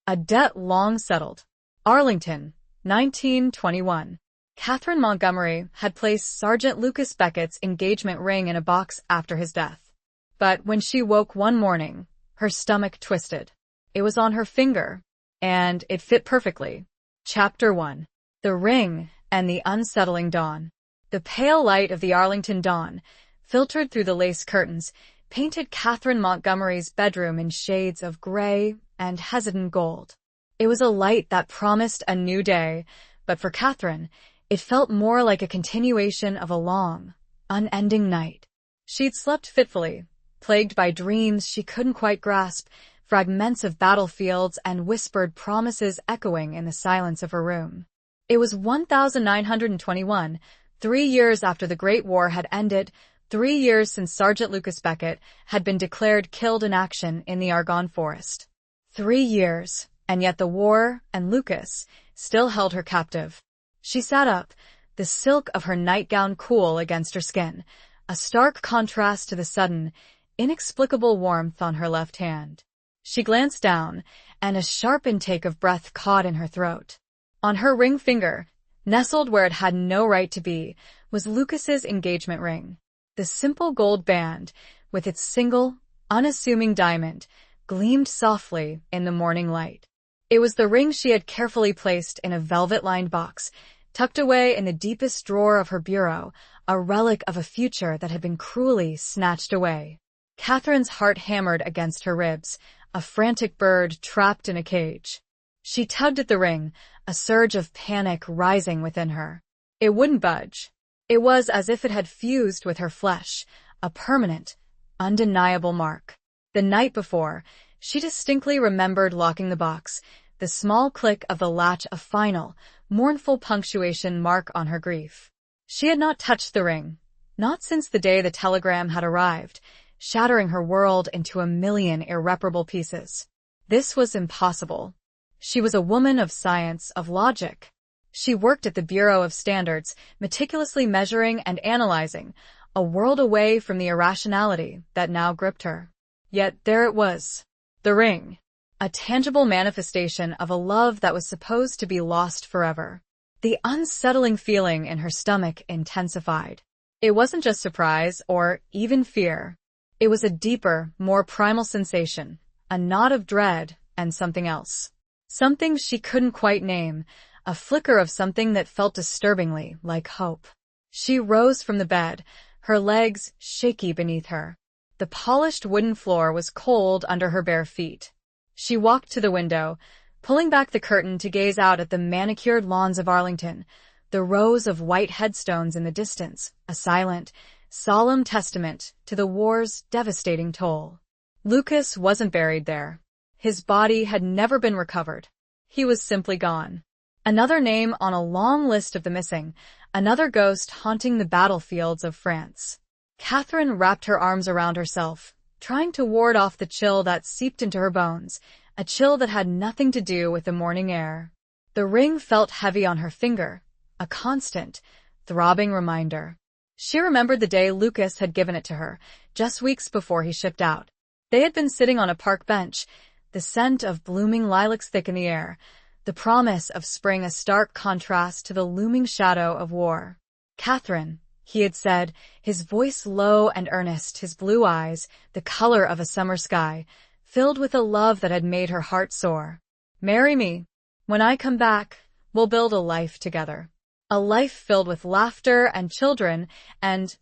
A debt long settled. Arlington, 1921. Catherine Montgomery had placed Sergeant Lucas Beckett's engagement ring in a box after his death. But when she woke one morning, her stomach twisted. It was on her finger, and it fit perfectly. Chapter 1. The Ring and the Unsettling Dawn. The pale light of the Arlington dawn, filtered through the lace curtains, painted Catherine Montgomery's bedroom in shades of gray and hesitant gold. It was a light that promised a new day, but for Catherine, it felt more like a continuation of a long, unending night. She'd slept fitfully, plagued by dreams she couldn't quite grasp, fragments of battlefields and whispered promises echoing in the silence of her room. It was 1921, 3 years after the Great War had ended, 3 years since Sergeant Lucas Beckett had been declared killed in action in the Argonne Forest. 3 years, and yet the war and Lucas still held her captive. She sat up, the silk of her nightgown cool against her skin, a stark contrast to the sudden, inexplicable warmth on her left hand. She glanced down, and a sharp intake of breath caught in her throat. On her ring finger, nestled where it had no right to be, was Lucas's engagement ring. The simple gold band, with its single, unassuming diamond, gleamed softly in the morning light. It was the ring she had carefully placed in a velvet-lined box, tucked away in the deepest drawer of her bureau, a relic of a future that had been cruelly snatched away. Catherine's heart hammered against her ribs, a frantic bird trapped in a cage. She tugged at the ring, a surge of panic rising within her. It wouldn't budge. It was as if it had fused with her flesh, a permanent, undeniable mark. The night before, she distinctly remembered locking the box, the small click of the latch a final, mournful punctuation mark on her grief. She had not touched the ring, not since the day the telegram had arrived, shattering her world into a million irreparable pieces. This was impossible. She was a woman of science, of logic. She worked at the Bureau of Standards, meticulously measuring and analyzing, a world away from the irrationality that now gripped her. Yet there it was, the ring, a tangible manifestation of a love that was supposed to be lost forever. The unsettling feeling in her stomach intensified. It wasn't just surprise or even fear. It was a deeper, more primal sensation, a knot of dread and something else. Something she couldn't quite name, a flicker of something that felt disturbingly like hope. She rose from the bed, her legs shaky beneath her. The polished wooden floor was cold under her bare feet. She walked to the window, pulling back the curtain to gaze out at the manicured lawns of Arlington, the rows of white headstones in the distance, a silent, solemn testament to the war's devastating toll. Lucas wasn't buried there. His body had never been recovered. He was simply gone. Another name on a long list of the missing, another ghost haunting the battlefields of France. Catherine wrapped her arms around herself, trying to ward off the chill that seeped into her bones, a chill that had nothing to do with the morning air. The ring felt heavy on her finger, a constant, throbbing reminder. She remembered the day Lucas had given it to her, just weeks before he shipped out. They had been sitting on a park bench, the scent of blooming lilacs thick in the air, the promise of spring a stark contrast to the looming shadow of war. "Catherine," he had said, his voice low and earnest, his blue eyes, the color of a summer sky, filled with a love that had made her heart soar. "Marry me. When I come back, we'll build a life together. A life filled with laughter and children and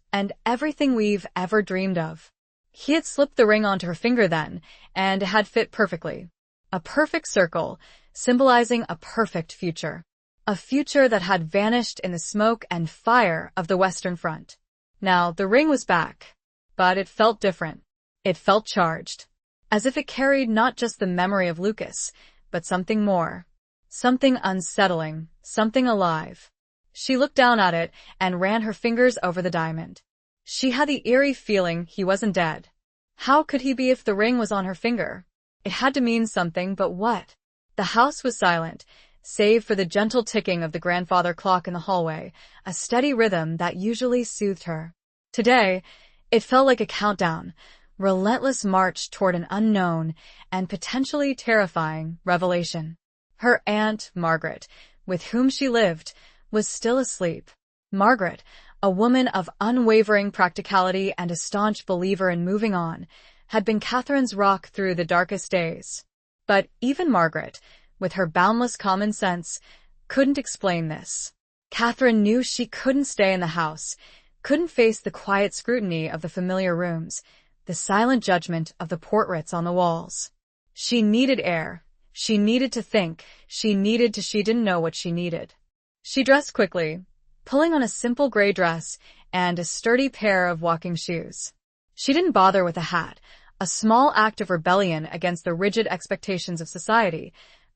everything we've ever dreamed of." He had slipped the ring onto her finger then, and it had fit perfectly. A perfect circle, symbolizing a perfect future. A future that had vanished in the smoke and fire of the Western Front. Now, the ring was back, but it felt different. It felt charged, as if it carried not just the memory of Lucas, but something more. Something unsettling, something alive. She looked down at it and ran her fingers over the diamond. She had the eerie feeling he wasn't dead. How could he be if the ring was on her finger? It had to mean something, but what? The house was silent, save for the gentle ticking of the grandfather clock in the hallway, a steady rhythm that usually soothed her. Today, it felt like a countdown, relentless march toward an unknown and potentially terrifying revelation. Her aunt, Margaret, with whom she lived, was still asleep. Margaret, a woman of unwavering practicality and a staunch believer in moving on, had been Catherine's rock through the darkest days. But even Margaret, with her boundless common sense, couldn't explain this. Catherine knew she couldn't stay in the house, couldn't face the quiet scrutiny of the familiar rooms, the silent judgment of the portraits on the walls. She needed air. She needed to think. She didn't know what she needed. She dressed quickly, pulling on a simple gray dress and a sturdy pair of walking shoes. She didn't bother with a hat, a small act of rebellion against the rigid expectations of society,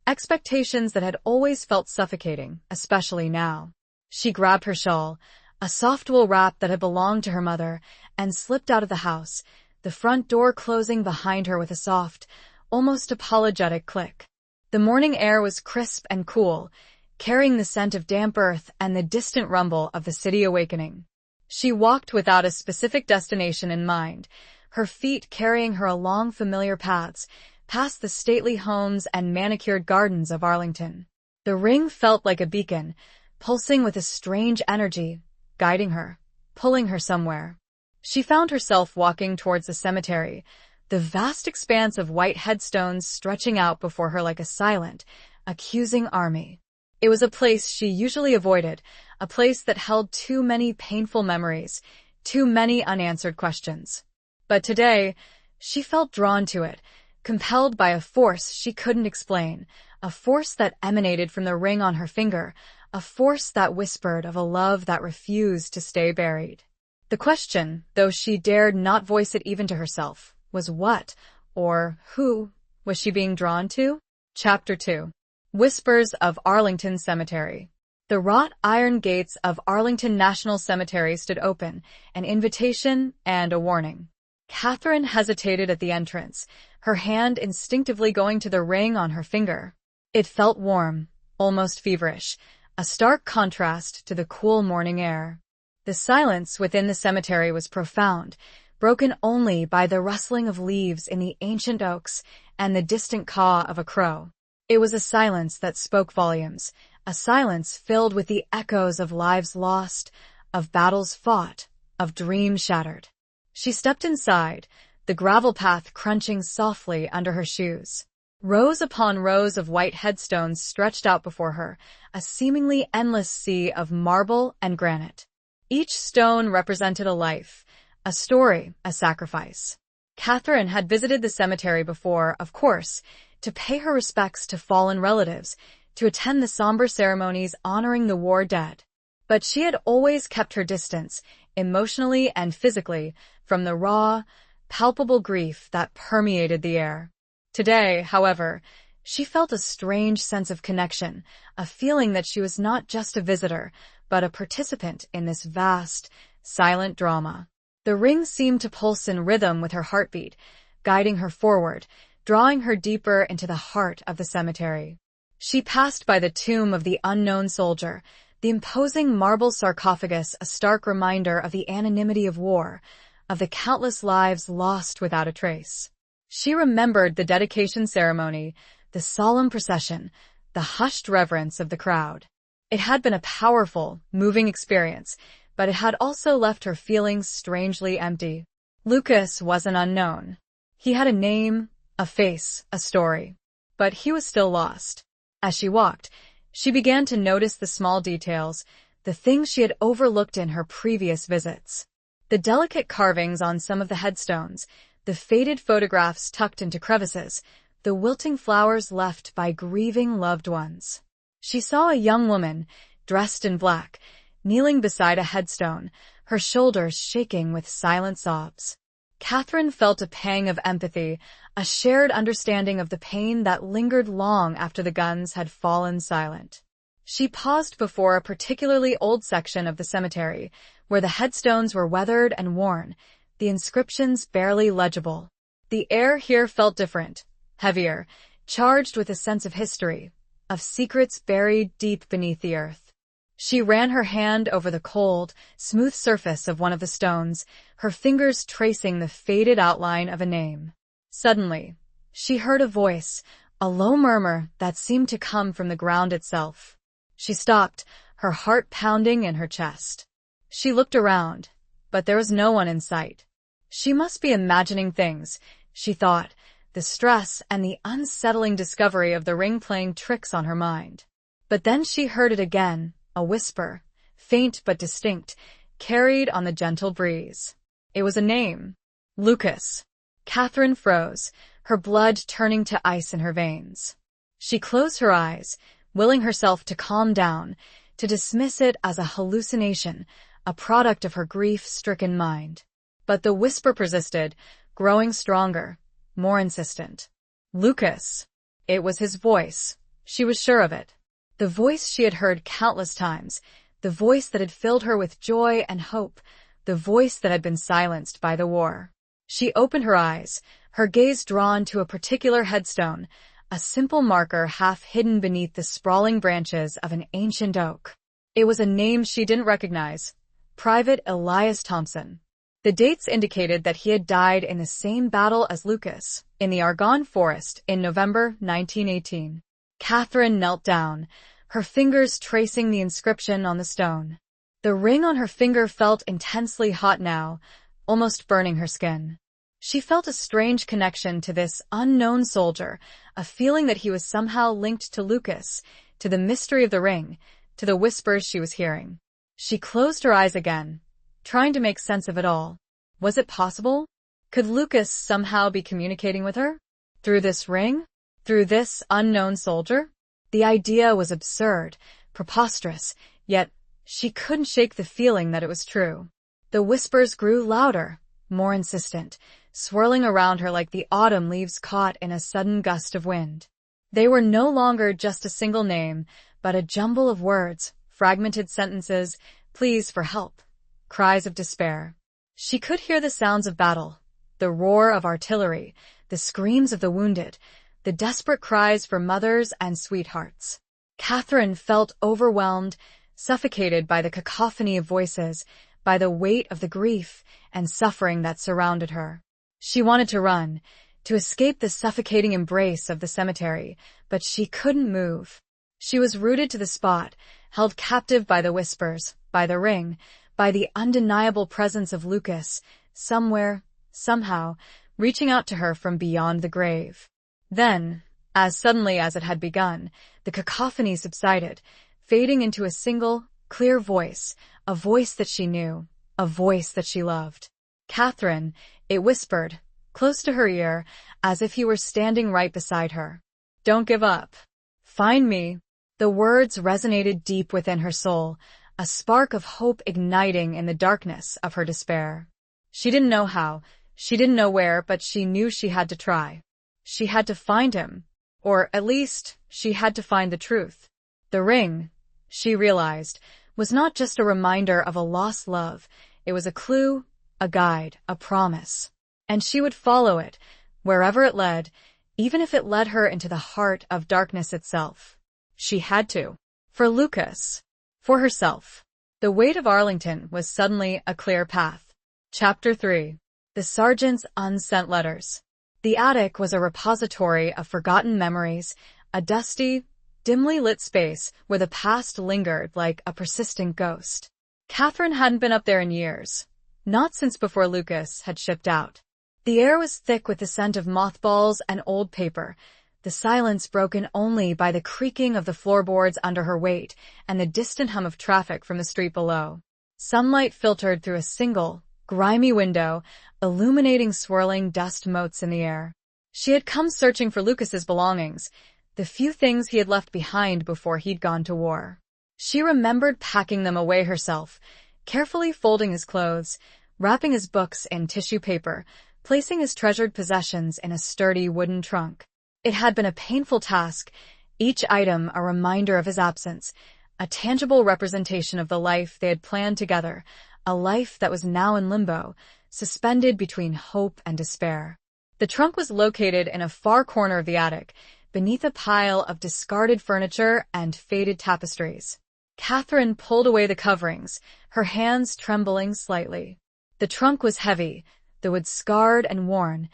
expectations that had always felt suffocating, especially now. She grabbed her shawl, a soft wool wrap that had belonged to her mother, and slipped out of the house, the front door closing behind her with a soft, almost apologetic click. The morning air was crisp and cool, carrying the scent of damp earth and the distant rumble of the city awakening. She walked without a specific destination in mind, her feet carrying her along familiar paths, past the stately homes and manicured gardens of Arlington. The ring felt like a beacon, pulsing with a strange energy, guiding her, pulling her somewhere. She found herself walking towards the cemetery, the vast expanse of white headstones stretching out before her like a silent, accusing army. It was a place she usually avoided, a place that held too many painful memories, too many unanswered questions. But today, she felt drawn to it, compelled by a force she couldn't explain, a force that emanated from the ring on her finger, a force that whispered of a love that refused to stay buried. The question, though she dared not voice it even to herself, was what, or who, was she being drawn to? Chapter 2. Whispers of Arlington Cemetery. The wrought iron gates of Arlington National Cemetery stood open, an invitation and a warning. Catherine hesitated at the entrance, her hand instinctively going to the ring on her finger. It felt warm, almost feverish, a stark contrast to the cool morning air. The silence within the cemetery was profound, broken only by the rustling of leaves in the ancient oaks and the distant caw of a crow. It was a silence that spoke volumes, a silence filled with the echoes of lives lost, of battles fought, of dreams shattered. She stepped inside, the gravel path crunching softly under her shoes. Rows upon rows of white headstones stretched out before her, a seemingly endless sea of marble and granite. Each stone represented a life, a story, a sacrifice. Catherine had visited the cemetery before, of course, to pay her respects to fallen relatives, to attend the somber ceremonies honoring the war dead. But she had always kept her distance, emotionally and physically, from the raw, palpable grief that permeated the air. Today, however, she felt a strange sense of connection, a feeling that she was not just a visitor, but a participant in this vast, silent drama. The ring seemed to pulse in rhythm with her heartbeat, guiding her forward, drawing her deeper into the heart of the cemetery. She passed by the tomb of the unknown soldier, the imposing marble sarcophagus a stark reminder of the anonymity of war, of the countless lives lost without a trace. She remembered the dedication ceremony, the solemn procession, the hushed reverence of the crowd. It had been a powerful, moving experience, but it had also left her feeling strangely empty. Lucas was an unknown. He had a name, a face, a story. But he was still lost. As she walked, she began to notice the small details, the things she had overlooked in her previous visits. The delicate carvings on some of the headstones, the faded photographs tucked into crevices, the wilting flowers left by grieving loved ones. She saw a young woman, dressed in black, kneeling beside a headstone, her shoulders shaking with silent sobs. Catherine felt a pang of empathy, a shared understanding of the pain that lingered long after the guns had fallen silent. She paused before a particularly old section of the cemetery, where the headstones were weathered and worn, the inscriptions barely legible. The air here felt different, heavier, charged with a sense of history, of secrets buried deep beneath the earth. She ran her hand over the cold, smooth surface of one of the stones, her fingers tracing the faded outline of a name. Suddenly, she heard a voice, a low murmur that seemed to come from the ground itself. She stopped, her heart pounding in her chest. She looked around, but there was no one in sight. She must be imagining things, she thought, the stress and the unsettling discovery of the ring playing tricks on her mind. But then she heard it again, a whisper, faint but distinct, carried on the gentle breeze. It was a name. Lucas. Catherine froze, her blood turning to ice in her veins. She closed her eyes, willing herself to calm down, to dismiss it as a hallucination, a product of her grief-stricken mind. But the whisper persisted, growing stronger, more insistent. Lucas. It was his voice. She was sure of it. The voice she had heard countless times, the voice that had filled her with joy and hope, the voice that had been silenced by the war. She opened her eyes, her gaze drawn to a particular headstone, a simple marker half hidden beneath the sprawling branches of an ancient oak. It was a name she didn't recognize. Private Elias Thompson. The dates indicated that he had died in the same battle as Lucas, in the Argonne Forest in November 1918. Catherine knelt down, her fingers tracing the inscription on the stone. The ring on her finger felt intensely hot now, almost burning her skin. She felt a strange connection to this unknown soldier, a feeling that he was somehow linked to Lucas, to the mystery of the ring, to the whispers she was hearing. She closed her eyes again, trying to make sense of it all. Was it possible? Could Lucas somehow be communicating with her? Through this ring? Through this unknown soldier? The idea was absurd, preposterous, yet she couldn't shake the feeling that it was true. The whispers grew louder, more insistent, swirling around her like the autumn leaves caught in a sudden gust of wind. They were no longer just a single name, but a jumble of words, fragmented sentences, pleas for help, cries of despair. She could hear the sounds of battle, the roar of artillery, the screams of the wounded, the desperate cries for mothers and sweethearts. Catherine felt overwhelmed, suffocated by the cacophony of voices, by the weight of the grief and suffering that surrounded her. She wanted to run, to escape the suffocating embrace of the cemetery, but she couldn't move. She was rooted to the spot, held captive by the whispers, by the ring, by the undeniable presence of Lucas, somewhere, somehow, reaching out to her from beyond the grave. Then, as suddenly as it had begun, the cacophony subsided, fading into a single, clear voice, a voice that she knew, a voice that she loved. Catherine, it whispered, close to her ear, as if he were standing right beside her. Don't give up. Find me. The words resonated deep within her soul, a spark of hope igniting in the darkness of her despair. She didn't know how, she didn't know where, but she knew she had to try. She had to find him, or at least, she had to find the truth. The ring, she realized, was not just a reminder of a lost love, it was a clue, a guide, a promise. And she would follow it, wherever it led, even if it led her into the heart of darkness itself. She had to. For Lucas. For herself. The weight of Arlington was suddenly a clear path. Chapter 3. The Sergeant's Unsent Letters. The attic was a repository of forgotten memories, a dusty, dimly lit space where the past lingered like a persistent ghost. Catherine hadn't been up there in years. Not since before Lucas had shipped out. The air was thick with the scent of mothballs and old paper, the silence broken only by the creaking of the floorboards under her weight and the distant hum of traffic from the street below. Sunlight filtered through a single, grimy window, illuminating swirling dust motes in the air. She had come searching for Lucas's belongings, the few things he had left behind before he'd gone to war. She remembered packing them away herself, carefully folding his clothes, wrapping his books in tissue paper, placing his treasured possessions in a sturdy wooden trunk. It had been a painful task, each item a reminder of his absence, a tangible representation of the life they had planned together, a life that was now in limbo, suspended between hope and despair. The trunk was located in a far corner of the attic, beneath a pile of discarded furniture and faded tapestries. Catherine pulled away the coverings, her hands trembling slightly. The trunk was heavy, the wood scarred and worn,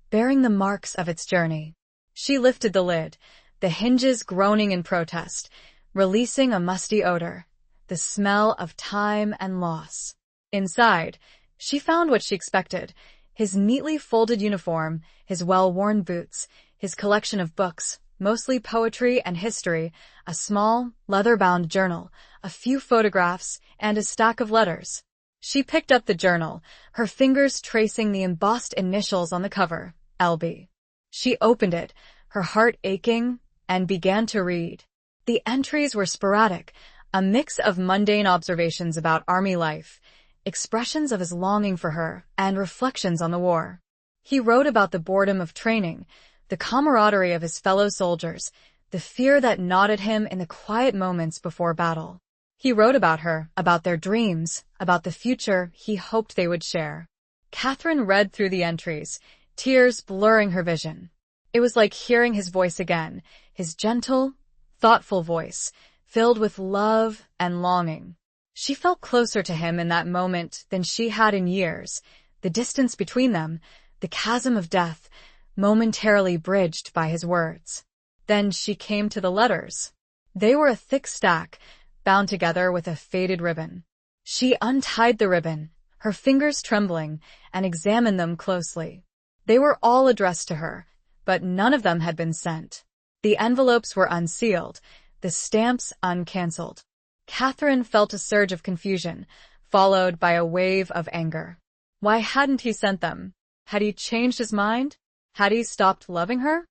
bearing the marks of its journey. She lifted the lid, the hinges groaning in protest, releasing a musty odor, the smell of time and loss. Inside, she found what she expected: his neatly folded uniform, his well-worn boots, his collection of books, mostly poetry and history, a small, leather-bound journal, a few photographs, and a stack of letters. She picked up the journal, her fingers tracing the embossed initials on the cover, LB. She opened it, her heart aching, and began to read. The entries were sporadic, a mix of mundane observations about army life, expressions of his longing for her, and reflections on the war. He wrote about the boredom of training, the camaraderie of his fellow soldiers, the fear that gnawed at him in the quiet moments before battle. He wrote about her, about their dreams, about the future he hoped they would share. Catherine read through the entries, tears blurring her vision. It was like hearing his voice again, his gentle, thoughtful voice, filled with love and longing. She felt closer to him in that moment than she had in years, the distance between them, the chasm of death, momentarily bridged by his words. Then she came to the letters. They were a thick stack, bound together with a faded ribbon. She untied the ribbon, her fingers trembling, and examined them closely. They were all addressed to her, but none of them had been sent. The envelopes were unsealed, the stamps uncancelled. Catherine felt a surge of confusion, followed by a wave of anger. Why hadn't he sent them? Had he changed his mind? Had he stopped loving her?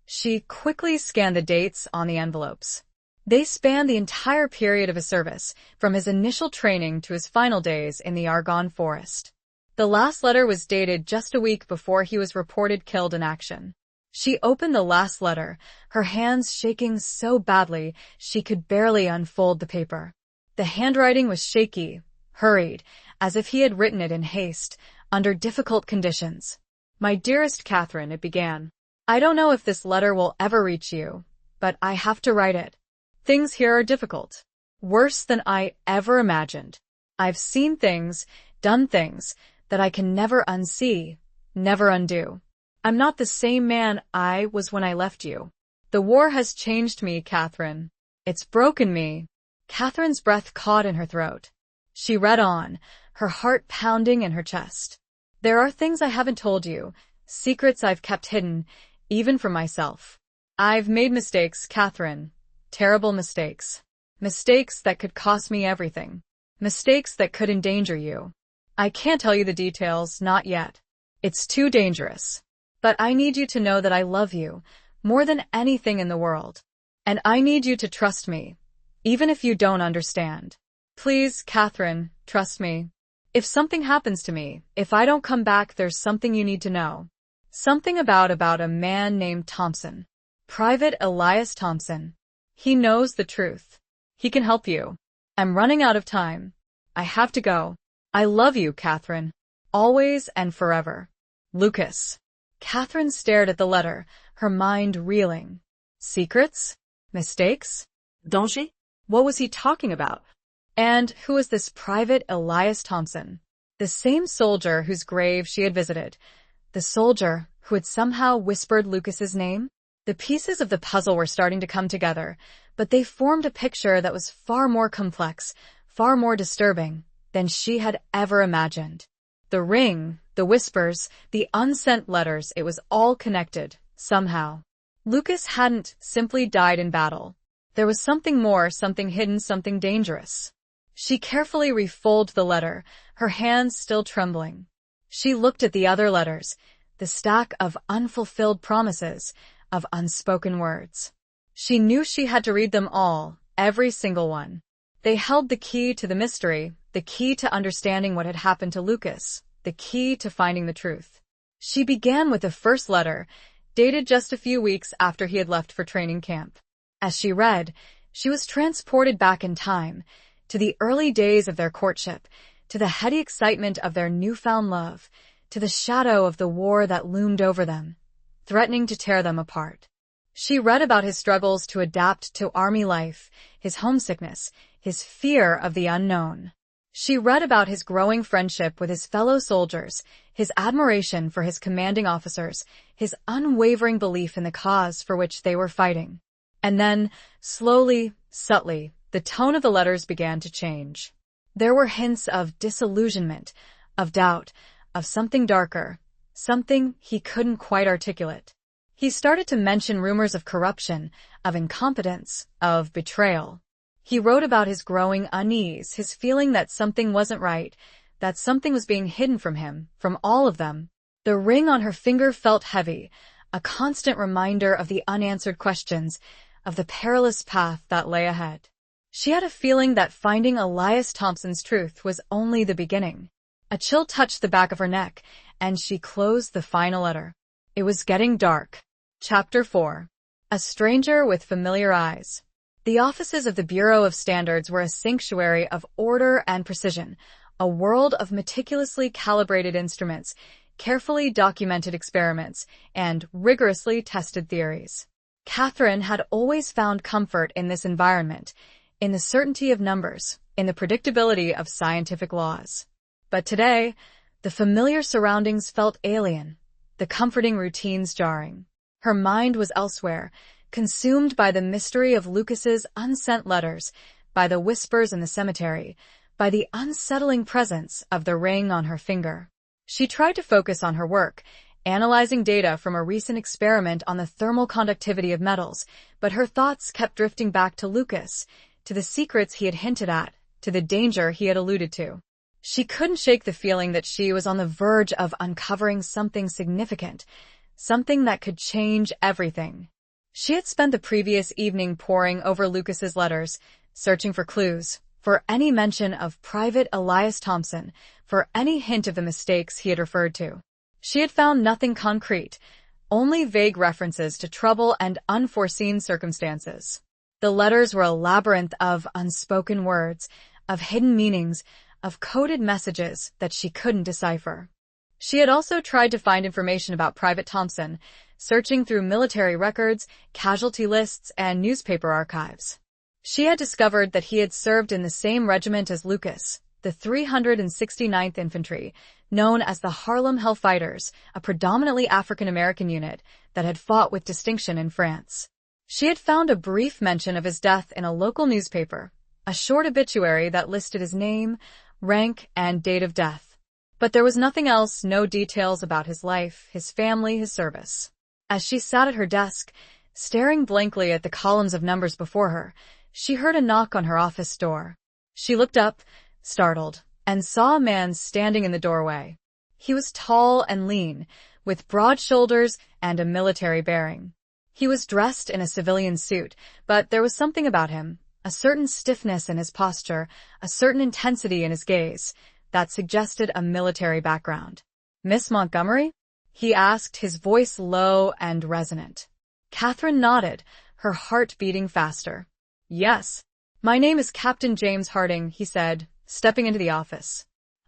She quickly scanned the dates on the envelopes. They spanned the entire period of his service, from his initial training to his final days in the Argonne forest. The last letter was dated just a week before he was reported killed in action. She opened the last letter, her hands shaking so badly she could barely unfold the paper. The handwriting was shaky, hurried, as if he had written it in haste, under difficult conditions. "My dearest Catherine," it began. "I don't know if this letter will ever reach you, but I have to write it. Things here are difficult, worse than I ever imagined. I've seen things, done things, that I can never unsee, never undo. I'm not the same man I was when I left you. The war has changed me, Catherine. It's broken me." Catherine's breath caught in her throat. She read on, her heart pounding in her chest. "There are things I haven't told you, secrets I've kept hidden, even from myself. I've made mistakes, Catherine. Terrible mistakes. Mistakes that could cost me everything. Mistakes that could endanger you. I can't tell you the details, not yet. It's too dangerous. But I need you to know that I love you, more than anything in the world. And I need you to trust me, even if you don't understand. Please, Catherine, trust me. If something happens to me, if I don't come back, there's something you need to know. Something about a man named Thompson. Private Elias Thompson. He knows the truth. He can help you. I'm running out of time. I have to go. I love you, Catherine. Always and forever. Lucas." Catherine stared at the letter, her mind reeling. Secrets? Mistakes? Danger? What was he talking about? And who was this Private Elias Thompson? The same soldier whose grave she had visited. The soldier who had somehow whispered Lucas's name? The pieces of the puzzle were starting to come together, but they formed a picture that was far more complex, far more disturbing than she had ever imagined. The ring, the whispers, the unsent letters, it was all connected, somehow. Lucas hadn't simply died in battle. There was something more, something hidden, something dangerous. She carefully refolded the letter, her hands still trembling. She looked at the other letters, the stack of unfulfilled promises, of unspoken words. She knew she had to read them all, every single one. They held the key to the mystery, the key to understanding what had happened to Lucas, the key to finding the truth. She began with the first letter, dated just a few weeks after he had left for training camp. As she read, she was transported back in time, to the early days of their courtship, to the heady excitement of their newfound love, to the shadow of the war that loomed over them, threatening to tear them apart. She read about his struggles to adapt to army life, his homesickness, his fear of the unknown. She read about his growing friendship with his fellow soldiers, his admiration for his commanding officers, his unwavering belief in the cause for which they were fighting. And then, slowly, subtly, the tone of the letters began to change. There were hints of disillusionment, of doubt, of something darker, something he couldn't quite articulate. He started to mention rumors of corruption, of incompetence, of betrayal. He wrote about his growing unease, his feeling that something wasn't right, that something was being hidden from him, from all of them. The ring on her finger felt heavy, a constant reminder of the unanswered questions, of the perilous path that lay ahead. She had a feeling that finding Elias Thompson's truth was only the beginning. A chill touched the back of her neck, and she closed the final letter. It was getting dark. Chapter 4. A stranger with familiar eyes. The offices of the Bureau of Standards were a sanctuary of order and precision, a world of meticulously calibrated instruments, carefully documented experiments, and rigorously tested theories. Catherine had always found comfort in this environment, in the certainty of numbers, in the predictability of scientific laws. But today, the familiar surroundings felt alien, the comforting routines jarring. Her mind was elsewhere, consumed by the mystery of Lucas's unsent letters, by the whispers in the cemetery, by the unsettling presence of the ring on her finger. She tried to focus on her work, analyzing data from a recent experiment on the thermal conductivity of metals, but her thoughts kept drifting back to Lucas, to the secrets he had hinted at, to the danger he had alluded to. She couldn't shake the feeling that she was on the verge of uncovering something significant, something that could change everything. She had spent the previous evening poring over Lucas's letters, searching for clues, for any mention of Private Elias Thompson, for any hint of the mistakes he had referred to. She had found nothing concrete, only vague references to trouble and unforeseen circumstances. The letters were a labyrinth of unspoken words, of hidden meanings, of coded messages that she couldn't decipher. She had also tried to find information about Private Thompson, searching through military records, casualty lists, and newspaper archives. She had discovered that he had served in the same regiment as Lucas, the 369th Infantry, known as the Harlem Hellfighters, a predominantly African-American unit that had fought with distinction in France. She had found a brief mention of his death in a local newspaper, a short obituary that listed his name, rank, and date of death. But there was nothing else, no details about his life, his family, his service. As she sat at her desk, staring blankly at the columns of numbers before her, she heard a knock on her office door. She looked up, startled, and saw a man standing in the doorway. He was tall and lean, with broad shoulders and a military bearing. He was dressed in a civilian suit, but there was something about him, a certain stiffness in his posture, a certain intensity in his gaze, that suggested a military background. "Miss Montgomery?" he asked, his voice low and resonant. Catherine nodded, her heart beating faster. "Yes. My name is Captain James Harding," he said, stepping into the office.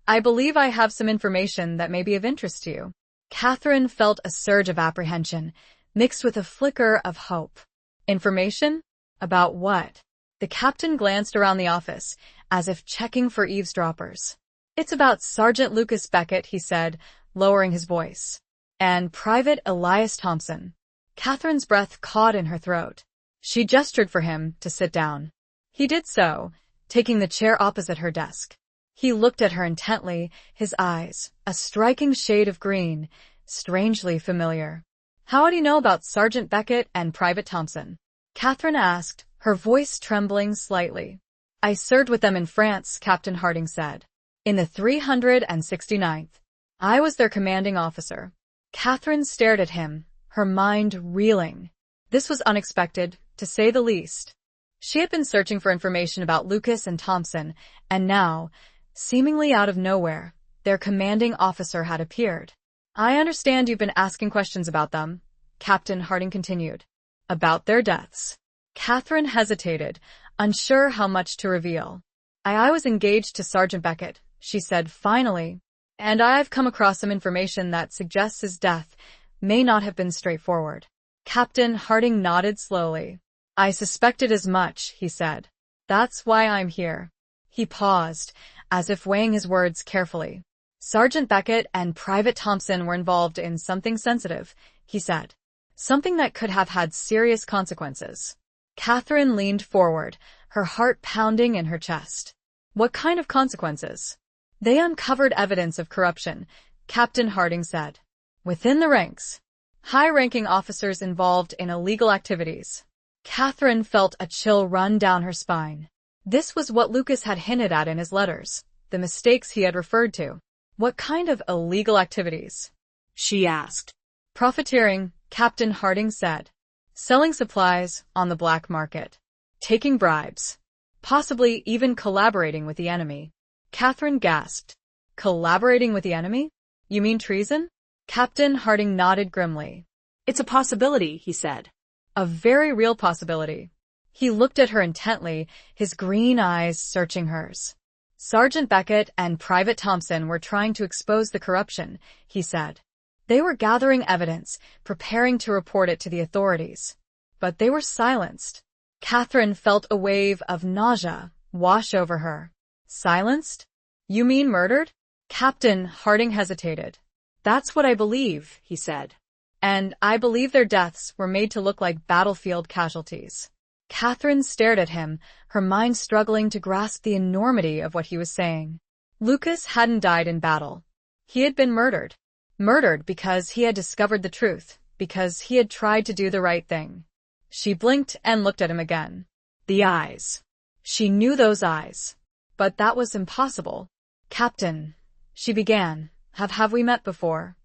"I believe I have some information that may be of interest to you." Catherine felt a surge of apprehension, mixed with a flicker of hope. "Information? About what?" The captain glanced around the office, as if checking for eavesdroppers. "It's about Sergeant Lucas Beckett," he said, lowering his voice. "And Private Elias Thompson." Catherine's breath caught in her throat. She gestured for him to sit down. He did so, taking the chair opposite her desk. He looked at her intently, his eyes, a striking shade of green, strangely familiar. "How would he know about Sergeant Beckett and Private Thompson?" Catherine asked, her voice trembling slightly. "I served with them in France," Captain Harding said. "In the 369th. I was their commanding officer." Catherine stared at him, her mind reeling. This was unexpected, to say the least. She had been searching for information about Lucas and Thompson, and now, seemingly out of nowhere, their commanding officer had appeared. "I understand you've been asking questions about them," Captain Harding continued. "About their deaths." Catherine hesitated, unsure how much to reveal. I was engaged to Sergeant Beckett," she said finally, "and I've come across some information that suggests his death may not have been straightforward." Captain Harding nodded slowly. I suspected as much, he said. That's why I'm here. He paused, as if weighing his words carefully. Sergeant Beckett and Private Thompson were involved in something sensitive, he said. Something that could have had serious consequences. Catherine leaned forward, her heart pounding in her chest. What kind of consequences? They uncovered evidence of corruption, Captain Harding said. Within the ranks. High-ranking officers involved in illegal activities. Catherine felt a chill run down her spine. This was what Lucas had hinted at in his letters, the mistakes he had referred to. What kind of illegal activities? She asked. Profiteering, Captain Harding said. Selling supplies on the black market. Taking bribes. Possibly even collaborating with the enemy. Catherine gasped. Collaborating with the enemy? You mean treason? Captain Harding nodded grimly. It's a possibility, he said. A very real possibility. He looked at her intently, his green eyes searching hers. Sergeant Beckett and Private Thompson were trying to expose the corruption, he said. They were gathering evidence, preparing to report it to the authorities. But they were silenced. Catherine felt a wave of nausea wash over her. Silenced? You mean murdered? Captain Harding hesitated. That's what I believe, he said. And I believe their deaths were made to look like battlefield casualties. Catherine stared at him, her mind struggling to grasp the enormity of what he was saying. Lucas hadn't died in battle. He had been murdered. Murdered because he had discovered the truth, because he had tried to do the right thing. She blinked and looked at him again. The eyes. She knew those eyes. But that was impossible. Captain, she began, have we met before?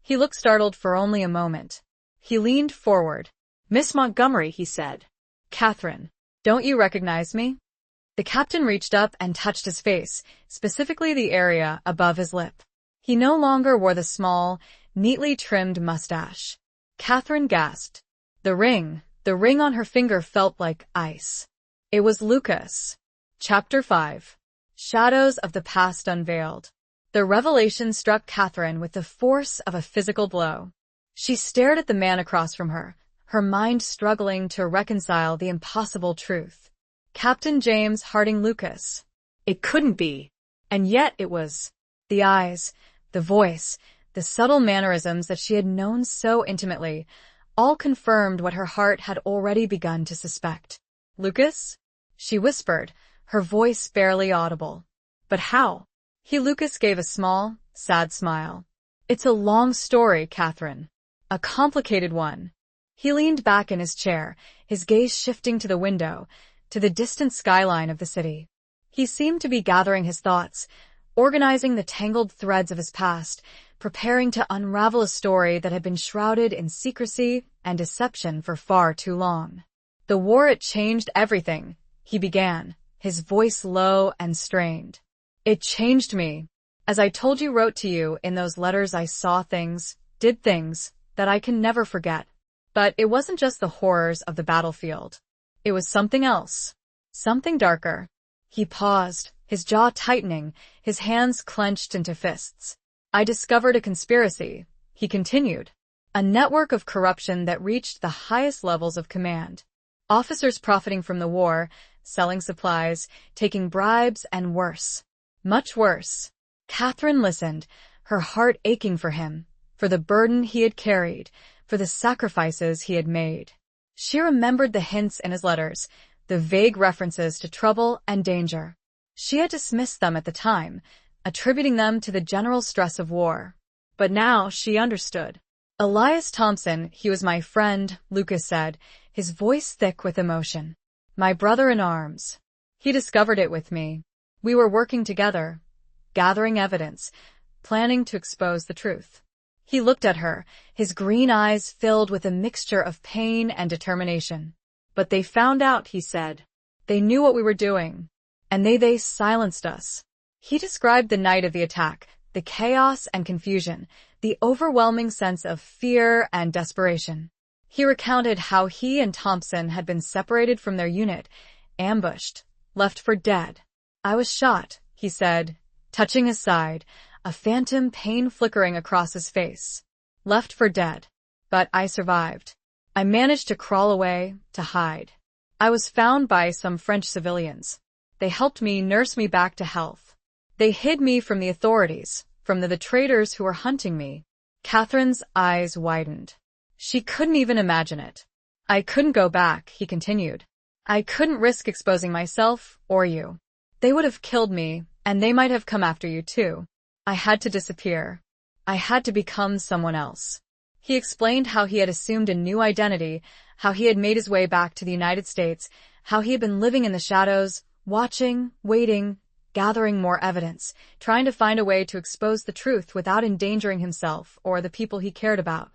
He looked startled for only a moment. He leaned forward. Miss Montgomery, he said. Catherine, don't you recognize me? The captain reached up and touched his face, specifically the area above his lip. He no longer wore the small, neatly trimmed mustache. Catherine gasped. The ring on her finger felt like ice. It was Lucas. Chapter 5. Shadows of the Past Unveiled. The revelation struck Catherine with the force of a physical blow. She stared at the man across from her, her mind struggling to reconcile the impossible truth. Captain James Harding Lucas. It couldn't be. And yet it was. The eyes, the voice, the subtle mannerisms that she had known so intimately, all confirmed what her heart had already begun to suspect. Lucas? She whispered, her voice barely audible. But how? Lucas gave a small, sad smile. It's a long story, Catherine. A complicated one. He leaned back in his chair, his gaze shifting to the window, to the distant skyline of the city. He seemed to be gathering his thoughts, organizing the tangled threads of his past, preparing to unravel a story that had been shrouded in secrecy and deception for far too long. The war, it changed everything, he began, his voice low and strained. It changed me. As I told you, wrote to you, in those letters I saw things, did things, that I can never forget. But it wasn't just the horrors of the battlefield. It was something else. Something darker. He paused, his jaw tightening, his hands clenched into fists. I discovered a conspiracy, he continued. A network of corruption that reached the highest levels of command. Officers profiting from the war, selling supplies, taking bribes, and worse. Much worse. Catherine listened, her heart aching for him, for the burden he had carried, for the sacrifices he had made. She remembered the hints in his letters, the vague references to trouble and danger. She had dismissed them at the time, attributing them to the general stress of war. But now she understood. Elias Thompson, he was my friend, Lucas said, his voice thick with emotion. My brother in arms. He discovered it with me. We were working together, gathering evidence, planning to expose the truth. He looked at her, his green eyes filled with a mixture of pain and determination. But they found out, he said. They knew what we were doing. And they silenced us. He described the night of the attack, the chaos and confusion, the overwhelming sense of fear and desperation. He recounted how he and Thompson had been separated from their unit, ambushed, left for dead. I was shot, he said, touching his side, a phantom pain flickering across his face. Left for dead. But I survived. I managed to crawl away, to hide. I was found by some French civilians. They helped me nurse me back to health. They hid me from the authorities, from the traitors who were hunting me. Catherine's eyes widened. She couldn't even imagine it. I couldn't go back, he continued. I couldn't risk exposing myself or you. They would have killed me, and they might have come after you too. I had to disappear. I had to become someone else. He explained how he had assumed a new identity, how he had made his way back to the United States, how he had been living in the shadows, watching, waiting, gathering more evidence, trying to find a way to expose the truth without endangering himself or the people he cared about.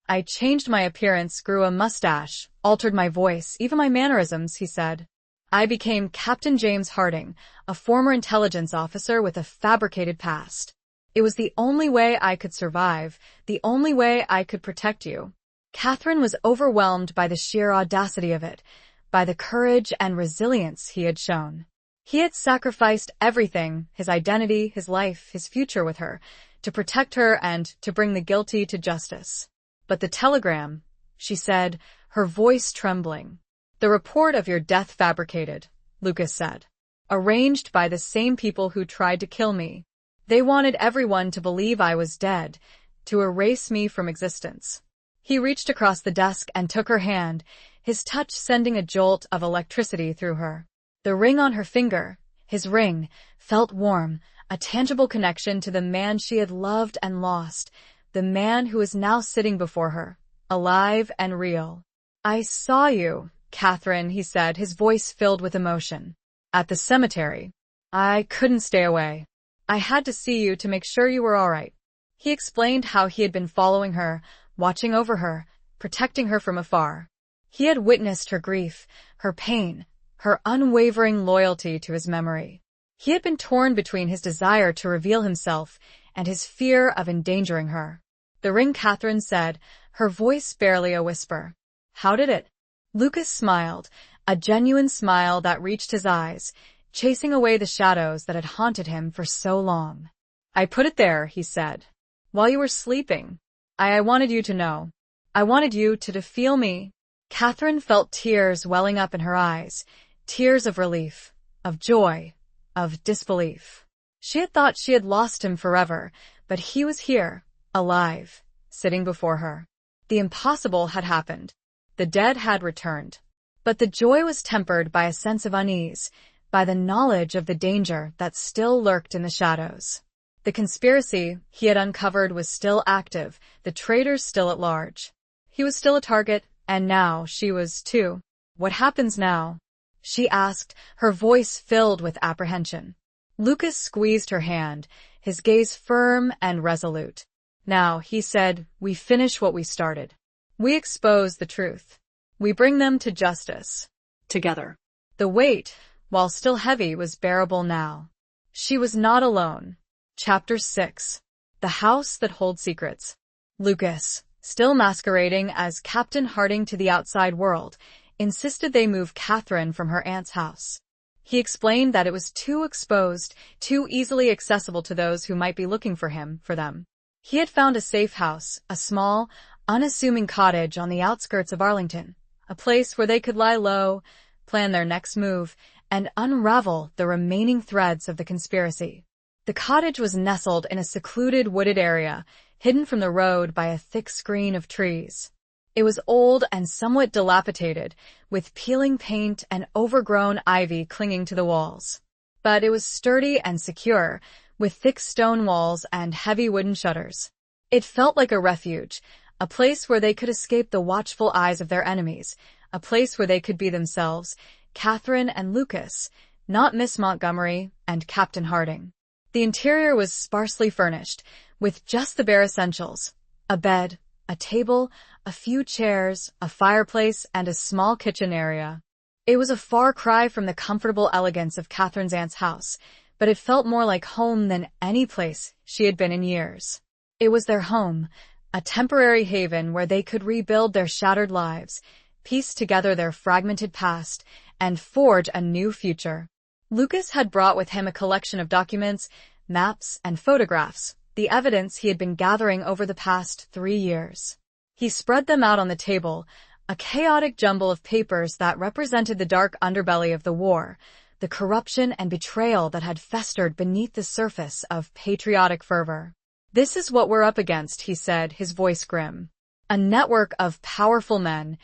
I changed my appearance, grew a mustache, altered my voice, even my mannerisms, he said. I became Captain James Harding, a former intelligence officer with a fabricated past. It was the only way I could survive, the only way I could protect you. Catherine was overwhelmed by the sheer audacity of it, by the courage and resilience he had shown. He had sacrificed everything, his identity, his life, his future with her, to protect her and to bring the guilty to justice. But the telegram, she said, her voice trembling. The report of your death fabricated, Lucas said. Arranged by the same people who tried to kill me. They wanted everyone to believe I was dead, to erase me from existence. He reached across the desk and took her hand, his touch sending a jolt of electricity through her. The ring on her finger, his ring, felt warm, a tangible connection to the man she had loved and lost, the man who was now sitting before her, alive and real. I saw you, Catherine, he said, his voice filled with emotion. At the cemetery. I couldn't stay away. I had to see you to make sure you were all right. He explained how he had been following her, watching over her, protecting her from afar. He had witnessed her grief, her pain, her unwavering loyalty to his memory. He had been torn between his desire to reveal himself and his fear of endangering her. The ring, Catherine said, her voice barely a whisper. How did it? Lucas smiled, a genuine smile that reached his eyes, chasing away the shadows that had haunted him for so long. I put it there, he said. While you were sleeping. I wanted you to know. I wanted you to feel me. Catherine felt tears welling up in her eyes, tears of relief, of joy, of disbelief. She had thought she had lost him forever, but he was here, alive, sitting before her. The impossible had happened. The dead had returned. But the joy was tempered by a sense of unease, by the knowledge of the danger that still lurked in the shadows. The conspiracy he had uncovered was still active, the traitors still at large. He was still a target, and now she was too. What happens now? She asked, her voice filled with apprehension. Lucas squeezed her hand, his gaze firm and resolute. Now, he said, we finish what we started. We expose the truth. We bring them to justice. Together. The weight, while still heavy, was bearable now. She was not alone. Chapter 6. The House That Holds Secrets. Lucas, still masquerading as Captain Harding to the outside world, insisted they move Catherine from her aunt's house. He explained that it was too exposed, too easily accessible to those who might be looking for them. He had found a safe house, a small, unassuming cottage on the outskirts of Arlington, a place where they could lie low, plan their next move, and unravel the remaining threads of the conspiracy. The cottage was nestled in a secluded wooded area, hidden from the road by a thick screen of trees. It was old and somewhat dilapidated, with peeling paint and overgrown ivy clinging to the walls. But it was sturdy and secure, with thick stone walls and heavy wooden shutters. It felt like a refuge, a place where they could escape the watchful eyes of their enemies, a place where they could be themselves, Catherine and Lucas, not Miss Montgomery and Captain Harding. The interior was sparsely furnished, with just the bare essentials: a bed, a table, a few chairs, a fireplace, and a small kitchen area. It was a far cry from the comfortable elegance of Catherine's aunt's house, but it felt more like home than any place she had been in years. It was their home, a temporary haven where they could rebuild their shattered lives, piece together their fragmented past, and forge a new future. Lucas had brought with him a collection of documents, maps, and photographs, the evidence he had been gathering over the past 3 years. He spread them out on the table, a chaotic jumble of papers that represented the dark underbelly of the war, the corruption and betrayal that had festered beneath the surface of patriotic fervor. "This is what we're up against," he said, his voice grim. "A network of powerful men,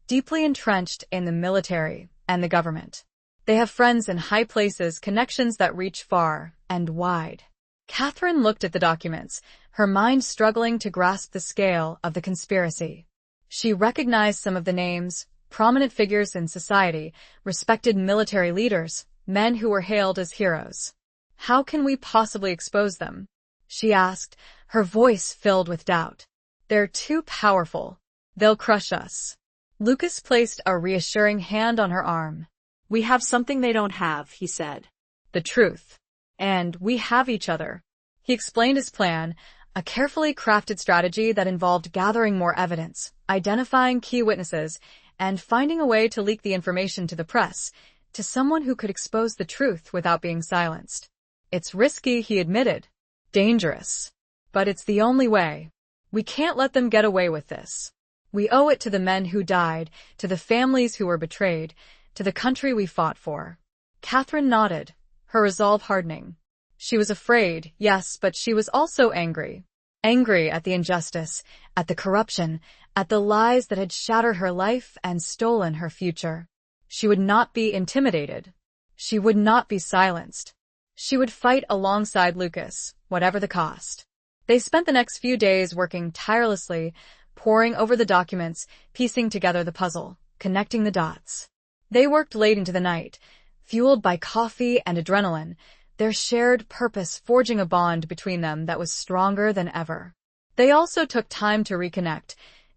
deeply entrenched in the military and the government. They have friends in high places, connections that reach far and wide." Catherine looked at the documents, her mind struggling to grasp the scale of the conspiracy. She recognized some of the names, prominent figures in society, respected military leaders, men who were hailed as heroes. "How can we possibly expose them?" she asked, her voice filled with doubt. "They're too powerful. They'll crush us." Lucas placed a reassuring hand on her arm. "We have something they don't have," he said. "The truth. And we have each other." He explained his plan, a carefully crafted strategy that involved gathering more evidence, identifying key witnesses, and finding a way to leak the information to the press, to someone who could expose the truth without being silenced. "It's risky," he admitted. "Dangerous. But it's the only way. We can't let them get away with this. We owe it to the men who died, to the families who were betrayed, to the country we fought for." Catherine nodded, her resolve hardening. She was afraid, yes, but she was also angry. Angry at the injustice, at the corruption, at the lies that had shattered her life and stolen her future. She would not be intimidated. She would not be silenced. She would fight alongside Lucas, whatever the cost. They spent the next few days working tirelessly, poring over the documents, piecing together the puzzle, connecting the dots. They worked late into the night, fueled by coffee and adrenaline, their shared purpose forging a bond between them that was stronger than ever. They also took time to reconnect,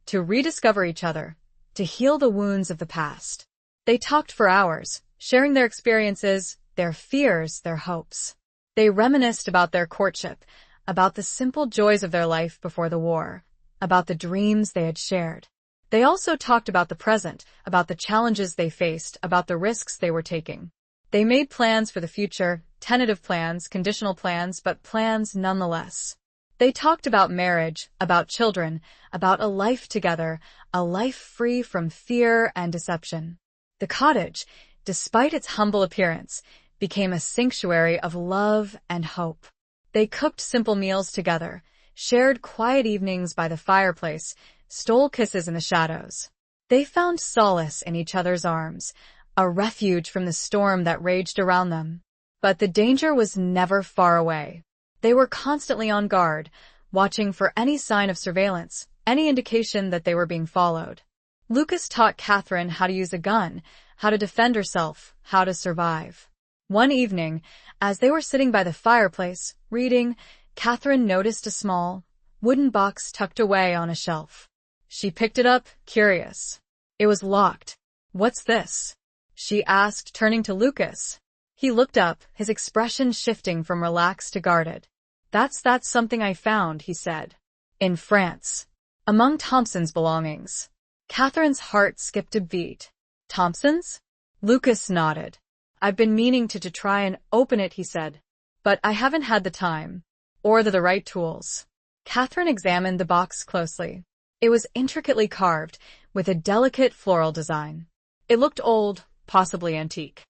to rediscover each other, to heal the wounds of the past. They talked for hours, sharing their experiences, their fears, their hopes. They reminisced about their courtship, about the simple joys of their life before the war, about the dreams they had shared. They also talked about the present, about the challenges they faced, about the risks they were taking. They made plans for the future, tentative plans, conditional plans, but plans nonetheless. They talked about marriage, about children, about a life together, a life free from fear and deception. The cottage, despite its humble appearance, became a sanctuary of love and hope. They cooked simple meals together, shared quiet evenings by the fireplace, stole kisses in the shadows. They found solace in each other's arms, a refuge from the storm that raged around them. But the danger was never far away. They were constantly on guard, watching for any sign of surveillance, any indication that they were being followed. Lucas taught Catherine how to use a gun, how to defend herself, how to survive. One evening, as they were sitting by the fireplace, reading, Catherine noticed a small, wooden box tucked away on a shelf. She picked it up, curious. It was locked. "What's this?" she asked, turning to Lucas. He looked up, his expression shifting from relaxed to guarded. That's something I found," he said. "In France. Among Thompson's belongings." Catherine's heart skipped a beat. "Thompson's?" Lucas nodded. "I've been meaning to try and open it," he said. "But I haven't had the time. Or the right tools." Catherine examined the box closely. It was intricately carved, with a delicate floral design. It looked old, possibly antique.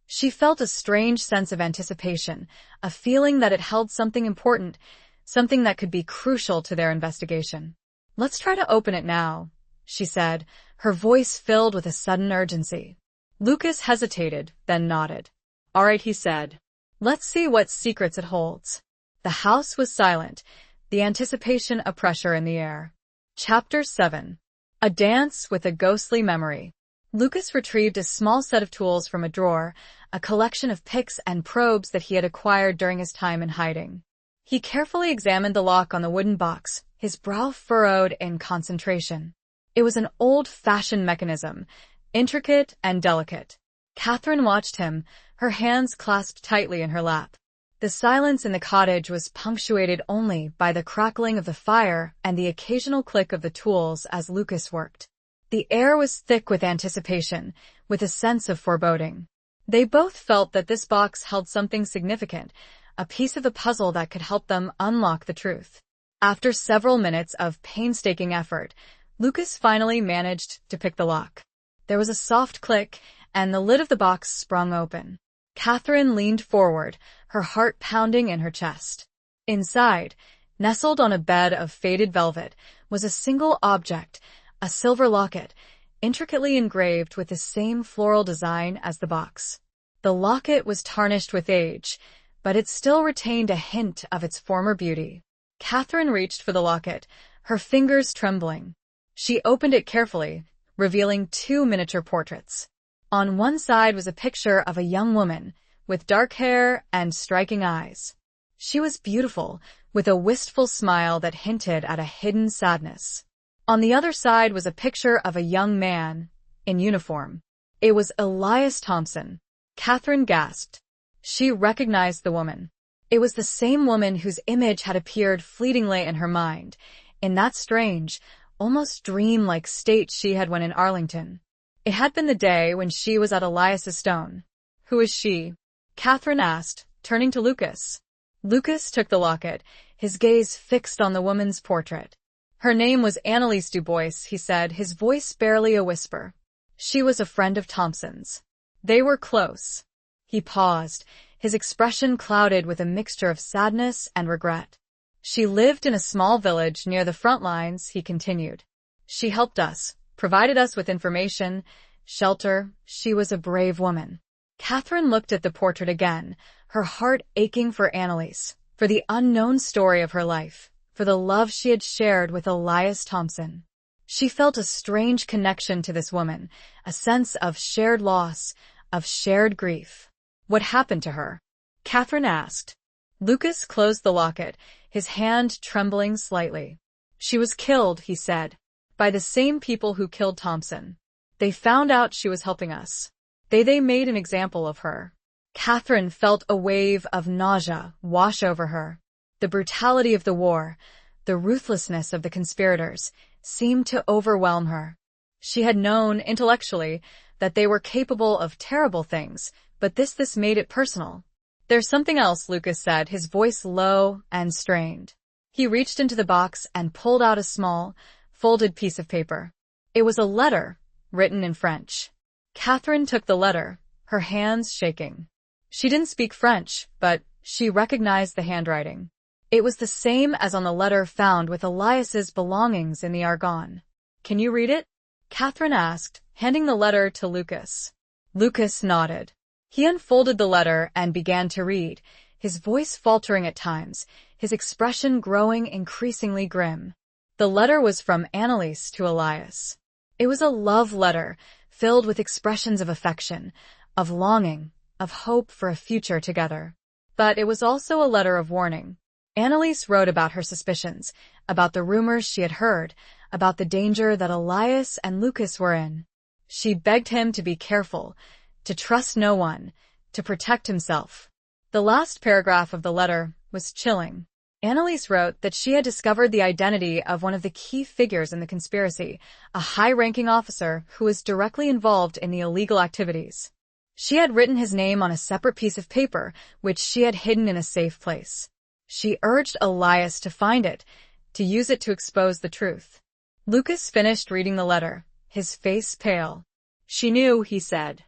She felt a strange sense of anticipation, a feeling that it held something important, something that could be crucial to their investigation. "Let's try to open it now," she said, her voice filled with a sudden urgency. Lucas hesitated, then nodded. "All right," he said. "Let's see what secrets it holds." The house was silent, the anticipation a pressure in the air. Chapter 7. A Dance with a Ghostly Memory. Lucas retrieved a small set of tools from a drawer, a collection of picks and probes that he had acquired during his time in hiding. He carefully examined the lock on the wooden box, his brow furrowed in concentration. It was an old-fashioned mechanism, intricate and delicate. Catherine watched him, her hands clasped tightly in her lap. The silence in the cottage was punctuated only by the crackling of the fire and the occasional click of the tools as Lucas worked. The air was thick with anticipation, with a sense of foreboding. They both felt that this box held something significant, a piece of the puzzle that could help them unlock the truth. After several minutes of painstaking effort, Lucas finally managed to pick the lock. There was a soft click, and the lid of the box sprung open. Catherine leaned forward, her heart pounding in her chest. Inside, nestled on a bed of faded velvet, was a single object, a silver locket, intricately engraved with the same floral design as the box. The locket was tarnished with age, but it still retained a hint of its former beauty. Catherine reached for the locket, her fingers trembling. She opened it carefully, revealing 2 miniature portraits. On one side was a picture of a young woman, with dark hair and striking eyes. She was beautiful, with a wistful smile that hinted at a hidden sadness. On the other side was a picture of a young man, in uniform. It was Elias Thompson. Catherine gasped. She recognized the woman. It was the same woman whose image had appeared fleetingly in her mind, in that strange, almost dream-like state she had when in Arlington. It had been the day when she was at Elias's stone. "Who is she?" Catherine asked, turning to Lucas. Lucas took the locket, his gaze fixed on the woman's portrait. "Her name was Annalise Dubois," he said, his voice barely a whisper. "She was a friend of Thompson's. They were close." He paused, his expression clouded with a mixture of sadness and regret. "She lived in a small village near the front lines," he continued. "She helped us, provided us with information, shelter. She was a brave woman." Catherine looked at the portrait again, her heart aching for Annalise, for the unknown story of her life, for the love she had shared with Elias Thompson. She felt a strange connection to this woman, a sense of shared loss, of shared grief. "What happened to her?" Catherine asked. Lucas closed the locket, his hand trembling slightly. "She was killed," he said, "by the same people who killed Thompson. They found out she was helping us. They made an example of her." Catherine felt a wave of nausea wash over her. The brutality of the war, the ruthlessness of the conspirators, seemed to overwhelm her. She had known, intellectually, that they were capable of terrible things, but this made it personal. "There's something else," Lucas said, his voice low and strained. He reached into the box and pulled out a small, folded piece of paper. It was a letter, written in French. Catherine took the letter, her hands shaking. She didn't speak French, but she recognized the handwriting. It was the same as on the letter found with Elias's belongings in the Argonne. "Can you read it?" Catherine asked, handing the letter to Lucas. Lucas nodded. He unfolded the letter and began to read, his voice faltering at times, his expression growing increasingly grim. The letter was from Annalise to Elias. It was a love letter, filled with expressions of affection, of longing, of hope for a future together. But it was also a letter of warning. Annalise wrote about her suspicions, about the rumors she had heard, about the danger that Elias and Lucas were in. She begged him to be careful, to trust no one, to protect himself. The last paragraph of the letter was chilling. Annalise wrote that she had discovered the identity of one of the key figures in the conspiracy, a high-ranking officer who was directly involved in the illegal activities. She had written his name on a separate piece of paper, which she had hidden in a safe place. She urged Elias to find it, to use it to expose the truth. Lucas finished reading the letter, his face pale. "She knew," he said.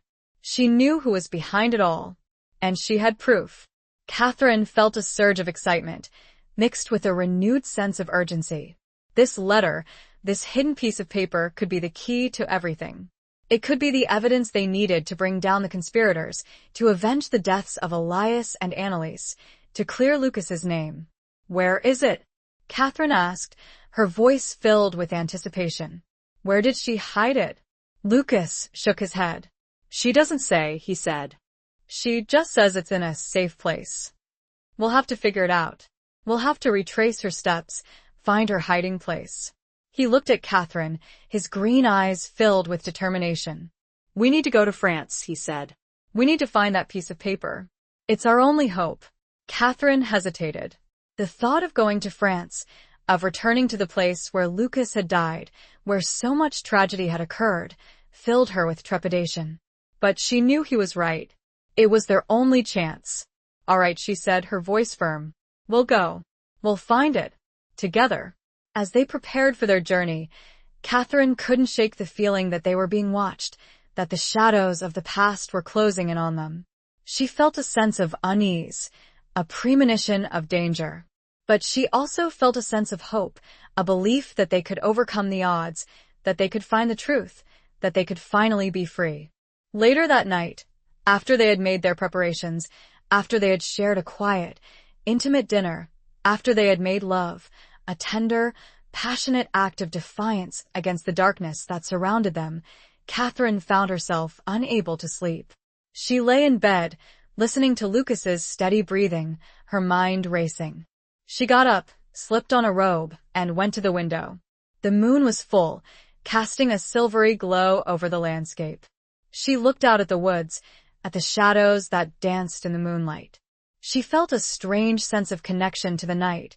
"She knew who was behind it all. And she had proof." Catherine felt a surge of excitement, mixed with a renewed sense of urgency. This letter, this hidden piece of paper, could be the key to everything. It could be the evidence they needed to bring down the conspirators, to avenge the deaths of Elias and Annalise, to clear Lucas's name. "Where is it?" Catherine asked, her voice filled with anticipation. "Where did she hide it?" Lucas shook his head. "She doesn't say," he said. "She just says it's in a safe place. We'll have to figure it out. We'll have to retrace her steps, find her hiding place." He looked at Catherine, his green eyes filled with determination. "We need to go to France," he said. "We need to find that piece of paper. It's our only hope." Catherine hesitated. The thought of going to France, of returning to the place where Lucas had died, where so much tragedy had occurred, filled her with trepidation. But she knew he was right. It was their only chance. "All right," she said, her voice firm. "We'll go. We'll find it. Together." As they prepared for their journey, Catherine couldn't shake the feeling that they were being watched, that the shadows of the past were closing in on them. She felt a sense of unease, a premonition of danger. But she also felt a sense of hope, a belief that they could overcome the odds, that they could find the truth, that they could finally be free. Later that night, after they had made their preparations, after they had shared a quiet, intimate dinner, after they had made love, a tender, passionate act of defiance against the darkness that surrounded them, Catherine found herself unable to sleep. She lay in bed, listening to Lucas's steady breathing, her mind racing. She got up, slipped on a robe, and went to the window. The moon was full, casting a silvery glow over the landscape. She looked out at the woods, at the shadows that danced in the moonlight. She felt a strange sense of connection to the night,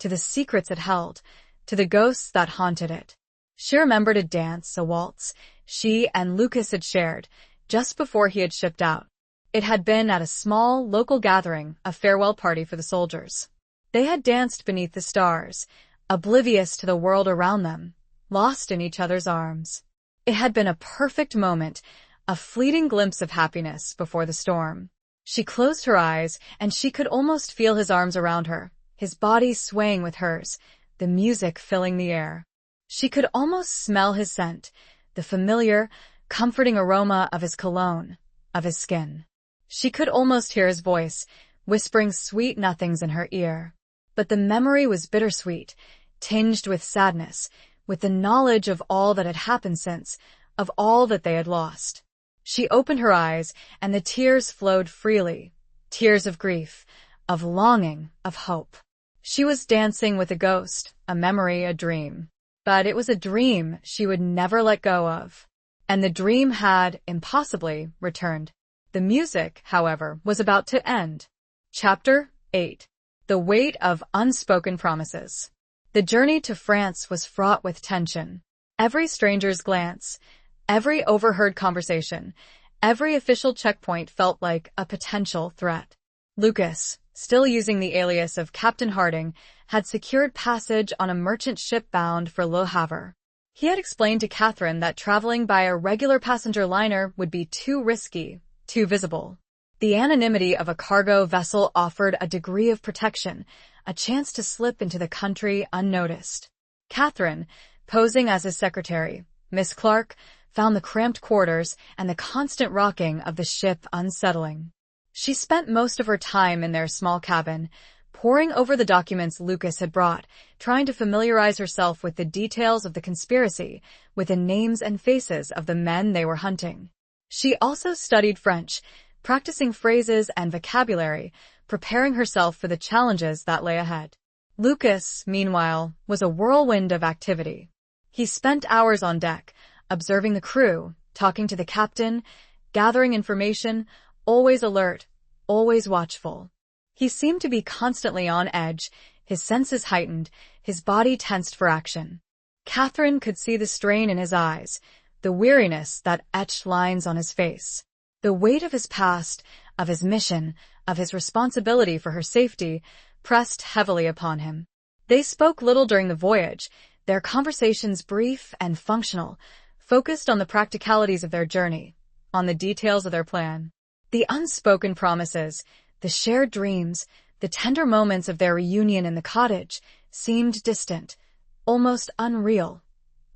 to the secrets it held, to the ghosts that haunted it. She remembered a dance, a waltz, she and Lucas had shared, just before he had shipped out. It had been at a small, local gathering, a farewell party for the soldiers. They had danced beneath the stars, oblivious to the world around them, lost in each other's arms. It had been a perfect moment, a fleeting glimpse of happiness before the storm. She closed her eyes, and she could almost feel his arms around her, his body swaying with hers, the music filling the air. She could almost smell his scent, the familiar, comforting aroma of his cologne, of his skin. She could almost hear his voice, whispering sweet nothings in her ear. But the memory was bittersweet, tinged with sadness, with the knowledge of all that had happened since, of all that they had lost. She opened her eyes, and the tears flowed freely, tears of grief, of longing, of hope. She was dancing with a ghost, a memory, a dream. But it was a dream she would never let go of. And the dream had, impossibly, returned. The music, however, was about to end. Chapter 8. The Weight of Unspoken Promises. The journey to France was fraught with tension. Every stranger's glance, every overheard conversation, every official checkpoint felt like a potential threat. Lucas, still using the alias of Captain Harding, had secured passage on a merchant ship bound for Le Havre. He had explained to Catherine that traveling by a regular passenger liner would be too risky, too visible. The anonymity of a cargo vessel offered a degree of protection, a chance to slip into the country unnoticed. Catherine, posing as his secretary, Miss Clark, found the cramped quarters and the constant rocking of the ship unsettling. She spent most of her time in their small cabin, poring over the documents Lucas had brought, trying to familiarize herself with the details of the conspiracy, with the names and faces of the men they were hunting. She also studied French, practicing phrases and vocabulary, preparing herself for the challenges that lay ahead. Lucas, meanwhile, was a whirlwind of activity. He spent hours on deck, observing the crew, talking to the captain, gathering information, always alert, always watchful. He seemed to be constantly on edge, his senses heightened, his body tensed for action. Catherine could see the strain in his eyes, the weariness that etched lines on his face. The weight of his past, of his mission, of his responsibility for her safety, pressed heavily upon him. They spoke little during the voyage, their conversations brief and functional, focused on the practicalities of their journey, on the details of their plan. The unspoken promises, the shared dreams, the tender moments of their reunion in the cottage seemed distant, almost unreal,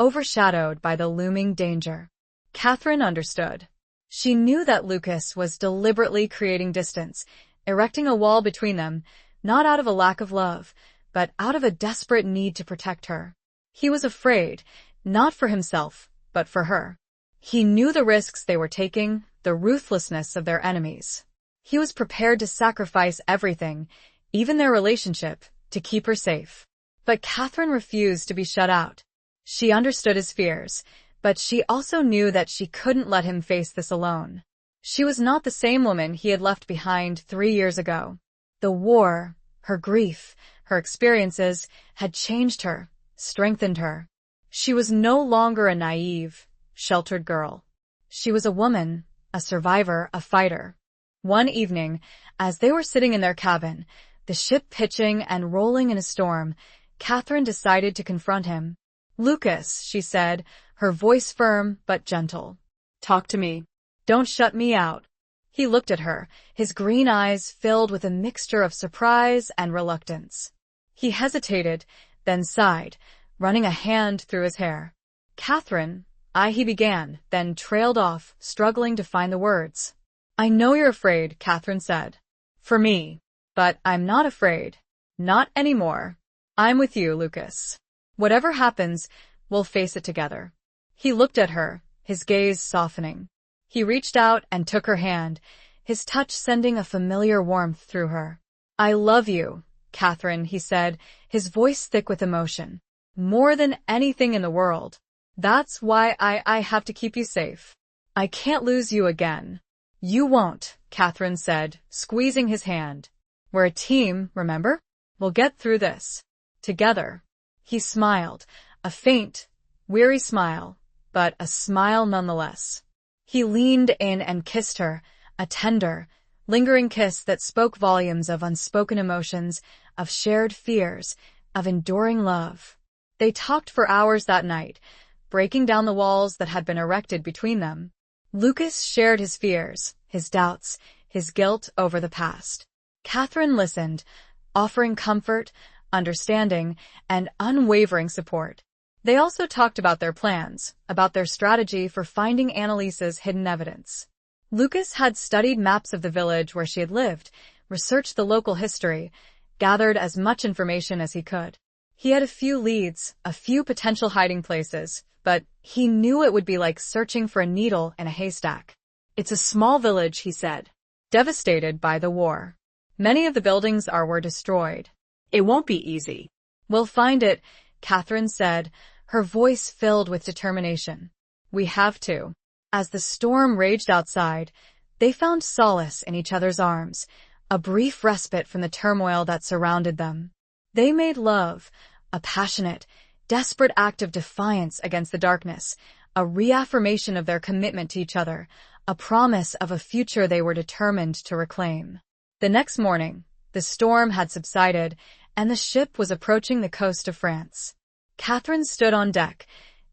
overshadowed by the looming danger. Catherine understood. She knew that Lucas was deliberately creating distance, erecting a wall between them, not out of a lack of love, but out of a desperate need to protect her. He was afraid, not for himself, but for her. He knew the risks they were taking, the ruthlessness of their enemies. He was prepared to sacrifice everything, even their relationship, to keep her safe. But Catherine refused to be shut out. She understood his fears, but she also knew that she couldn't let him face this alone. She was not the same woman he had left behind 3 years ago. The war, her grief, her experiences had changed her, strengthened her. She was no longer a naive, sheltered girl. She was a woman, a survivor, a fighter. One evening, as they were sitting in their cabin, the ship pitching and rolling in a storm, Catherine decided to confront him. Lucas, she said, her voice firm but gentle. Talk to me. Don't shut me out. He looked at her, his green eyes filled with a mixture of surprise and reluctance. He hesitated, then sighed, running a hand through his hair. Catherine, he began, then trailed off, struggling to find the words. I know you're afraid, Catherine said. For me. But I'm not afraid. Not anymore. I'm with you, Lucas. Whatever happens, we'll face it together. He looked at her, his gaze softening. He reached out and took her hand, his touch sending a familiar warmth through her. I love you, Catherine, he said, his voice thick with emotion. More than anything in the world. That's why I have to keep you safe. I can't lose you again. You won't, Catherine said, squeezing his hand. We're a team, remember? We'll get through this. Together. He smiled, a faint, weary smile, but a smile nonetheless. He leaned in and kissed her, a tender, lingering kiss that spoke volumes of unspoken emotions, of shared fears, of enduring love. They talked for hours that night, breaking down the walls that had been erected between them. Lucas shared his fears, his doubts, his guilt over the past. Catherine listened, offering comfort, understanding, and unwavering support. They also talked about their plans, about their strategy for finding Annalise's hidden evidence. Lucas had studied maps of the village where she had lived, researched the local history, gathered as much information as he could. He had a few leads, a few potential hiding places, but he knew it would be like searching for a needle in a haystack. It's a small village, he said, devastated by the war. Many of the buildings were destroyed. It won't be easy. We'll find it, Catherine said, her voice filled with determination. We have to. As the storm raged outside, they found solace in each other's arms, a brief respite from the turmoil that surrounded them. They made love, a passionate, desperate act of defiance against the darkness, a reaffirmation of their commitment to each other, a promise of a future they were determined to reclaim. The next morning, the storm had subsided, and the ship was approaching the coast of France. Catherine stood on deck,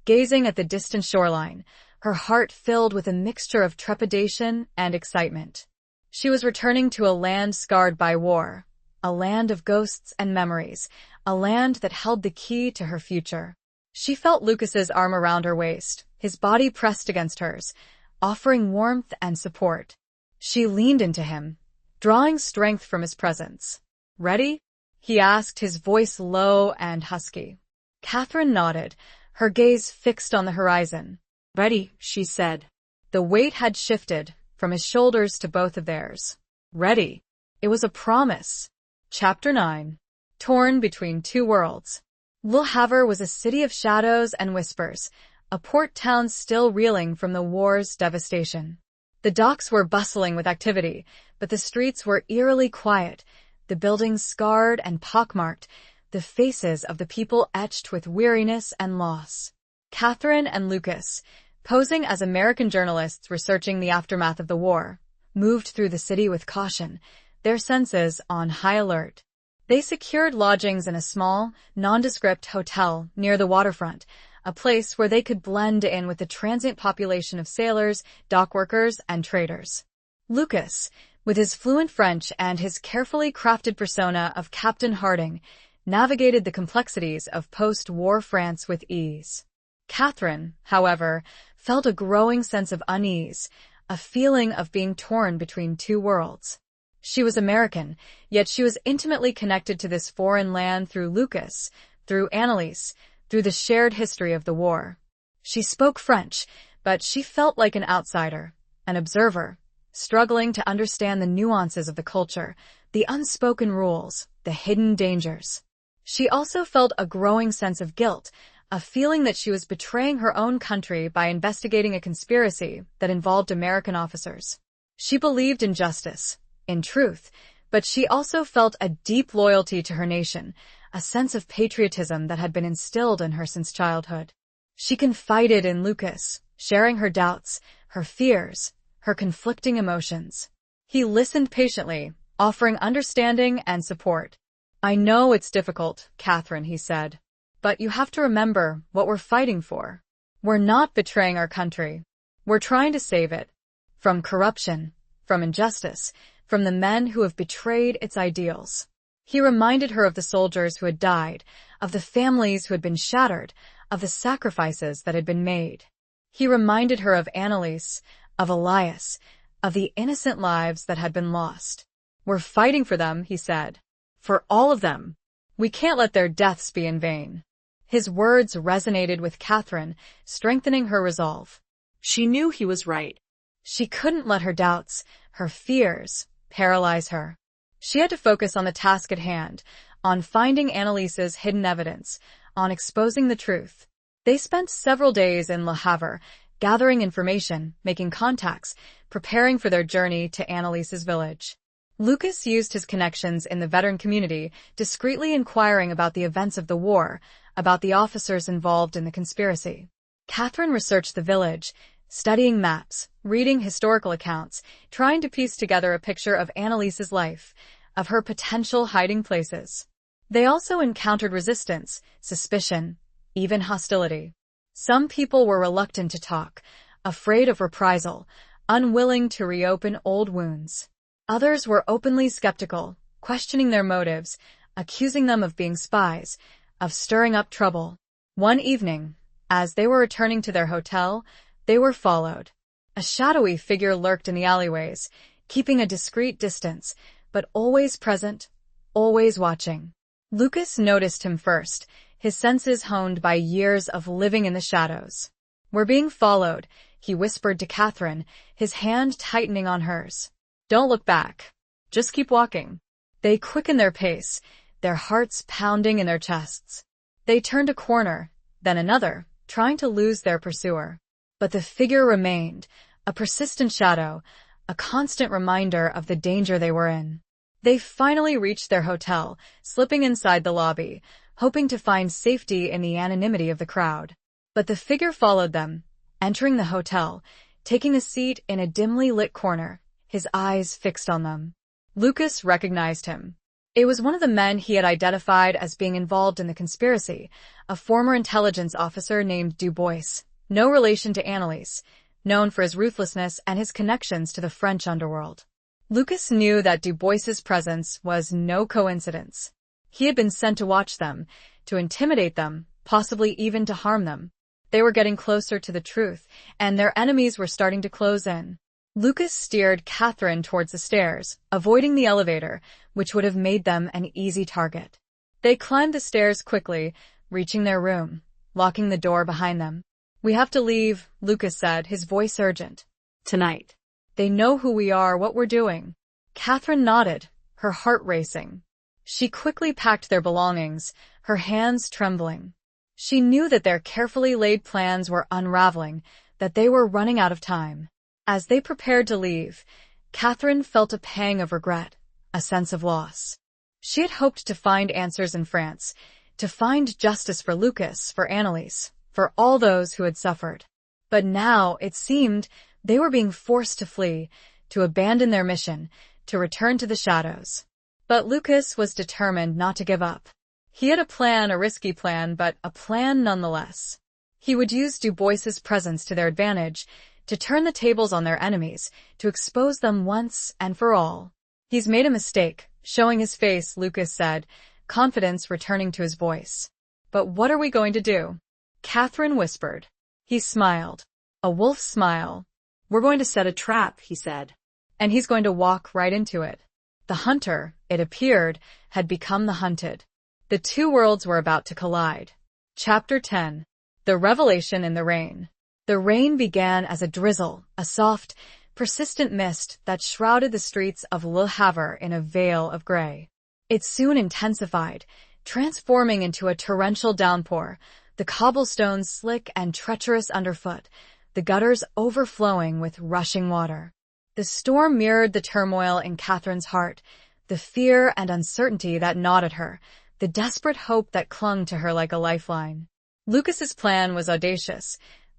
gazing at the distant shoreline, her heart filled with a mixture of trepidation and excitement. She was returning to a land scarred by war, a land of ghosts and memories, a land that held the key to her future. She felt Lucas's arm around her waist, his body pressed against hers, offering warmth and support. She leaned into him, drawing strength from his presence. Ready? He asked, his voice low and husky. Catherine nodded, her gaze fixed on the horizon. Ready, she said. The weight had shifted from his shoulders to both of theirs. Ready. It was a promise. Chapter 9. Torn between two worlds. Le Havre was a city of shadows and whispers, a port town still reeling from the war's devastation. The docks were bustling with activity, but the streets were eerily quiet, the buildings scarred and pockmarked, the faces of the people etched with weariness and loss. Catherine and Lucas, posing as American journalists researching the aftermath of the war, moved through the city with caution, their senses on high alert. They secured lodgings in a small, nondescript hotel near the waterfront, a place where they could blend in with the transient population of sailors, dockworkers, and traders. Lucas, with his fluent French and his carefully crafted persona of Captain Harding, navigated the complexities of post-war France with ease. Catherine, however, felt a growing sense of unease, a feeling of being torn between two worlds. She was American, yet she was intimately connected to this foreign land through Lucas, through Annalise, through the shared history of the war. She spoke French, but she felt like an outsider, an observer, struggling to understand the nuances of the culture, the unspoken rules, the hidden dangers. She also felt a growing sense of guilt, a feeling that she was betraying her own country by investigating a conspiracy that involved American officers. She believed in justice, in truth, but she also felt a deep loyalty to her nation, a sense of patriotism that had been instilled in her since childhood. She confided in Lucas, sharing her doubts, her fears, her conflicting emotions. He listened patiently, offering understanding and support. I know it's difficult, Catherine, he said. But you have to remember what we're fighting for. We're not betraying our country. We're trying to save it. From corruption, from injustice, from the men who have betrayed its ideals. He reminded her of the soldiers who had died, of the families who had been shattered, of the sacrifices that had been made. He reminded her of Annalise, of Elias, of the innocent lives that had been lost. We're fighting for them, he said. For all of them. We can't let their deaths be in vain. His words resonated with Catherine, strengthening her resolve. She knew he was right. She couldn't let her doubts, her fears, paralyze her. She had to focus on the task at hand, on finding Annalise's hidden evidence, on exposing the truth. They spent several days in Le Havre, gathering information, making contacts, preparing for their journey to Annalise's village. Lucas used his connections in the veteran community, discreetly inquiring about the events of the war, about the officers involved in the conspiracy. Catherine researched the village, studying maps, reading historical accounts, trying to piece together a picture of Annalise's life, of her potential hiding places. They also encountered resistance, suspicion, even hostility. Some people were reluctant to talk, afraid of reprisal, unwilling to reopen old wounds. Others were openly skeptical, questioning their motives, accusing them of being spies, of stirring up trouble. One evening, as they were returning to their hotel, they were followed. A shadowy figure lurked in the alleyways, keeping a discreet distance, but always present, always watching. Lucas noticed him first, his senses honed by years of living in the shadows. "We're being followed," he whispered to Catherine, his hand tightening on hers. "Don't look back. Just keep walking." They quickened their pace, their hearts pounding in their chests. They turned a corner, then another, trying to lose their pursuer. But the figure remained, a persistent shadow, a constant reminder of the danger they were in. They finally reached their hotel, slipping inside the lobby, hoping to find safety in the anonymity of the crowd. But the figure followed them, entering the hotel, taking a seat in a dimly lit corner, his eyes fixed on them. Lucas recognized him. It was one of the men he had identified as being involved in the conspiracy, a former intelligence officer named Dubois, no relation to Annalise, known for his ruthlessness and his connections to the French underworld. Lucas knew that Dubois's presence was no coincidence. He had been sent to watch them, to intimidate them, possibly even to harm them. They were getting closer to the truth, and their enemies were starting to close in. Lucas steered Catherine towards the stairs, avoiding the elevator, which would have made them an easy target. They climbed the stairs quickly, reaching their room, locking the door behind them. "We have to leave," Lucas said, his voice urgent. "Tonight. They know who we are, what we're doing." Catherine nodded, her heart racing. She quickly packed their belongings, her hands trembling. She knew that their carefully laid plans were unraveling, that they were running out of time. As they prepared to leave, Catherine felt a pang of regret, a sense of loss. She had hoped to find answers in France, to find justice for Lucas, for Annalise, for all those who had suffered. But now, it seemed, they were being forced to flee, to abandon their mission, to return to the shadows. But Lucas was determined not to give up. He had a plan, a risky plan, but a plan nonetheless. He would use Dubois's presence to their advantage, to turn the tables on their enemies, to expose them once and for all. "He's made a mistake," showing his face, Lucas said, confidence returning to his voice. "But what are we going to do?" Catherine whispered. He smiled. A wolf's smile. "We're going to set a trap," he said. "And he's going to walk right into it." The hunter, it appeared, had become the hunted. The two worlds were about to collide. Chapter 10. The Revelation in the Rain. The rain began as a drizzle, a soft, persistent mist that shrouded the streets of Le Havre in a veil of gray. It soon intensified, transforming into a torrential downpour, the cobblestones slick and treacherous underfoot, the gutters overflowing with rushing water. The storm mirrored the turmoil in Catherine's heart, the fear and uncertainty that gnawed at her, the desperate hope that clung to her like a lifeline. Lucas's plan was audacious,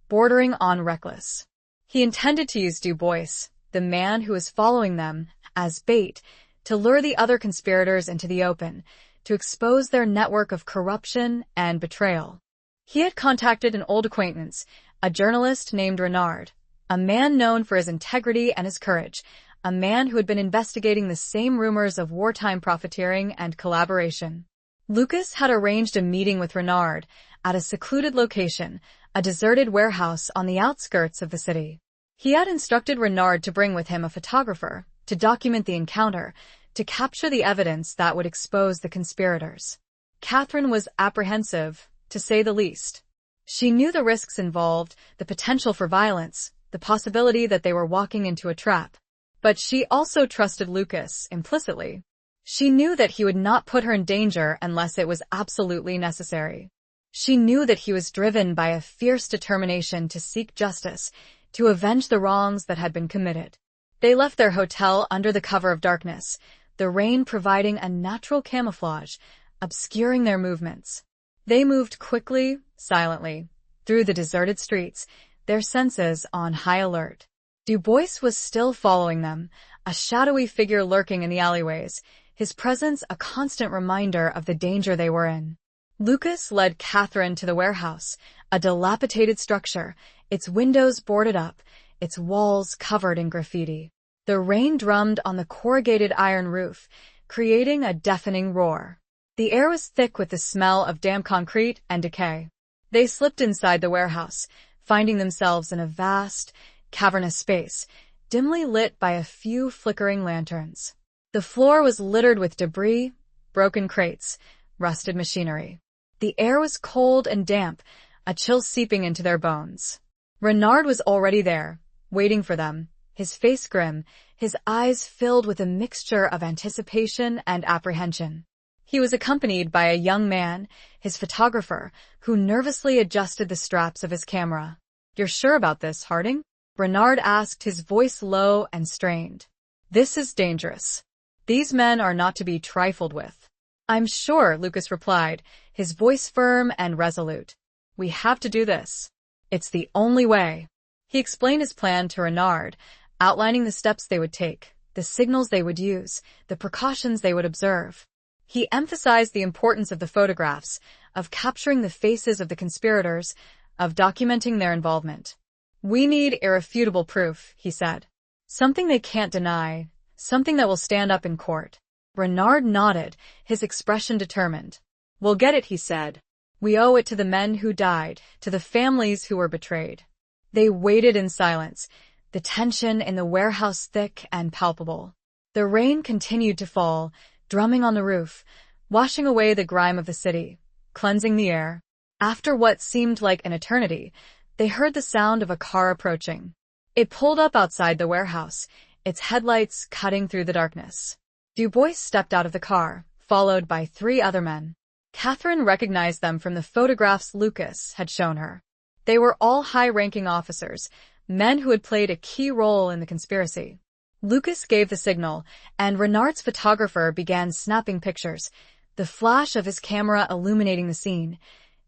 bordering on reckless. He intended to use Dubois, the man who was following them, as bait, to lure the other conspirators into the open, to expose their network of corruption and betrayal. He had contacted an old acquaintance, a journalist named Renard, a man known for his integrity and his courage, a man who had been investigating the same rumors of wartime profiteering and collaboration. Lucas had arranged a meeting with Renard at a secluded location, a deserted warehouse on the outskirts of the city. He had instructed Renard to bring with him a photographer to document the encounter, to capture the evidence that would expose the conspirators. Catherine was apprehensive, to say the least. She knew the risks involved, the potential for violence, the possibility that they were walking into a trap. But she also trusted Lucas implicitly. She knew that he would not put her in danger unless it was absolutely necessary. She knew that he was driven by a fierce determination to seek justice, to avenge the wrongs that had been committed. They left their hotel under the cover of darkness, the rain providing a natural camouflage, obscuring their movements. They moved quickly, silently, through the deserted streets, their senses on high alert. Du Bois was still following them, a shadowy figure lurking in the alleyways, his presence a constant reminder of the danger they were in. Lucas led Catherine to the warehouse, a dilapidated structure, its windows boarded up, its walls covered in graffiti. The rain drummed on the corrugated iron roof, creating a deafening roar. The air was thick with the smell of damp concrete and decay. They slipped inside the warehouse, finding themselves in a vast, cavernous space, dimly lit by a few flickering lanterns. The floor was littered with debris, broken crates, rusted machinery. The air was cold and damp, a chill seeping into their bones. Renard was already there, waiting for them, his face grim, his eyes filled with a mixture of anticipation and apprehension. He was accompanied by a young man, his photographer, who nervously adjusted the straps of his camera. "You're sure about this, Harding?" Renard asked, his voice low and strained. "This is dangerous. These men are not to be trifled with." "I'm sure," Lucas replied, his voice firm and resolute. "We have to do this. It's the only way." He explained his plan to Renard, outlining the steps they would take, the signals they would use, the precautions they would observe. He emphasized the importance of the photographs, of capturing the faces of the conspirators, of documenting their involvement. "We need irrefutable proof," he said. "Something they can't deny, something that will stand up in court." Renard nodded, his expression determined. "We'll get it," he said. "We owe it to the men who died, to the families who were betrayed." They waited in silence, the tension in the warehouse thick and palpable. The rain continued to fall, drumming on the roof, washing away the grime of the city, cleansing the air. After what seemed like an eternity, they heard the sound of a car approaching. It pulled up outside the warehouse, its headlights cutting through the darkness. Du Bois stepped out of the car, followed by 3 other men. Catherine recognized them from the photographs Lucas had shown her. They were all high-ranking officers, men who had played a key role in the conspiracy. Lucas gave the signal, and Renard's photographer began snapping pictures, the flash of his camera illuminating the scene,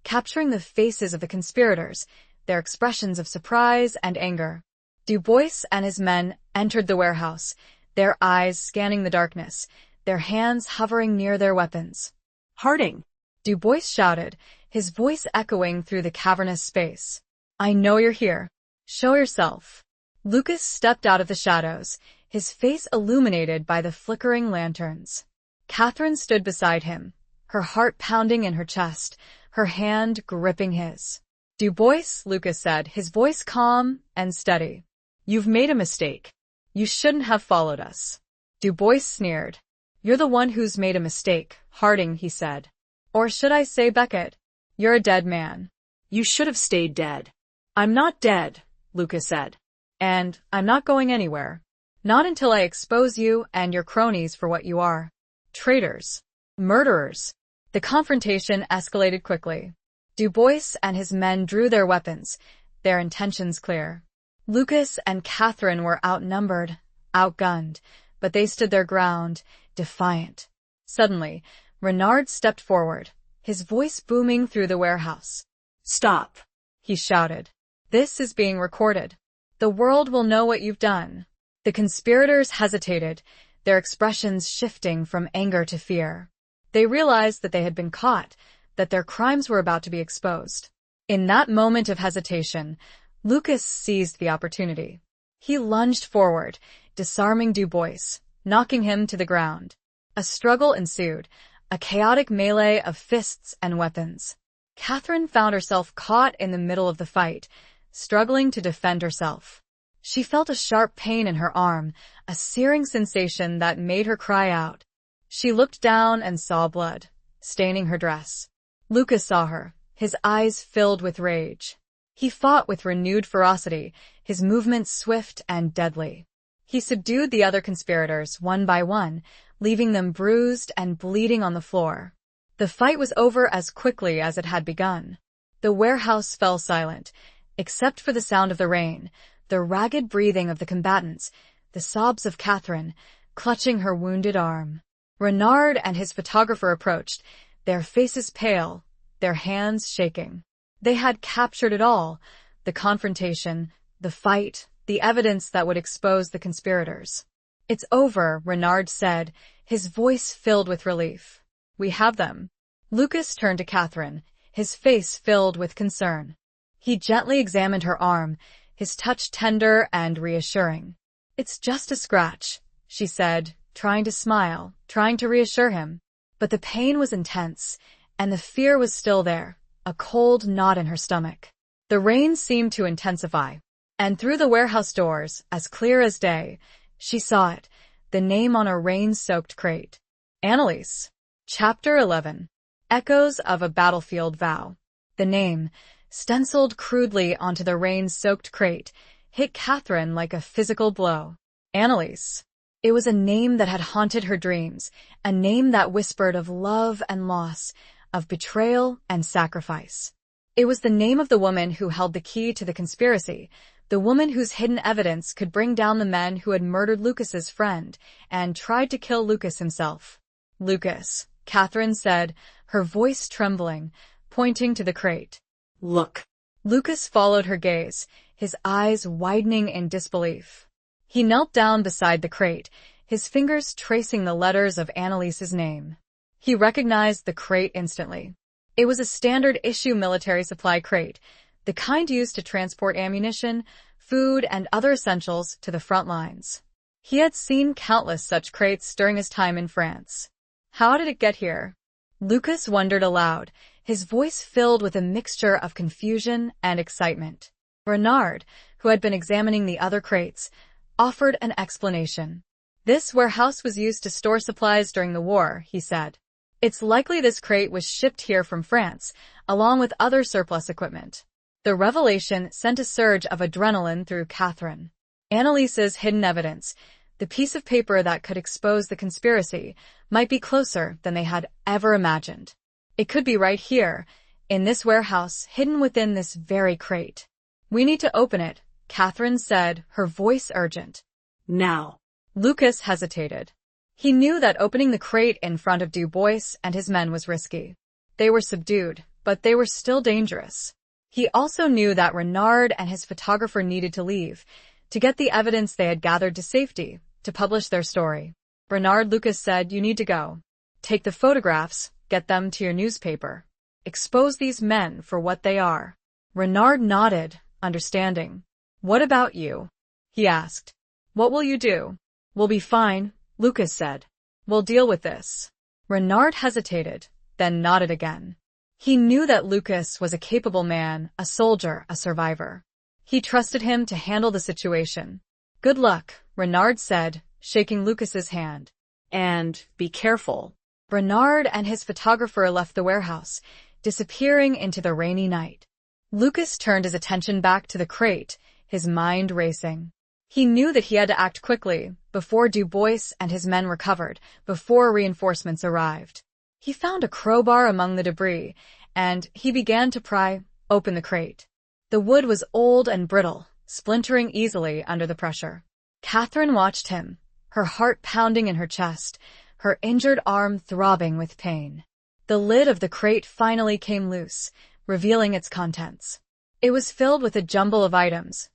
capturing the faces of the conspirators, their expressions of surprise and anger. Du Bois and his men entered the warehouse, their eyes scanning the darkness, their hands hovering near their weapons. "Harding!" Du Bois shouted, his voice echoing through the cavernous space. "I know you're here. Show yourself." Lucas stepped out of the shadows, his face illuminated by the flickering lanterns. Catherine stood beside him, her heart pounding in her chest, her hand gripping his. "Du Bois," Lucas said, his voice calm and steady. "You've made a mistake. You shouldn't have followed us." Du Bois sneered. "You're the one who's made a mistake, Harding," he said. "Or should I say, Beckett? You're a dead man." "You should have stayed dead." "I'm not dead," Lucas said. "And I'm not going anywhere. Not until I expose you and your cronies for what you are. Traitors. Murderers." The confrontation escalated quickly. Du Bois and his men drew their weapons, their intentions clear. Lucas and Catherine were outnumbered, outgunned, but they stood their ground, defiant. Suddenly, Renard stepped forward, his voice booming through the warehouse. "Stop," he shouted. "This is being recorded. The world will know what you've done." The conspirators hesitated, their expressions shifting from anger to fear. They realized that they had been caught, that their crimes were about to be exposed. In that moment of hesitation, Lucas seized the opportunity. He lunged forward, disarming Du Bois, knocking him to the ground. A struggle ensued, a chaotic melee of fists and weapons. Catherine found herself caught in the middle of the fight, struggling to defend herself. She felt a sharp pain in her arm, a searing sensation that made her cry out. She looked down and saw blood, staining her dress. Lucas saw her, his eyes filled with rage. He fought with renewed ferocity, his movements swift and deadly. He subdued the other conspirators one by one, leaving them bruised and bleeding on the floor. The fight was over as quickly as it had begun. The warehouse fell silent, except for the sound of the rain, the ragged breathing of the combatants, the sobs of Catherine, clutching her wounded arm. Renard and his photographer approached, their faces pale, their hands shaking. They had captured it all, the confrontation, the fight, the evidence that would expose the conspirators. "It's over," Renard said, his voice filled with relief. "We have them." Lucas turned to Catherine, his face filled with concern. He gently examined her arm, his touch tender and reassuring. "It's just a scratch," she said, trying to smile, trying to reassure him. But the pain was intense, and the fear was still there, a cold knot in her stomach. The rain seemed to intensify, and through the warehouse doors, as clear as day, she saw it, the name on a rain-soaked crate. Annalise. Chapter 11. Echoes of a Battlefield Vow. The name, stenciled crudely onto the rain-soaked crate, hit Catherine like a physical blow. Annalise. It was a name that had haunted her dreams, a name that whispered of love and loss, of betrayal and sacrifice. It was the name of the woman who held the key to the conspiracy, the woman whose hidden evidence could bring down the men who had murdered Lucas's friend and tried to kill Lucas himself. "Lucas," Catherine said, her voice trembling, pointing to the crate. "Look." Lucas followed her gaze, his eyes widening in disbelief. He knelt down beside the crate, his fingers tracing the letters of Annalise's name. He recognized the crate instantly. It was a standard-issue military supply crate, the kind used to transport ammunition, food, and other essentials to the front lines. He had seen countless such crates during his time in France. How did it get here? Lucas wondered aloud, his voice filled with a mixture of confusion and excitement. Renard, who had been examining the other crates, offered an explanation. "This warehouse was used to store supplies during the war," he said. "It's likely this crate was shipped here from France, along with other surplus equipment." The revelation sent a surge of adrenaline through Catherine. Annalise's hidden evidence, the piece of paper that could expose the conspiracy, might be closer than they had ever imagined. It could be right here, in this warehouse, hidden within this very crate. "We need to open it," Catherine said, her voice urgent. "Now." Lucas hesitated. He knew that opening the crate in front of Du Bois and his men was risky. They were subdued, but they were still dangerous. He also knew that Renard and his photographer needed to leave, to get the evidence they had gathered to safety, to publish their story. "Renard," Lucas said, "you need to go. Take the photographs, get them to your newspaper. Expose these men for what they are." Renard nodded, understanding. "What about you?" he asked. "What will you do?" "We'll be fine," Lucas said. "We'll deal with this." Renard hesitated, then nodded again. He knew that Lucas was a capable man, a soldier, a survivor. He trusted him to handle the situation. "Good luck," Renard said, shaking Lucas's hand. "And be careful." Renard and his photographer left the warehouse, disappearing into the rainy night. Lucas turned his attention back to the crate, his mind racing. He knew that he had to act quickly, before Du Bois and his men recovered, before reinforcements arrived. He found a crowbar among the debris, and he began to pry open the crate. The wood was old and brittle, splintering easily under the pressure. Catherine watched him, her heart pounding in her chest, her injured arm throbbing with pain. The lid of the crate finally came loose, revealing its contents. It was filled with a jumble of items: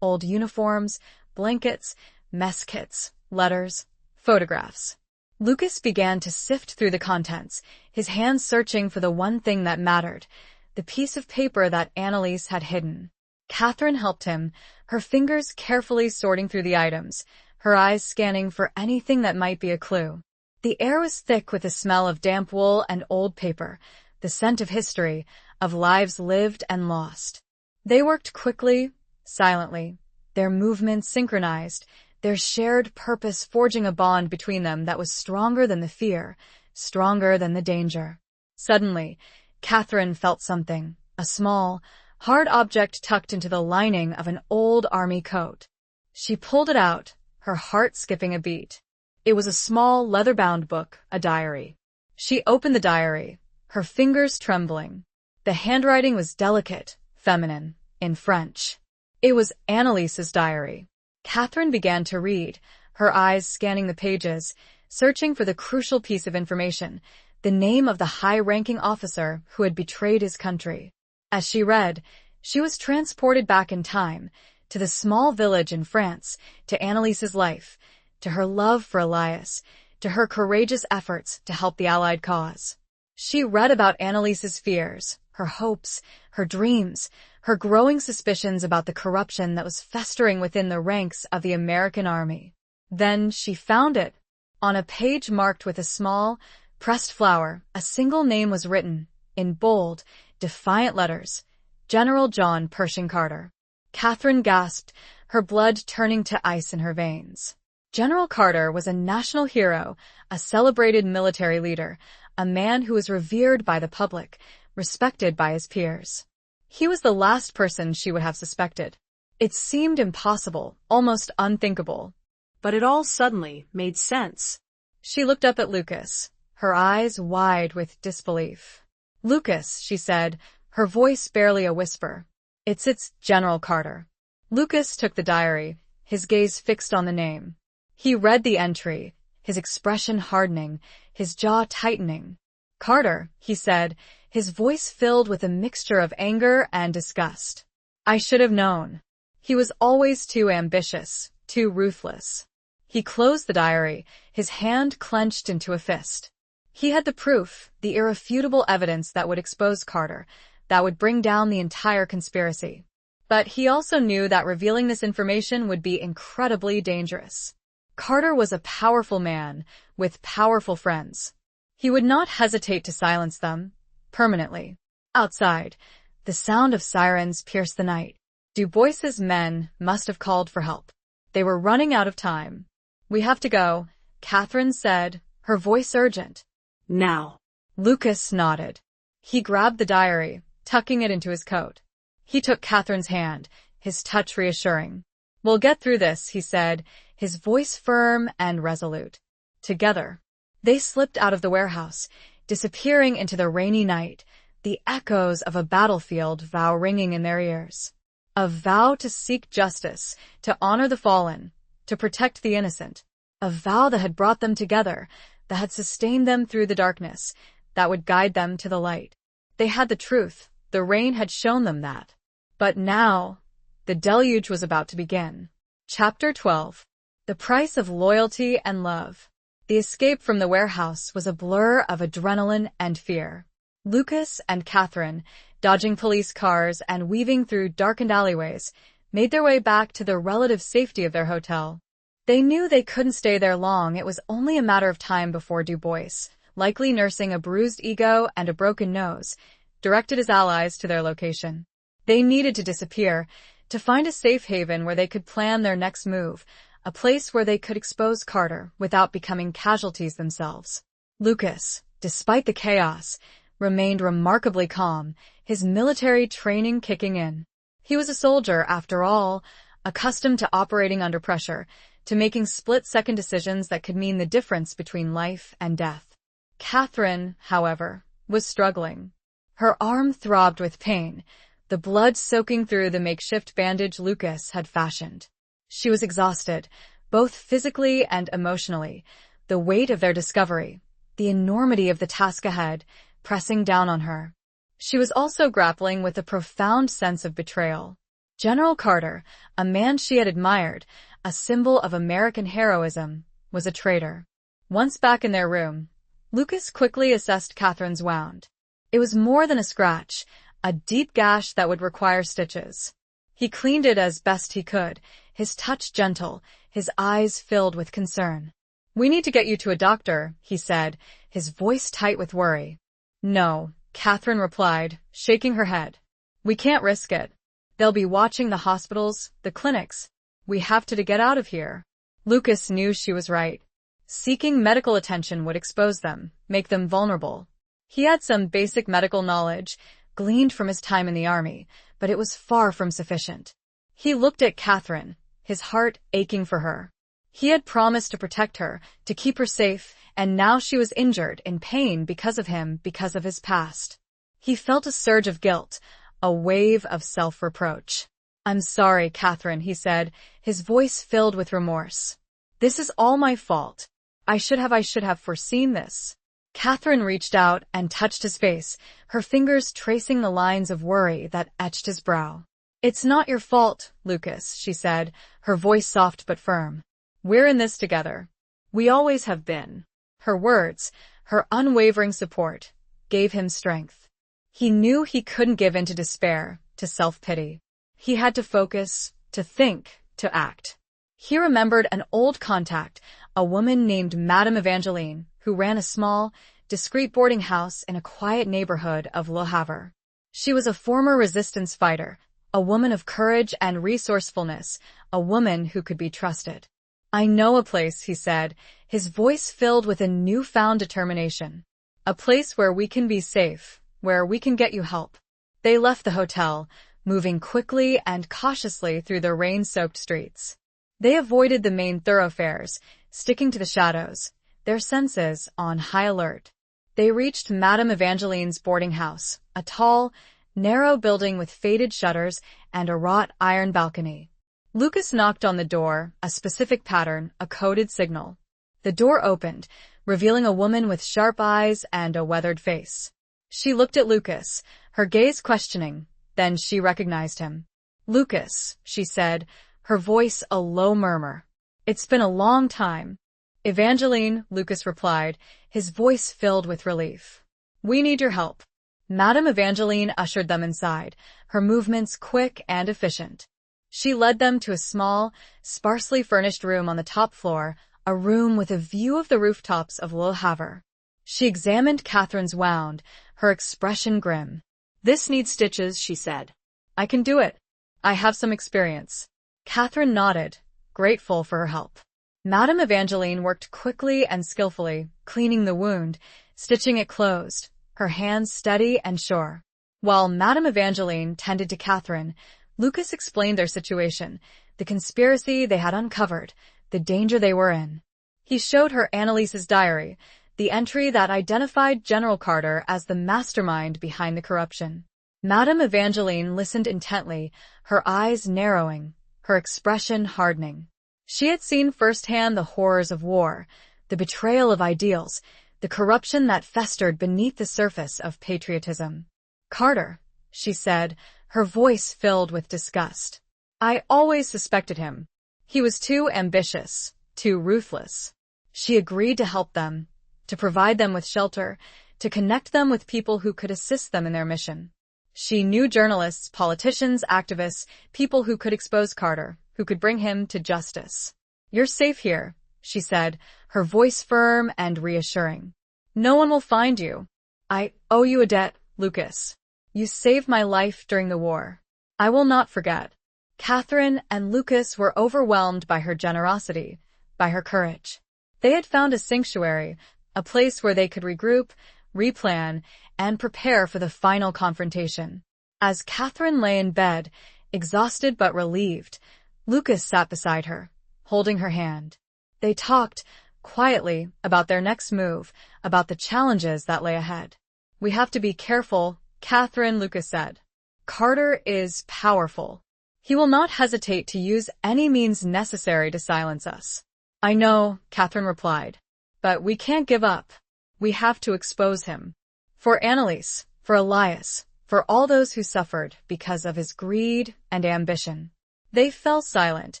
old uniforms, blankets, mess kits, letters, photographs. Lucas began to sift through the contents, his hands searching for the one thing that mattered, the piece of paper that Annalise had hidden. Catherine helped him, her fingers carefully sorting through the items, her eyes scanning for anything that might be a clue. The air was thick with the smell of damp wool and old paper, the scent of history, of lives lived and lost. They worked quickly, silently, their movements synchronized, their shared purpose forging a bond between them that was stronger than the fear, stronger than the danger. Suddenly, Catherine felt something, a small, hard object tucked into the lining of an old army coat. She pulled it out, her heart skipping a beat. It was a small, leather-bound book, a diary. She opened the diary, her fingers trembling. The handwriting was delicate, feminine, in French. It was Annalise's diary. Catherine began to read, her eyes scanning the pages, searching for the crucial piece of information, the name of the high-ranking officer who had betrayed his country. As she read, she was transported back in time, to the small village in France, to Annalise's life, to her love for Elias, to her courageous efforts to help the Allied cause. She read about Annalise's fears, her hopes, her dreams, her growing suspicions about the corruption that was festering within the ranks of the American army. Then she found it. On a page marked with a small, pressed flower, a single name was written, in bold, defiant letters, General John Pershing Carter. Catherine gasped, her blood turning to ice in her veins. General Carter was a national hero, a celebrated military leader, a man who was revered by the public, respected by his peers. He was the last person she would have suspected. It seemed impossible, almost unthinkable. But it all suddenly made sense. She looked up at Lucas, her eyes wide with disbelief. "Lucas," she said, her voice barely a whisper. It's General Carter." Lucas took the diary, his gaze fixed on the name. He read the entry, his expression hardening, his jaw tightening. "Carter," he said, his voice filled with a mixture of anger and disgust. "I should have known. He was always too ambitious, too ruthless." He closed the diary, his hand clenched into a fist. He had the proof, the irrefutable evidence that would expose Carter, that would bring down the entire conspiracy. But he also knew that revealing this information would be incredibly dangerous. Carter was a powerful man, with powerful friends. He would not hesitate to silence them, permanently. Outside, the sound of sirens pierced the night. Du Bois's men must have called for help. They were running out of time. "We have to go," Catherine said, her voice urgent. "Now." Lucas nodded. He grabbed the diary, tucking it into his coat. He took Catherine's hand, his touch reassuring. "We'll get through this," he said, his voice firm and resolute. Together, they slipped out of the warehouse, disappearing into the rainy night, the echoes of a battlefield vow ringing in their ears. A vow to seek justice, to honor the fallen, to protect the innocent. A vow that had brought them together, that had sustained them through the darkness, that would guide them to the light. They had the truth. The rain had shown them that. But now, the deluge was about to begin. Chapter 12. The price of loyalty and love. The escape from the warehouse was a blur of adrenaline and fear. Lucas and Catherine, dodging police cars and weaving through darkened alleyways, made their way back to the relative safety of their hotel. They knew they couldn't stay there long. It was only a matter of time before Du Bois, likely nursing a bruised ego and a broken nose, directed his allies to their location. They needed to disappear, to find a safe haven where they could plan their next move, a place where they could expose Carter without becoming casualties themselves. Lucas, despite the chaos, remained remarkably calm, his military training kicking in. He was a soldier, after all, accustomed to operating under pressure, to making split-second decisions that could mean the difference between life and death. Catherine, however, was struggling. Her arm throbbed with pain, the blood soaking through the makeshift bandage Lucas had fashioned. She was exhausted, both physically and emotionally, the weight of their discovery, the enormity of the task ahead, pressing down on her. She was also grappling with a profound sense of betrayal. General Carter, a man she had admired, a symbol of American heroism, was a traitor. Once back in their room, Lucas quickly assessed Catherine's wound. It was more than a scratch, a deep gash that would require stitches. He cleaned it as best he could, his touch gentle, his eyes filled with concern. "We need to get you to a doctor," he said, his voice tight with worry. "No," Catherine replied, shaking her head. "We can't risk it. They'll be watching the hospitals, the clinics. We have to get out of here." Lucas knew she was right. Seeking medical attention would expose them, make them vulnerable. He had some basic medical knowledge, gleaned from his time in the army, but it was far from sufficient. He looked at Catherine, his heart aching for her. He had promised to protect her, to keep her safe, and now she was injured, in pain because of him, because of his past. He felt a surge of guilt, a wave of self-reproach. "I'm sorry, Catherine," he said, his voice filled with remorse. "This is all my fault. I should have foreseen this." Catherine reached out and touched his face, her fingers tracing the lines of worry that etched his brow. "It's not your fault, Lucas," she said, her voice soft but firm. "We're in this together. We always have been." Her words, her unwavering support, gave him strength. He knew he couldn't give in to despair, to self-pity. He had to focus, to think, to act. He remembered an old contact, a woman named Madame Evangeline, who ran a small, discreet boarding house in a quiet neighborhood of Le Havre. She was a former resistance fighter, a woman of courage and resourcefulness, a woman who could be trusted. "I know a place," he said, his voice filled with a newfound determination. "A place where we can be safe, where we can get you help." They left the hotel, moving quickly and cautiously through the rain-soaked streets. They avoided the main thoroughfares, sticking to the shadows, their senses on high alert. They reached Madame Evangeline's boarding house, a tall, narrow building with faded shutters and a wrought iron balcony. Lucas knocked on the door, a specific pattern, a coded signal. The door opened, revealing a woman with sharp eyes and a weathered face. She looked at Lucas, her gaze questioning, then she recognized him. "Lucas," she said, her voice a low murmur. "It's been a long time." "Evangeline," Lucas replied, his voice filled with relief. "We need your help." Madame Evangeline ushered them inside, her movements quick and efficient. She led them to a small, sparsely furnished room on the top floor, a room with a view of the rooftops of Le Havre. She examined Catherine's wound, her expression grim. "This needs stitches," she said. "I can do it. I have some experience." Catherine nodded, grateful for her help. Madame Evangeline worked quickly and skillfully, cleaning the wound, stitching it closed, her hands steady and sure. While Madame Evangeline tended to Catherine, Lucas explained their situation, the conspiracy they had uncovered, the danger they were in. He showed her Annalise's diary, the entry that identified General Carter as the mastermind behind the corruption. Madame Evangeline listened intently, her eyes narrowing, her expression hardening. She had seen firsthand the horrors of war, the betrayal of ideals, the corruption that festered beneath the surface of patriotism. "Carter," she said, her voice filled with disgust. "I always suspected him. He was too ambitious, too ruthless." She agreed to help them, to provide them with shelter, to connect them with people who could assist them in their mission. She knew journalists, politicians, activists, people who could expose Carter, who could bring him to justice. "You're safe here," she said, her voice firm and reassuring. "No one will find you. I owe you a debt, Lucas. You saved my life during the war. I will not forget." Catherine and Lucas were overwhelmed by her generosity, by her courage. They had found a sanctuary, a place where they could regroup, replan, and prepare for the final confrontation. As Catherine lay in bed, exhausted but relieved, Lucas sat beside her, holding her hand. They talked, quietly, about their next move, about the challenges that lay ahead. "We have to be careful," Catherine, Lucas said. "Carter is powerful. He will not hesitate to use any means necessary to silence us." "I know," Catherine replied. "But we can't give up. We have to expose him. For Annalise, for Elias, for all those who suffered because of his greed and ambition." They fell silent,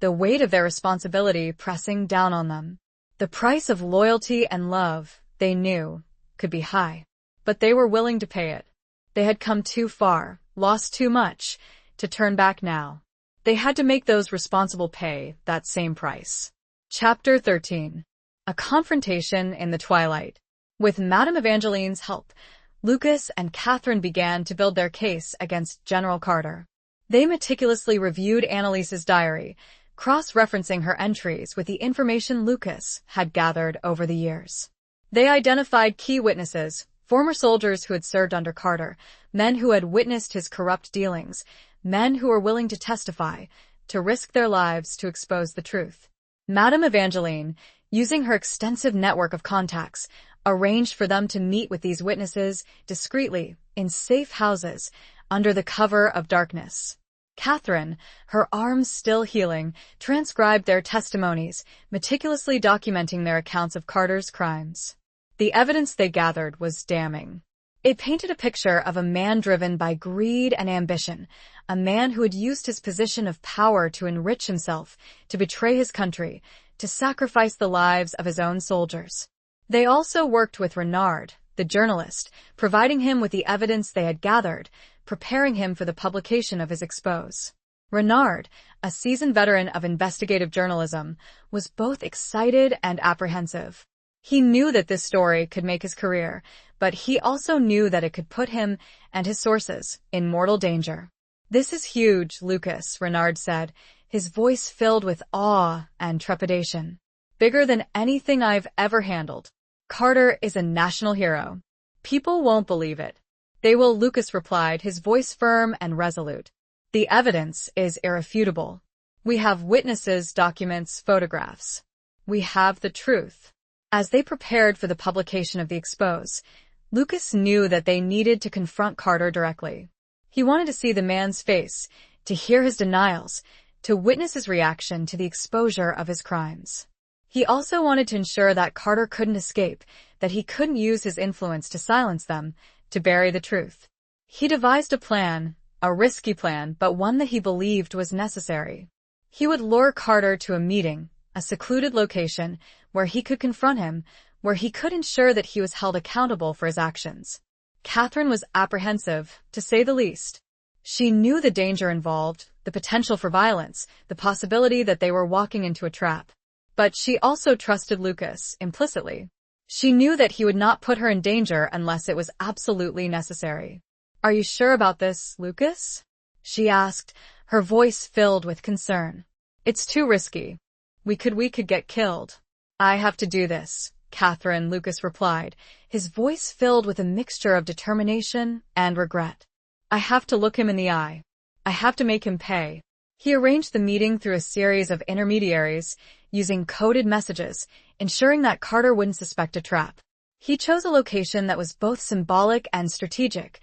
the weight of their responsibility pressing down on them. The price of loyalty and love, they knew, could be high. But they were willing to pay it. They had come too far, lost too much, to turn back now. They had to make those responsible pay that same price. Chapter 13. A confrontation in the twilight. With Madame Evangeline's help, Lucas and Catherine began to build their case against General Carter. They meticulously reviewed Annalise's diary, cross-referencing her entries with the information Lucas had gathered over the years. They identified key witnesses, former soldiers who had served under Carter, men who had witnessed his corrupt dealings, men who were willing to testify, to risk their lives to expose the truth. Madame Evangeline, using her extensive network of contacts, arranged for them to meet with these witnesses discreetly, in safe houses, under the cover of darkness. Catherine, her arms still healing, transcribed their testimonies, meticulously documenting their accounts of Carter's crimes. The evidence they gathered was damning. It painted a picture of a man driven by greed and ambition, a man who had used his position of power to enrich himself, to betray his country, to sacrifice the lives of his own soldiers. They also worked with Renard, the journalist, providing him with the evidence they had gathered, preparing him for the publication of his expose. Renard, a seasoned veteran of investigative journalism, was both excited and apprehensive. He knew that this story could make his career, but he also knew that it could put him and his sources in mortal danger. "This is huge, Lucas," Renard said, his voice filled with awe and trepidation. "Bigger than anything I've ever handled. Carter is a national hero. People won't believe it." "They will," Lucas replied, his voice firm and resolute. "The evidence is irrefutable. We have witnesses, documents, photographs. We have the truth." As they prepared for the publication of the expose, Lucas knew that they needed to confront Carter directly. He wanted to see the man's face, to hear his denials, to witness his reaction to the exposure of his crimes. He also wanted to ensure that Carter couldn't escape, that he couldn't use his influence to silence them, to bury the truth. He devised a plan, a risky plan, but one that he believed was necessary. He would lure Carter to a meeting, a secluded location, where he could confront him, where he could ensure that he was held accountable for his actions. Catherine was apprehensive, to say the least. She knew the danger involved, the potential for violence, the possibility that they were walking into a trap. But she also trusted Lucas, implicitly. She knew that he would not put her in danger unless it was absolutely necessary. "Are you sure about this, Lucas?" she asked, her voice filled with concern. "It's too risky. We could get killed." "I have to do this," Catherine, Lucas replied, his voice filled with a mixture of determination and regret. "I have to look him in the eye. I have to make him pay." He arranged the meeting through a series of intermediaries, using coded messages, ensuring that Carter wouldn't suspect a trap. He chose a location that was both symbolic and strategic,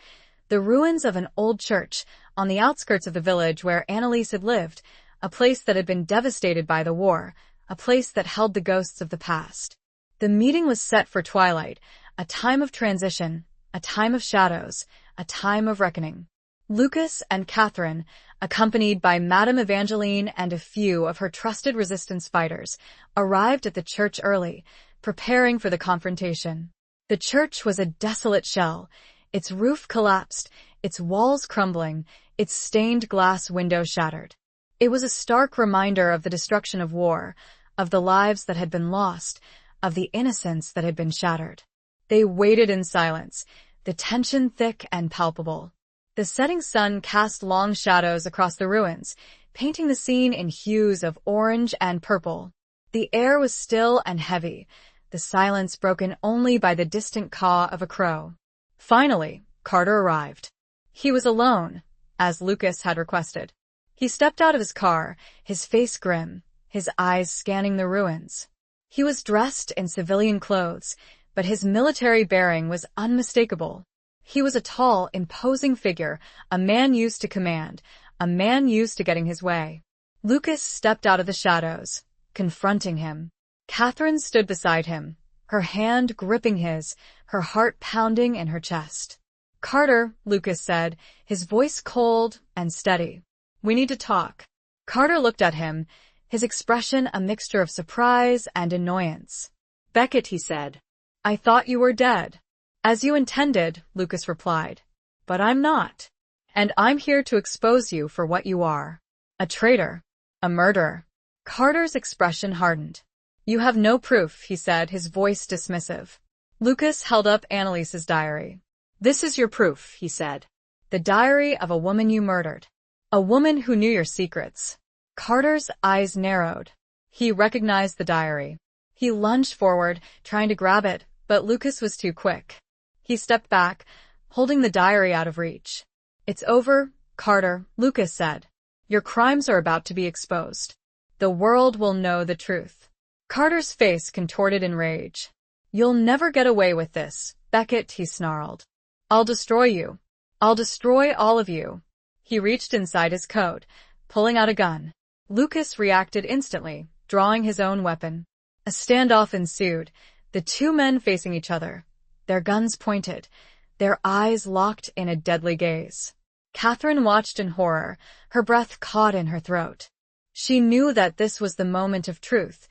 the ruins of an old church on the outskirts of the village where Annalise had lived, a place that had been devastated by the war, a place that held the ghosts of the past. The meeting was set for twilight, a time of transition, a time of shadows, a time of reckoning. Lucas and Catherine, accompanied by Madame Evangeline and a few of her trusted resistance fighters, arrived at the church early, preparing for the confrontation. The church was a desolate shell, its roof collapsed, its walls crumbling, its stained glass windows shattered. It was a stark reminder of the destruction of war, of the lives that had been lost, of the innocence that had been shattered. They waited in silence, the tension thick and palpable. The setting sun cast long shadows across the ruins, painting the scene in hues of orange and purple. The air was still and heavy, the silence broken only by the distant caw of a crow. Finally, Carter arrived. He was alone, as Lucas had requested. He stepped out of his car, his face grim, his eyes scanning the ruins. He was dressed in civilian clothes, but his military bearing was unmistakable. He was a tall, imposing figure, a man used to command, a man used to getting his way. Lucas stepped out of the shadows, confronting him. Catherine stood beside him, her hand gripping his, her heart pounding in her chest. "Carter," Lucas said, his voice cold and steady. "We need to talk." Carter looked at him, his expression a mixture of surprise and annoyance. Beckett, he said. I thought you were dead. As you intended, Lucas replied. But I'm not. And I'm here to expose you for what you are. A traitor. A murderer. Carter's expression hardened. You have no proof, he said, his voice dismissive. Lucas held up Annalise's diary. This is your proof, he said. The diary of a woman you murdered. A woman who knew your secrets. Carter's eyes narrowed. He recognized the diary. He lunged forward, trying to grab it, but Lucas was too quick. He stepped back, holding the diary out of reach. It's over, Carter, Lucas said. Your crimes are about to be exposed. The world will know the truth. Carter's face contorted in rage. You'll never get away with this, Beckett, he snarled. I'll destroy you. I'll destroy all of you. He reached inside his coat, pulling out a gun. Lucas reacted instantly, drawing his own weapon. A standoff ensued, the two men facing each other, their guns pointed, their eyes locked in a deadly gaze. Catherine watched in horror, her breath caught in her throat. She knew that this was the moment of truth,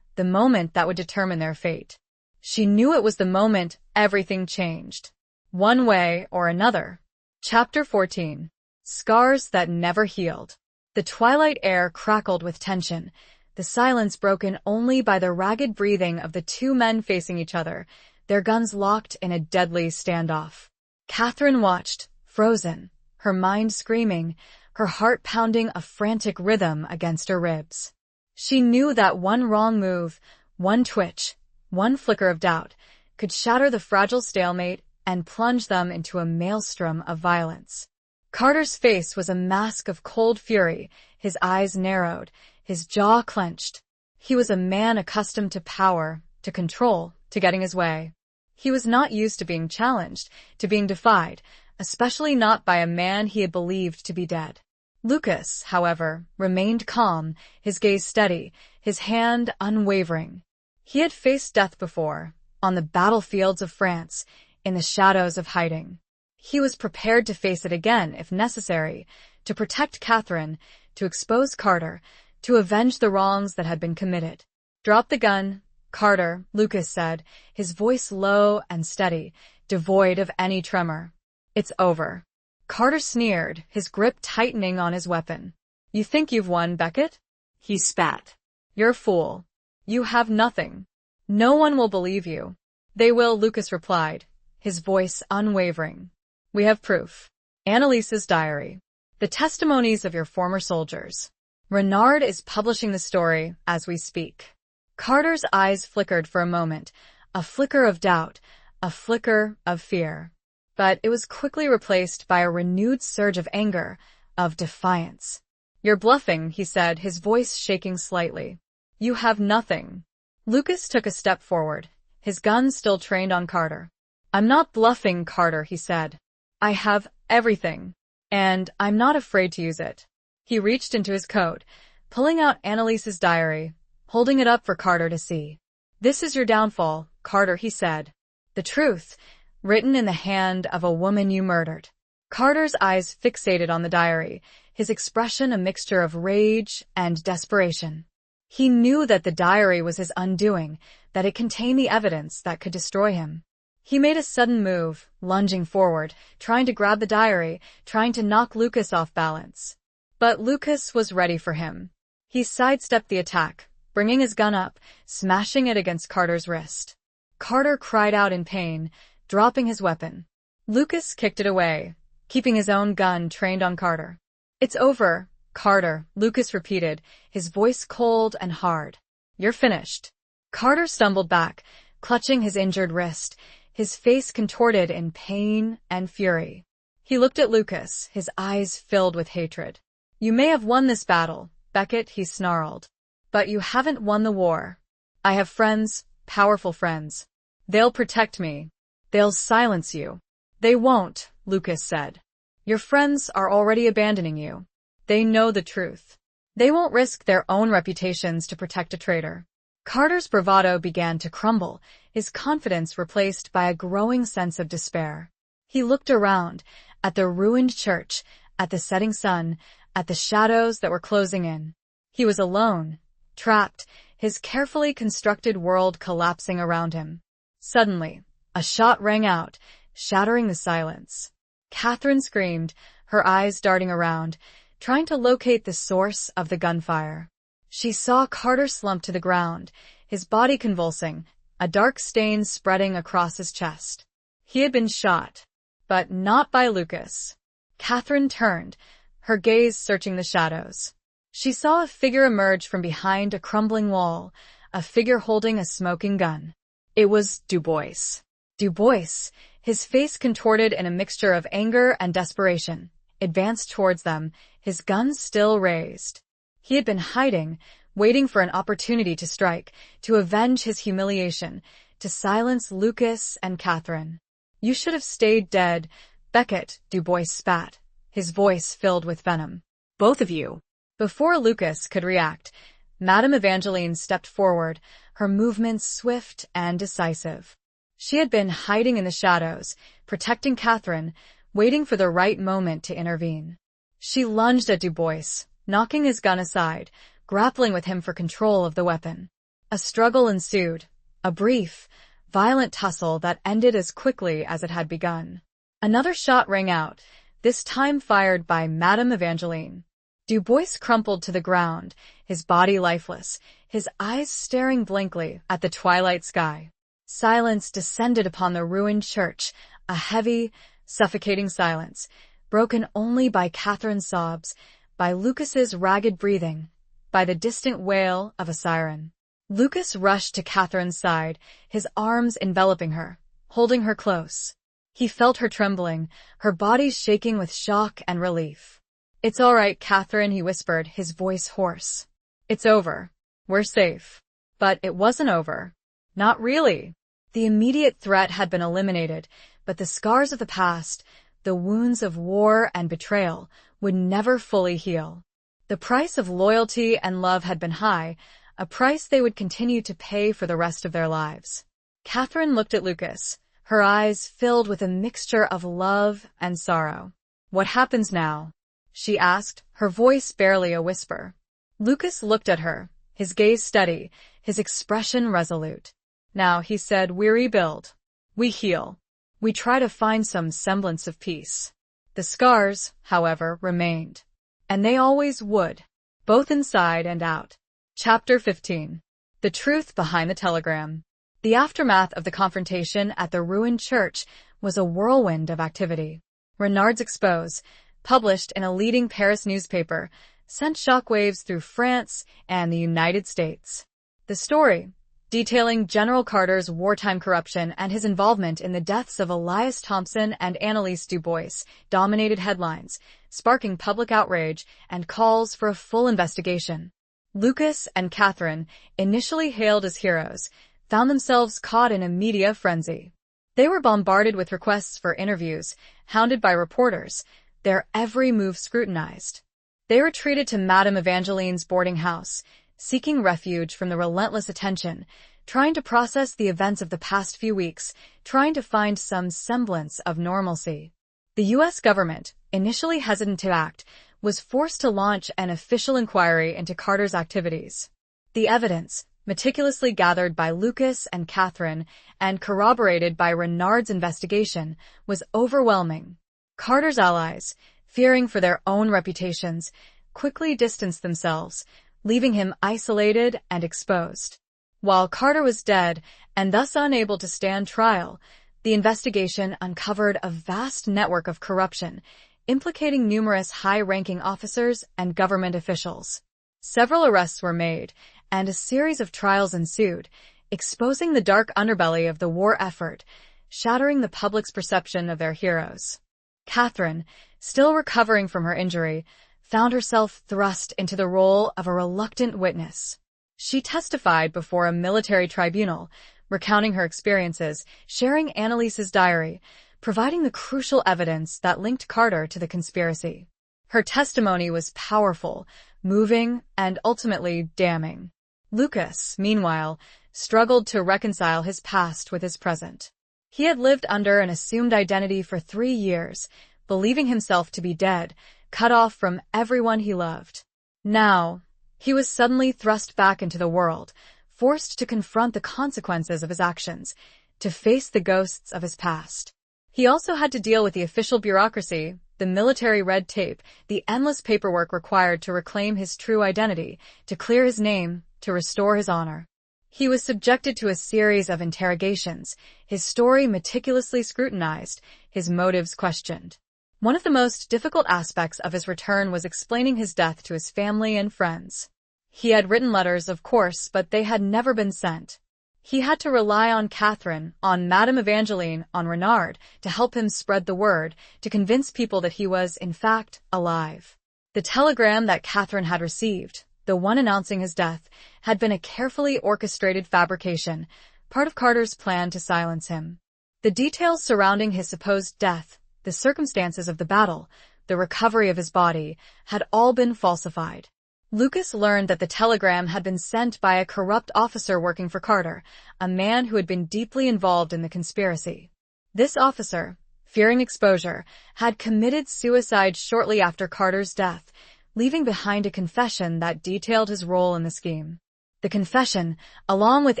the moment that would determine their fate. She knew it was the moment everything changed. One way or another. Chapter 14. Scars that never healed. The twilight air crackled with tension, the silence broken only by the ragged breathing of the two men facing each other, their guns locked in a deadly standoff. Catherine watched, frozen, her mind screaming, her heart pounding a frantic rhythm against her ribs. She knew that one wrong move, one twitch, one flicker of doubt, could shatter the fragile stalemate and plunge them into a maelstrom of violence. Carter's face was a mask of cold fury, his eyes narrowed, his jaw clenched. He was a man accustomed to power, to control, to getting his way. He was not used to being challenged, to being defied, especially not by a man he had believed to be dead. Lucas, however, remained calm, his gaze steady, his hand unwavering. He had faced death before, on the battlefields of France, in the shadows of hiding. He was prepared to face it again if necessary, to protect Catherine, to expose Carter, to avenge the wrongs that had been committed. Drop the gun, Carter, Lucas said, his voice low and steady, devoid of any tremor. It's over. Carter sneered, his grip tightening on his weapon. You think you've won, Beckett? He spat. You're a fool. You have nothing. No one will believe you. They will, Lucas replied, his voice unwavering. We have proof. Annalise's diary. The testimonies of your former soldiers. Renard is publishing the story as we speak. Carter's eyes flickered for a moment, a flicker of doubt, a flicker of fear. But it was quickly replaced by a renewed surge of anger, of defiance. You're bluffing, he said, his voice shaking slightly. You have nothing. Lucas took a step forward, his gun still trained on Carter. I'm not bluffing, Carter, he said. I have everything, and I'm not afraid to use it. He reached into his coat, pulling out Annalise's diary, holding it up for Carter to see. This is your downfall, Carter, he said. The truth, written in the hand of a woman you murdered. Carter's eyes fixated on the diary, his expression a mixture of rage and desperation. He knew that the diary was his undoing, that it contained the evidence that could destroy him. He made a sudden move, lunging forward, trying to grab the diary, trying to knock Lucas off balance. But Lucas was ready for him. He sidestepped the attack, bringing his gun up, smashing it against Carter's wrist. Carter cried out in pain, dropping his weapon. Lucas kicked it away, keeping his own gun trained on Carter. It's over, Carter, Lucas repeated, his voice cold and hard. You're finished. Carter stumbled back, clutching his injured wrist, his face contorted in pain and fury. He looked at Lucas, his eyes filled with hatred. You may have won this battle, Beckett, he snarled. But you haven't won the war. I have friends, powerful friends. They'll protect me. They'll silence you. They won't, Lucas said. Your friends are already abandoning you. They know the truth. They won't risk their own reputations to protect a traitor. Carter's bravado began to crumble, his confidence replaced by a growing sense of despair. He looked around, at the ruined church, at the setting sun, at the shadows that were closing in. He was alone, trapped, his carefully constructed world collapsing around him. Suddenly, a shot rang out, shattering the silence. Catherine screamed, her eyes darting around, trying to locate the source of the gunfire. She saw Carter slump to the ground, his body convulsing, a dark stain spreading across his chest. He had been shot, but not by Lucas. Catherine turned, her gaze searching the shadows. She saw a figure emerge from behind a crumbling wall, a figure holding a smoking gun. It was Dubois. Dubois, his face contorted in a mixture of anger and desperation, advanced towards them, his gun still raised. He had been hiding, waiting for an opportunity to strike, to avenge his humiliation, to silence Lucas and Catherine. "You should have stayed dead," Beckett, Dubois spat, his voice filled with venom. "Both of you." Before Lucas could react, Madame Evangeline stepped forward, her movements swift and decisive. She had been hiding in the shadows, protecting Catherine, waiting for the right moment to intervene. She lunged at Dubois, knocking his gun aside, grappling with him for control of the weapon. A struggle ensued, a brief, violent tussle that ended as quickly as it had begun. Another shot rang out, this time fired by Madame Evangeline. Dubois crumpled to the ground, his body lifeless, his eyes staring blankly at the twilight sky. Silence descended upon the ruined church, a heavy, suffocating silence, broken only by Catherine's sobs, by Lucas's ragged breathing, by the distant wail of a siren. Lucas rushed to Catherine's side, his arms enveloping her, holding her close. He felt her trembling, her body shaking with shock and relief. "It's all right, Catherine," he whispered, his voice hoarse. "It's over. We're safe." But it wasn't over. Not really. The immediate threat had been eliminated, but the scars of the past, the wounds of war and betrayal, would never fully heal. The price of loyalty and love had been high, a price they would continue to pay for the rest of their lives. Catherine looked at Lucas, her eyes filled with a mixture of love and sorrow. "What happens now?" she asked, her voice barely a whisper. Lucas looked at her, his gaze steady, his expression resolute. "Now," he said, "we rebuild. We heal. We try to find some semblance of peace." The scars, however, remained. And they always would, both inside and out. Chapter 15. The Truth Behind the Telegram. The aftermath of the confrontation at the ruined church was a whirlwind of activity. Renard's expose, published in a leading Paris newspaper, sent shockwaves through France and the United States. The story, detailing General Carter's wartime corruption and his involvement in the deaths of Elias Thompson and Annalise Dubois, dominated headlines, sparking public outrage and calls for a full investigation. Lucas and Catherine, initially hailed as heroes, found themselves caught in a media frenzy. They were bombarded with requests for interviews, hounded by reporters, their every move scrutinized. They retreated to Madame Evangeline's boarding house, seeking refuge from the relentless attention, trying to process the events of the past few weeks, trying to find some semblance of normalcy. The U.S. government, initially hesitant to act, was forced to launch an official inquiry into Carter's activities. The evidence, meticulously gathered by Lucas and Catherine and corroborated by Renard's investigation, was overwhelming. Carter's allies, fearing for their own reputations, quickly distanced themselves, leaving him isolated and exposed. While Carter was dead and thus unable to stand trial, the investigation uncovered a vast network of corruption, implicating numerous high-ranking officers and government officials. Several arrests were made, and a series of trials ensued, exposing the dark underbelly of the war effort, shattering the public's perception of their heroes. Catherine, still recovering from her injury, found herself thrust into the role of a reluctant witness. She testified before a military tribunal, recounting her experiences, sharing Annalise's diary, providing the crucial evidence that linked Carter to the conspiracy. Her testimony was powerful, moving, and ultimately damning. Lucas, meanwhile, struggled to reconcile his past with his present. He had lived under an assumed identity for 3 years, believing himself to be dead, cut off from everyone he loved. Now, He was suddenly thrust back into the world, forced to confront the consequences of his actions, to face the ghosts of his past. He also had to deal with the official bureaucracy, the military red tape, the endless paperwork required to reclaim his true identity, to clear his name, to restore his honor. He was subjected to a series of interrogations, his story meticulously scrutinized, his motives questioned. One of the most difficult aspects of his return was explaining his death to his family and friends. He had written letters, of course, but they had never been sent. He had to rely on Catherine, on Madame Evangeline, on Renard, to help him spread the word, to convince people that he was, in fact, alive. The telegram that Catherine had received, the one announcing his death, had been a carefully orchestrated fabrication, part of Carter's plan to silence him. The details surrounding his supposed death, the circumstances of the battle, the recovery of his body, had all been falsified. Lucas learned that the telegram had been sent by a corrupt officer working for Carter, a man who had been deeply involved in the conspiracy. This officer, fearing exposure, had committed suicide shortly after Carter's death, leaving behind a confession that detailed his role in the scheme. The confession, along with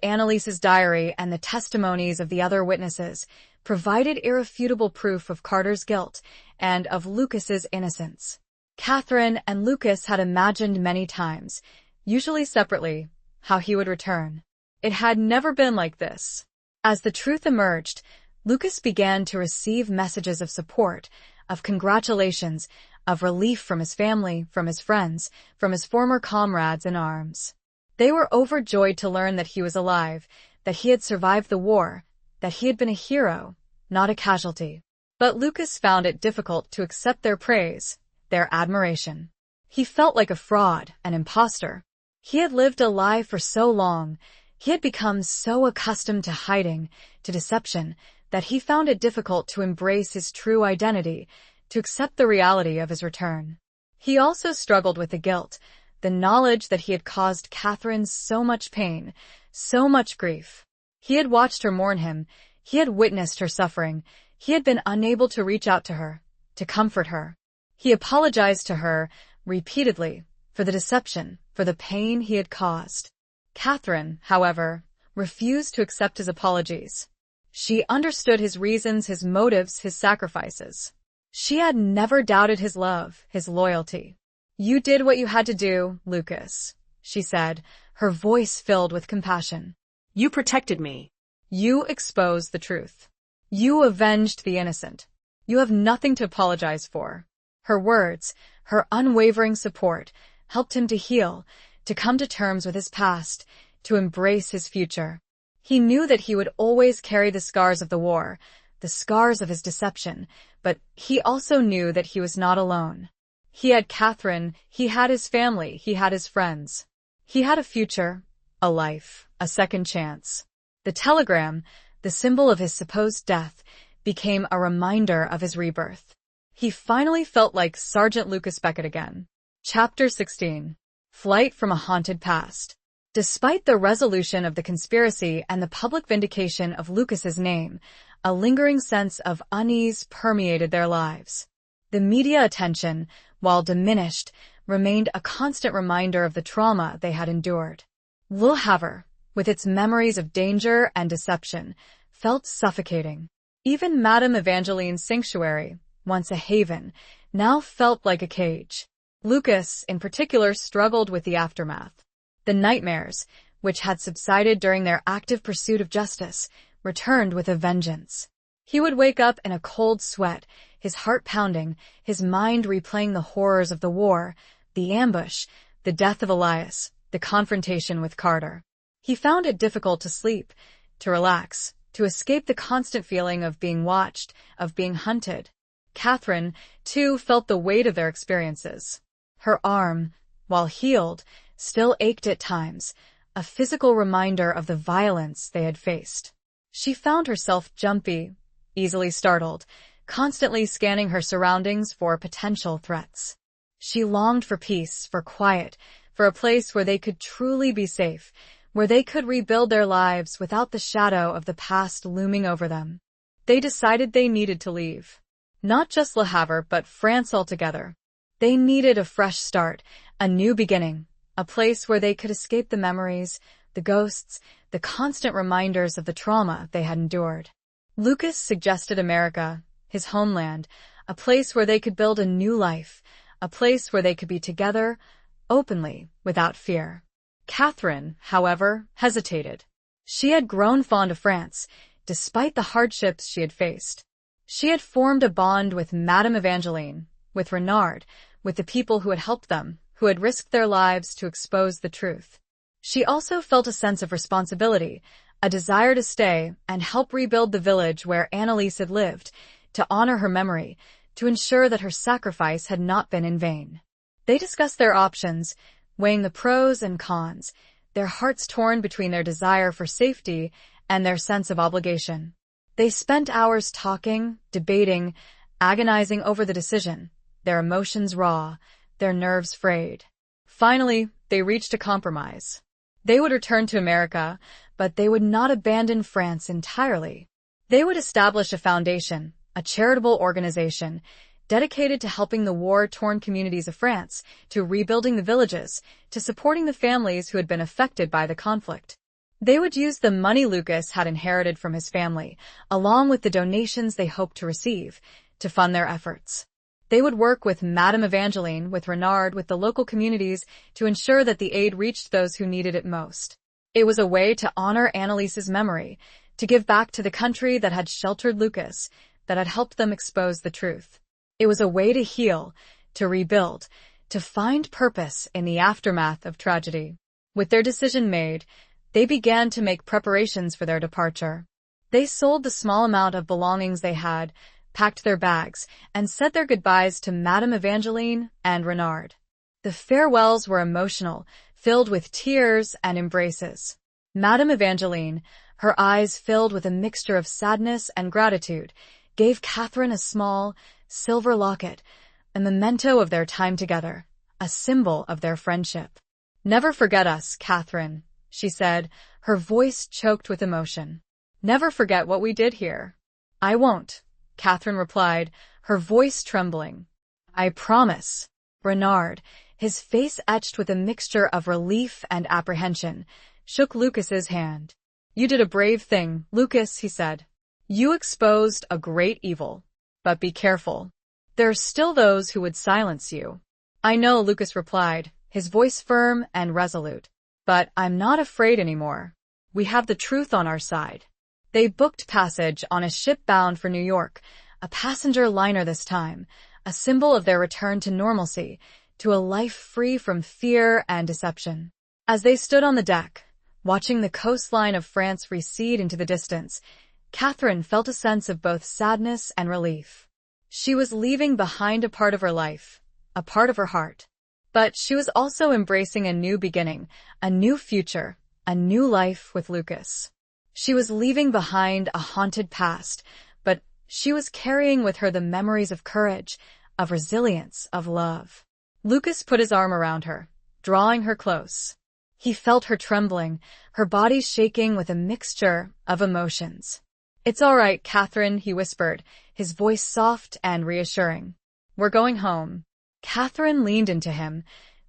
Annalise's diary and the testimonies of the other witnesses, provided irrefutable proof of Carter's guilt and of Lucas's innocence. Catherine and Lucas had imagined many times, usually separately, how he would return. It had never been like this. As the truth emerged, Lucas began to receive messages of support, of congratulations, of relief from his family, from his friends, from his former comrades in arms. They were overjoyed to learn that he was alive, that he had survived the war, that he had been a hero, not a casualty. But Lucas found it difficult to accept their praise, their admiration. He felt like a fraud, an imposter. He had lived a lie for so long, he had become so accustomed to hiding, to deception, that he found it difficult to embrace his true identity, to accept the reality of his return. He also struggled with the guilt, the knowledge that he had caused Catherine so much pain, so much grief. He had watched her mourn him, he had witnessed her suffering, he had been unable to reach out to her, to comfort her. He apologized to her, repeatedly, for the deception, for the pain he had caused. Catherine, however, refused to accept his apologies. She understood his reasons, his motives, his sacrifices. She had never doubted his love, his loyalty. "You did what you had to do, Lucas," she said, her voice filled with compassion. "You protected me. You exposed the truth. You avenged the innocent. You have nothing to apologize for." Her words, her unwavering support, helped him to heal, to come to terms with his past, to embrace his future. He knew that he would always carry the scars of the war, the scars of his deception, but he also knew that he was not alone. He had Catherine, he had his family, he had his friends. He had a future, a life, a second chance. The telegram, the symbol of his supposed death, became a reminder of his rebirth. He finally felt like Sergeant Lucas Beckett again. Chapter 16. Flight from a Haunted Past. Despite the resolution of the conspiracy and the public vindication of Lucas's name, a lingering sense of unease permeated their lives. The media attention, while diminished, remained a constant reminder of the trauma they had endured. Le Havre, with its memories of danger and deception, felt suffocating. Even Madame Evangeline's sanctuary, once a haven, now felt like a cage. Lucas, in particular, struggled with the aftermath. The nightmares, which had subsided during their active pursuit of justice, returned with a vengeance. He would wake up in a cold sweat, his heart pounding, his mind replaying the horrors of the war, the ambush, the death of Elias, the confrontation with Carter. He found it difficult to sleep, to relax, to escape the constant feeling of being watched, of being hunted. Catherine, too, felt the weight of their experiences. Her arm, while healed, still ached at times, a physical reminder of the violence they had faced. She found herself jumpy, easily startled, constantly scanning her surroundings for potential threats. She longed for peace, for quiet, for a place where they could truly be safe, where they could rebuild their lives without the shadow of the past looming over them. They decided they needed to leave. Not just Le Havre, but France altogether. They needed a fresh start, a new beginning, a place where they could escape the memories, the ghosts, the constant reminders of the trauma they had endured. Lucas suggested America, his homeland, a place where they could build a new life, a place where they could be together, openly, without fear. Catherine, however, hesitated. She had grown fond of France, despite the hardships she had faced. She had formed a bond with Madame Evangeline, with Renard, with the people who had helped them, who had risked their lives to expose the truth. She also felt a sense of responsibility, a desire to stay and help rebuild the village where Annalise had lived, to honor her memory, to ensure that her sacrifice had not been in vain. They discussed their options, weighing the pros and cons, their hearts torn between their desire for safety and their sense of obligation. They spent hours talking, debating, agonizing over the decision, their emotions raw, their nerves frayed. Finally, they reached a compromise. They would return to America, but they would not abandon France entirely. They would establish a foundation, a charitable organization, dedicated to helping the war-torn communities of France, to rebuilding the villages, to supporting the families who had been affected by the conflict. They would use the money Lucas had inherited from his family, along with the donations they hoped to receive, to fund their efforts. They would work with Madame Evangeline, with Renard, with the local communities, to ensure that the aid reached those who needed it most. It was a way to honor Annalise's memory, to give back to the country that had sheltered Lucas, that had helped them expose the truth. It was a way to heal, to rebuild, to find purpose in the aftermath of tragedy. With their decision made, they began to make preparations for their departure. They sold the small amount of belongings they had, packed their bags, and said their goodbyes to Madame Evangeline and Renard. The farewells were emotional, filled with tears and embraces. Madame Evangeline, her eyes filled with a mixture of sadness and gratitude, gave Catherine a small, silver locket, a memento of their time together, a symbol of their friendship. "Never forget us, Catherine," she said, her voice choked with emotion. "Never forget what we did here." "I won't," Catherine replied, her voice trembling. "I promise." Renard, his face etched with a mixture of relief and apprehension, shook Lucas's hand. "You did a brave thing, Lucas," he said. "You exposed a great evil. But be careful. There are still those who would silence you." "I know," Lucas replied, his voice firm and resolute. "But I'm not afraid anymore. We have the truth on our side." They booked passage on a ship bound for New York, a passenger liner this time, a symbol of their return to normalcy, to a life free from fear and deception. As they stood on the deck, watching the coastline of France recede into the distance, Catherine felt a sense of both sadness and relief. She was leaving behind a part of her life, a part of her heart. But she was also embracing a new beginning, a new future, a new life with Lucas. She was leaving behind a haunted past, but she was carrying with her the memories of courage, of resilience, of love. Lucas put his arm around her, drawing her close. He felt her trembling, her body shaking with a mixture of emotions. "It's all right, Catherine," he whispered, his voice soft and reassuring. "We're going home." Catherine leaned into him,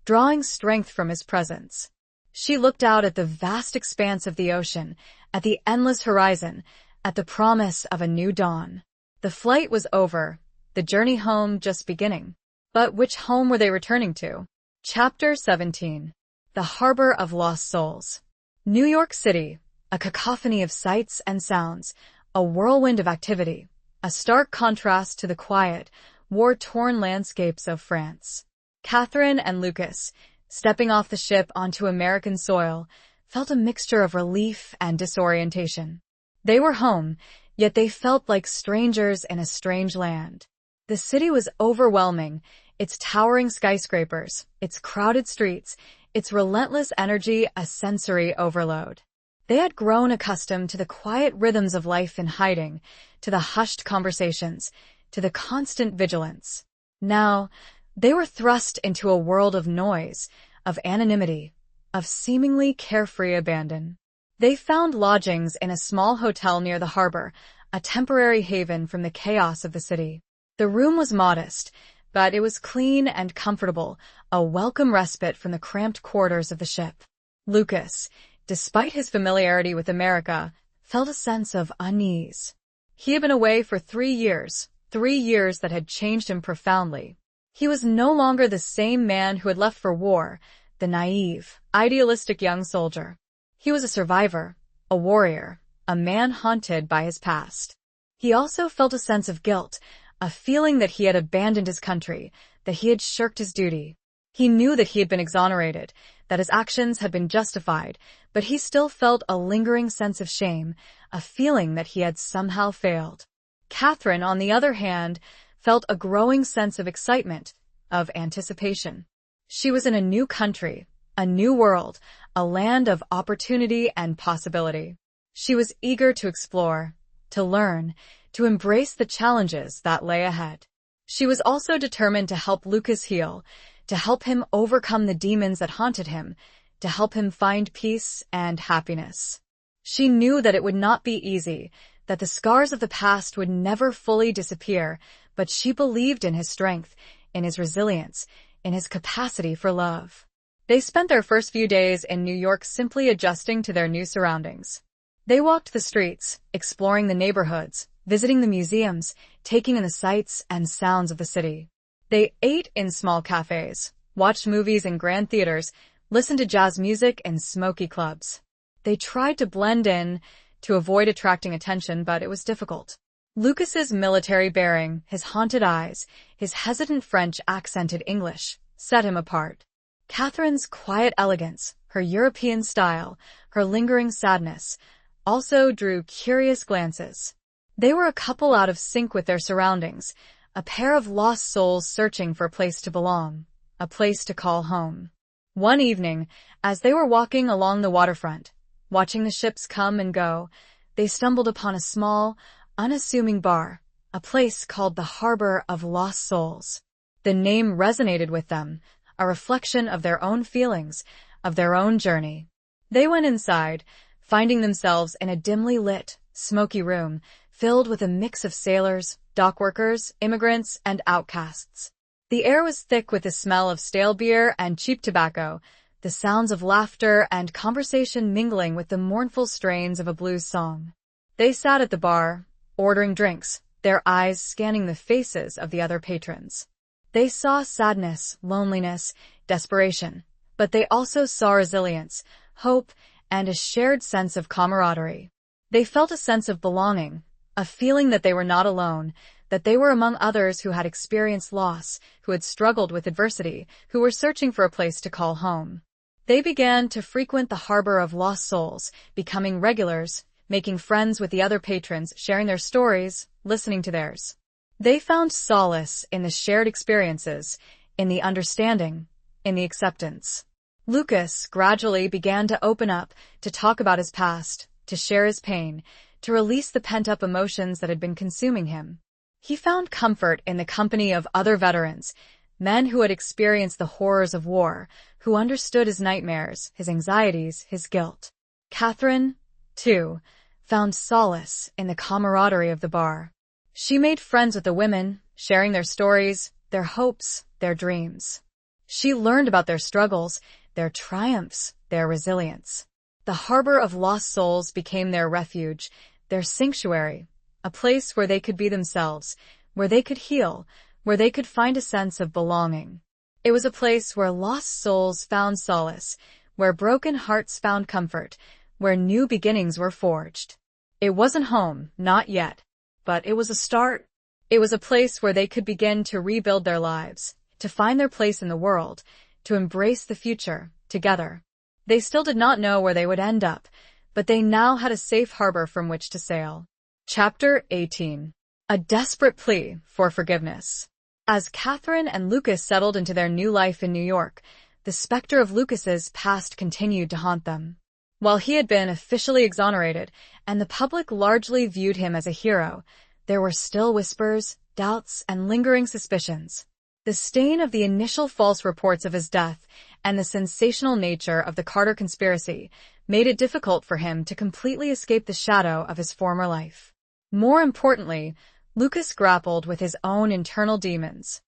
drawing strength from his presence. She looked out at the vast expanse of the ocean, at the endless horizon, at the promise of a new dawn. The flight was over, the journey home just beginning. But which home were they returning to? Chapter 17. The Harbor of Lost Souls. New York City, a cacophony of sights and sounds, a whirlwind of activity, a stark contrast to the quiet, war-torn landscapes of France. Catherine and Lucas, stepping off the ship onto American soil, felt a mixture of relief and disorientation. They were home, yet they felt like strangers in a strange land. The city was overwhelming, its towering skyscrapers, its crowded streets, its relentless energy a sensory overload. They had grown accustomed to the quiet rhythms of life in hiding, to the hushed conversations, to the constant vigilance. Now, they were thrust into a world of noise, of anonymity, of seemingly carefree abandon. They found lodgings in a small hotel near the harbor, a temporary haven from the chaos of the city. The room was modest, but it was clean and comfortable, a welcome respite from the cramped quarters of the ship. Lucas, despite his familiarity with America, felt a sense of unease. He had been away for 3 years that had changed him profoundly. He was no longer the same man who had left for war, the naive, idealistic young soldier. He was a survivor, a warrior, a man haunted by his past. He also felt a sense of guilt, a feeling that he had abandoned his country, that he had shirked his duty. He knew that he had been exonerated, that his actions had been justified, but he still felt a lingering sense of shame, a feeling that he had somehow failed. Catherine, on the other hand, felt a growing sense of excitement, of anticipation. She was in a new country, a new world, a land of opportunity and possibility. She was eager to explore, to learn, to embrace the challenges that lay ahead. She was also determined to help Lucas heal, to help him overcome the demons that haunted him, to help him find peace and happiness. She knew that it would not be easy, that the scars of the past would never fully disappear, but she believed in his strength, in his resilience, in his capacity for love. They spent their first few days in New York simply adjusting to their new surroundings. They walked the streets, exploring the neighborhoods, visiting the museums, taking in the sights and sounds of the city. They ate in small cafes, watched movies in grand theaters, listened to jazz music in smoky clubs. They tried to blend in, to avoid attracting attention, but it was difficult. Lucas's military bearing, his haunted eyes, his hesitant French accented English, set him apart. Catherine's quiet elegance, her European style, her lingering sadness, also drew curious glances. They were a couple out of sync with their surroundings, a pair of lost souls searching for a place to belong, a place to call home. One evening, as they were walking along the waterfront, watching the ships come and go, they stumbled upon a small, unassuming bar, a place called the Harbor of Lost Souls. The name resonated with them, a reflection of their own feelings, of their own journey. They went inside, finding themselves in a dimly lit, smoky room filled with a mix of sailors, dockworkers, immigrants, and outcasts. The air was thick with the smell of stale beer and cheap tobacco, the sounds of laughter and conversation mingling with the mournful strains of a blues song. They sat at the bar, ordering drinks, their eyes scanning the faces of the other patrons. They saw sadness, loneliness, desperation, but they also saw resilience, hope, and a shared sense of camaraderie. They felt a sense of belonging, a feeling that they were not alone, that they were among others who had experienced loss, who had struggled with adversity, who were searching for a place to call home. They began to frequent the Harbor of Lost Souls, becoming regulars, making friends with the other patrons, sharing their stories, listening to theirs. They found solace in the shared experiences, in the understanding, in the acceptance. Lucas gradually began to open up, to talk about his past, to share his pain, to release the pent-up emotions that had been consuming him. He found comfort in the company of other veterans, men who had experienced the horrors of war, who understood his nightmares, his anxieties, his guilt. Catherine, too, found solace in the camaraderie of the bar. She made friends with the women, sharing their stories, their hopes, their dreams. She learned about their struggles, their triumphs, their resilience. The Harbor of Lost Souls became their refuge, their sanctuary, a place where they could be themselves, where they could heal, where they could find a sense of belonging. It was a place where lost souls found solace, where broken hearts found comfort, where new beginnings were forged. It wasn't home, not yet, but it was a start. It was a place where they could begin to rebuild their lives, to find their place in the world, to embrace the future, together. They still did not know where they would end up, but they now had a safe harbor from which to sail. Chapter 18. A desperate plea for forgiveness. As Catherine and Lucas settled into their new life in New York, the specter of Lucas's past continued to haunt them. While he had been officially exonerated, and the public largely viewed him as a hero, there were still whispers, doubts, and lingering suspicions. The stain of the initial false reports of his death and the sensational nature of the Carter conspiracy made it difficult for him to completely escape the shadow of his former life. More importantly, Lucas grappled with his own internal demons.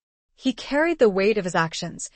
He carried the weight of his actions,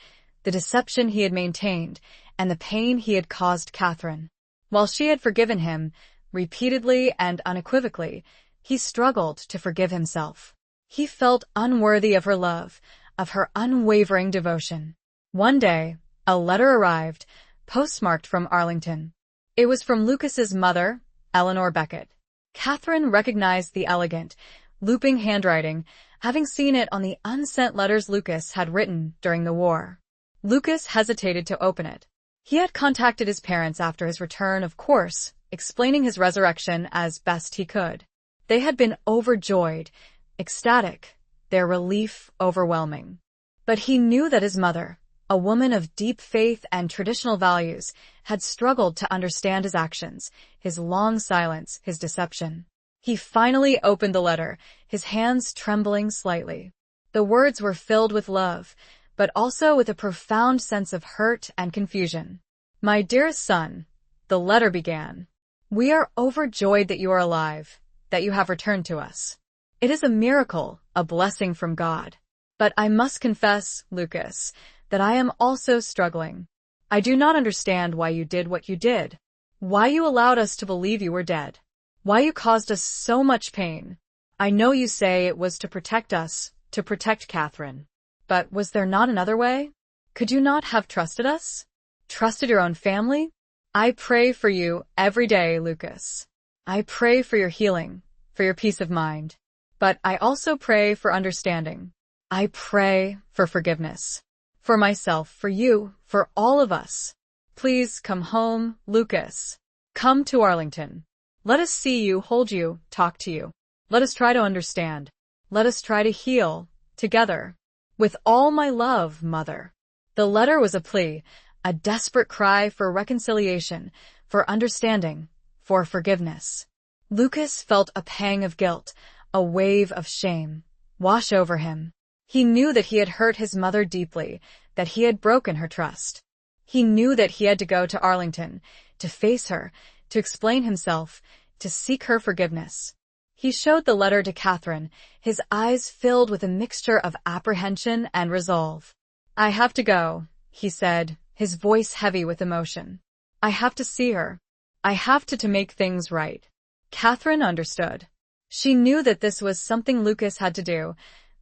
the deception he had maintained, and the pain he had caused Catherine. While she had forgiven him, repeatedly and unequivocally, he struggled to forgive himself. He felt unworthy of her love, of her unwavering devotion. One day, a letter arrived, postmarked from Arlington. It was from Lucas's mother, Eleanor Beckett. Catherine recognized the elegant, looping handwriting, having seen it on the unsent letters Lucas had written during the war. Lucas hesitated to open it. He had contacted his parents after his return, of course, explaining his resurrection as best he could. They had been overjoyed, ecstatic, their relief overwhelming. But he knew that his mother, a woman of deep faith and traditional values, had struggled to understand his actions, his long silence, his deception. He finally opened the letter, his hands trembling slightly. The words were filled with love, but also with a profound sense of hurt and confusion. "My dearest son," the letter began, "we are overjoyed that you are alive, that you have returned to us. It is a miracle, a blessing from God. But I must confess, Lucas, that I am also struggling. I do not understand why you did what you did, why you allowed us to believe you were dead, why you caused us so much pain. I know you say it was to protect us, to protect Catherine. But was there not another way? Could you not have trusted us? Trusted your own family? I pray for you every day, Lucas. I pray for your healing, for your peace of mind. But I also pray for understanding. I pray for forgiveness. For myself, for you, for all of us. Please come home, Lucas. Come to Arlington. Let us see you, hold you, talk to you. Let us try to understand. Let us try to heal, together. With all my love, Mother." The letter was a plea, a desperate cry for reconciliation, for understanding, for forgiveness. Lucas felt a pang of guilt, a wave of shame, wash over him. He knew that he had hurt his mother deeply, that he had broken her trust. He knew that he had to go to Arlington, to face her, to explain himself, to seek her forgiveness. He showed the letter to Catherine, his eyes filled with a mixture of apprehension and resolve. "I have to go," he said, his voice heavy with emotion. "I have to see her. I have to make things right." Catherine understood. She knew that this was something Lucas had to do,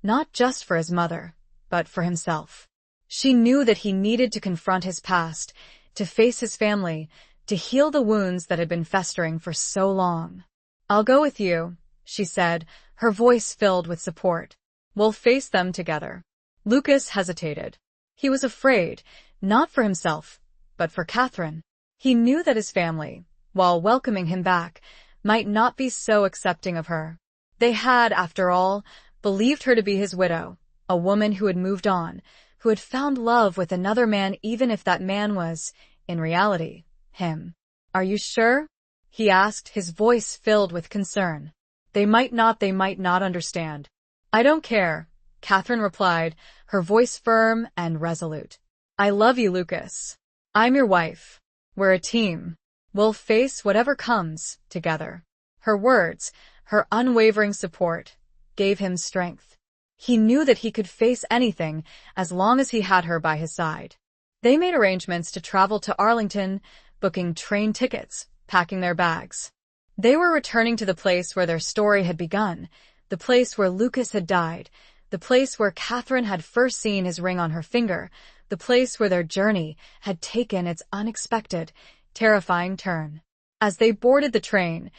not just for his mother, but for himself. She knew that he needed to confront his past, to face his family, to heal the wounds that had been festering for so long. "I'll go with you," she said, her voice filled with support. "We'll face them together." Lucas hesitated. He was afraid, not for himself, but for Catherine. He knew that his family, while welcoming him back, might not be so accepting of her. They had, after all, believed her to be his widow, a woman who had moved on, who had found love with another man even if that man was, in reality, him. "Are you sure?" he asked, his voice filled with concern. They might not understand." "I don't care," Catherine replied, her voice firm and resolute. "I love you, Lucas. I'm your wife. We're a team. We'll face whatever comes, together." Her words, her unwavering support, gave him strength. He knew that he could face anything as long as he had her by his side. They made arrangements to travel to Arlington, booking train tickets, packing their bags. They were returning to the place where their story had begun, the place where Lucas had died, the place where Catherine had first seen his ring on her finger, the place where their journey had taken its unexpected, terrifying turn. As they boarded the train,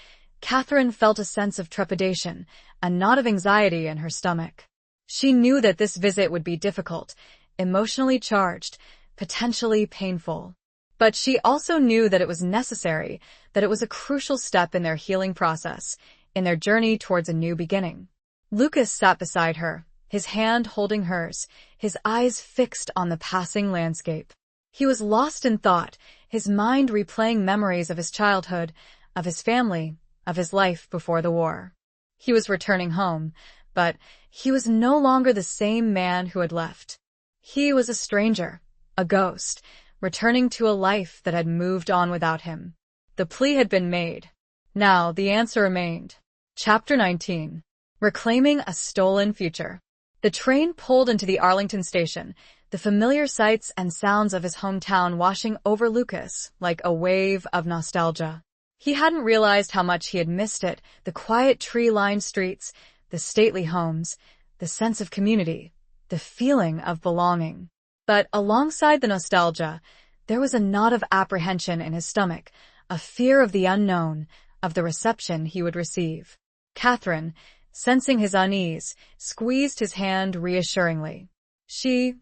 Catherine felt a sense of trepidation, a knot of anxiety in her stomach. She knew that this visit would be difficult, emotionally charged, potentially painful. But she also knew that it was necessary, that it was a crucial step in their healing process, in their journey towards a new beginning. Lucas sat beside her, his hand holding hers, his eyes fixed on the passing landscape. He was lost in thought, his mind replaying memories of his childhood, of his family, of his life before the war. He was returning home, but he was no longer the same man who had left. He was a stranger, a ghost, returning to a life that had moved on without him. The plea had been made. Now the answer remained. Chapter 19. Reclaiming a Stolen Future. The train pulled into the Arlington station, the familiar sights and sounds of his hometown washing over Lucas like a wave of nostalgia. He hadn't realized how much he had missed it, the quiet tree-lined streets, the stately homes, the sense of community, the feeling of belonging. But alongside the nostalgia, there was a knot of apprehension in his stomach, a fear of the unknown, of the reception he would receive. Catherine, sensing his unease, squeezed his hand reassuringly. She,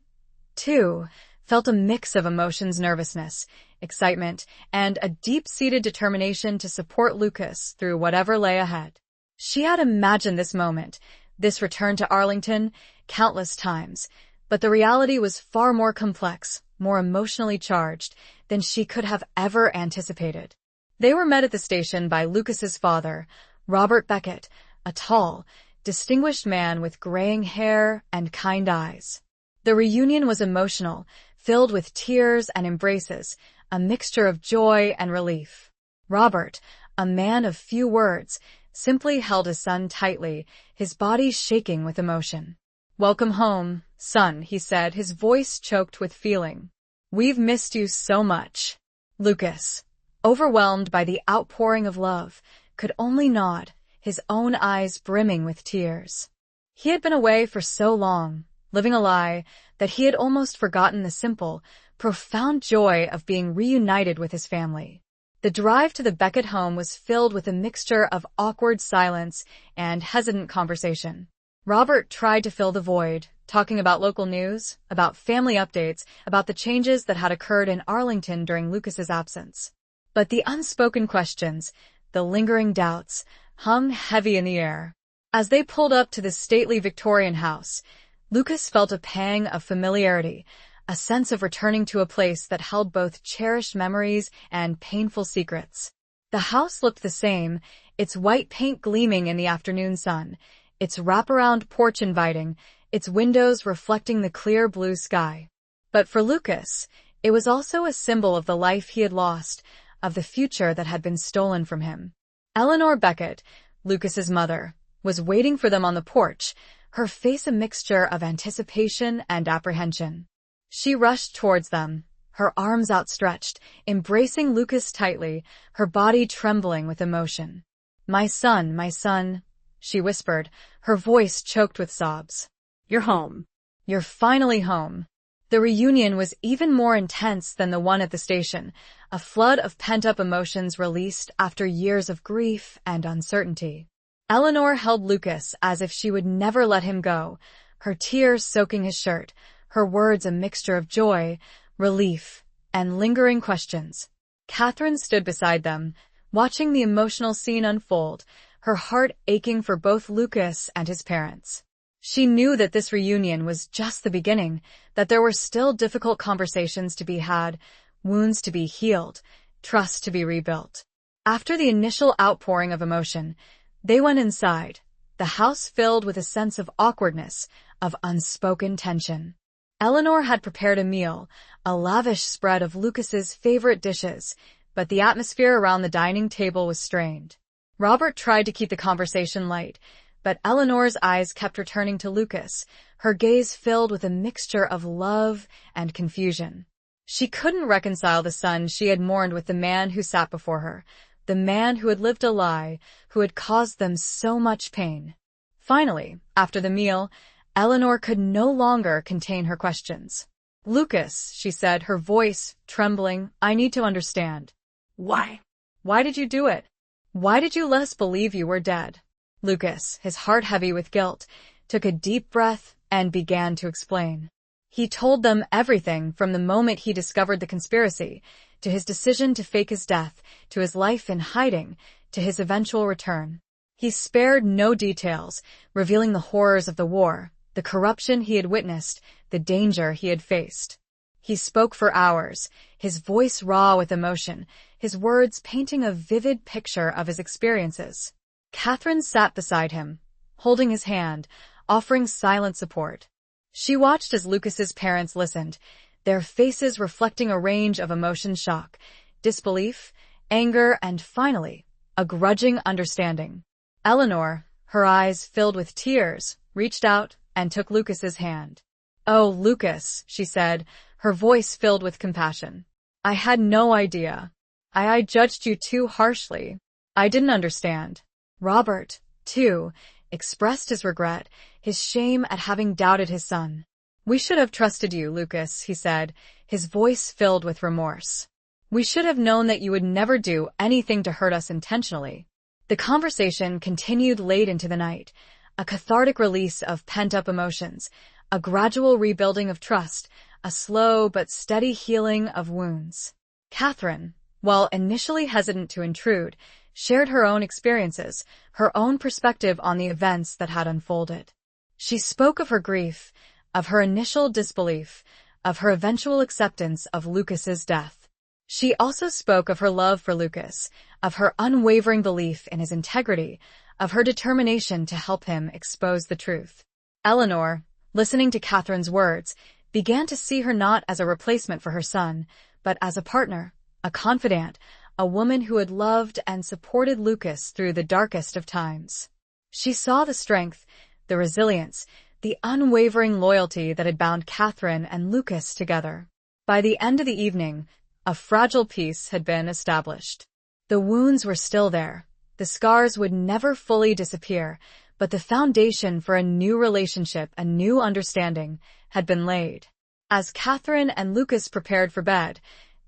too, felt a mix of emotions: nervousness, excitement, and a deep-seated determination to support Lucas through whatever lay ahead. She had imagined this moment, this return to Arlington, countless times, but the reality was far more complex, more emotionally charged than she could have ever anticipated. They were met at the station by Lucas's father, Robert Beckett, a tall, distinguished man with graying hair and kind eyes. The reunion was emotional, filled with tears and embraces, a mixture of joy and relief. Robert, a man of few words, simply held his son tightly, his body shaking with emotion. "Welcome home, son," he said, his voice choked with feeling. "We've missed you so much." Lucas, overwhelmed by the outpouring of love, could only nod, his own eyes brimming with tears. He had been away for so long, living a lie, that he had almost forgotten the simple, profound joy of being reunited with his family. The drive to the Beckett home was filled with a mixture of awkward silence and hesitant conversation. Robert tried to fill the void, talking about local news, about family updates, about the changes that had occurred in Arlington during Lucas's absence. But the unspoken questions, the lingering doubts, hung heavy in the air. As they pulled up to the stately Victorian house, Lucas felt a pang of familiarity, a sense of returning to a place that held both cherished memories and painful secrets. The house looked the same, its white paint gleaming in the afternoon sun, its wraparound porch inviting, its windows reflecting the clear blue sky. But for Lucas, it was also a symbol of the life he had lost, of the future that had been stolen from him. Eleanor Beckett, Lucas's mother, was waiting for them on the porch, her face a mixture of anticipation and apprehension. She rushed towards them, her arms outstretched, embracing Lucas tightly, her body trembling with emotion. my son," she whispered, her voice choked with sobs. "You're home. "You're finally home." The reunion was even more intense than the one at the station, a flood of pent-up emotions released after years of grief and uncertainty. Eleanor held Lucas as if she would never let him go, her tears soaking his shirt, her words a mixture of joy, relief, and lingering questions. Catherine stood beside them, watching the emotional scene unfold, her heart aching for both Lucas and his parents. She knew that this reunion was just the beginning, that there were still difficult conversations to be had, wounds to be healed, trust to be rebuilt. After the initial outpouring of emotion, they went inside, the house filled with a sense of awkwardness, of unspoken tension. Eleanor had prepared a meal, a lavish spread of Lucas's favorite dishes, but the atmosphere around the dining table was strained. Robert tried to keep the conversation light, but Eleanor's eyes kept returning to Lucas, her gaze filled with a mixture of love and confusion. She couldn't reconcile the son she had mourned with the man who sat before her, the man who had lived a lie, who had caused them so much pain. Finally, after the meal, Eleanor could no longer contain her questions. "Lucas," she said, her voice trembling, "I need to understand." "Why? "Why did you do it? Why did you let us believe you were dead?" Lucas, his heart heavy with guilt, took a deep breath and began to explain. He told them everything from the moment he discovered the conspiracy, to his decision to fake his death, to his life in hiding, to his eventual return. He spared no details, revealing the horrors of the war, the corruption he had witnessed, the danger he had faced. He spoke for hours, his voice raw with emotion, his words painting a vivid picture of his experiences. Catherine sat beside him, holding his hand, offering silent support. She watched as Lucas's parents listened, their faces reflecting a range of emotion: shock, disbelief, anger, and finally, a grudging understanding. Eleanor, her eyes filled with tears, reached out, and took Lucas's hand. "Oh, Lucas," she said, her voice filled with compassion. "I had no idea. I judged you too harshly. I didn't understand." Robert, too, expressed his regret, his shame at having doubted his son. "We should have trusted you, Lucas," he said, his voice filled with remorse. "We should have known that you would never do anything to hurt us intentionally." The conversation continued late into the night, a cathartic release of pent-up emotions, a gradual rebuilding of trust, a slow but steady healing of wounds. Catherine, while initially hesitant to intrude, shared her own experiences, her own perspective on the events that had unfolded. She spoke of her grief, of her initial disbelief, of her eventual acceptance of Lucas's death. She also spoke of her love for Lucas, of her unwavering belief in his integrity, of her determination to help him expose the truth. Eleanor, listening to Catherine's words, began to see her not as a replacement for her son, but as a partner, a confidant, a woman who had loved and supported Lucas through the darkest of times. She saw the strength, the resilience, the unwavering loyalty that had bound Catherine and Lucas together. By the end of the evening, a fragile peace had been established. The wounds were still there. The scars would never fully disappear, but the foundation for a new relationship, a new understanding, had been laid. As Catherine and Lucas prepared for bed,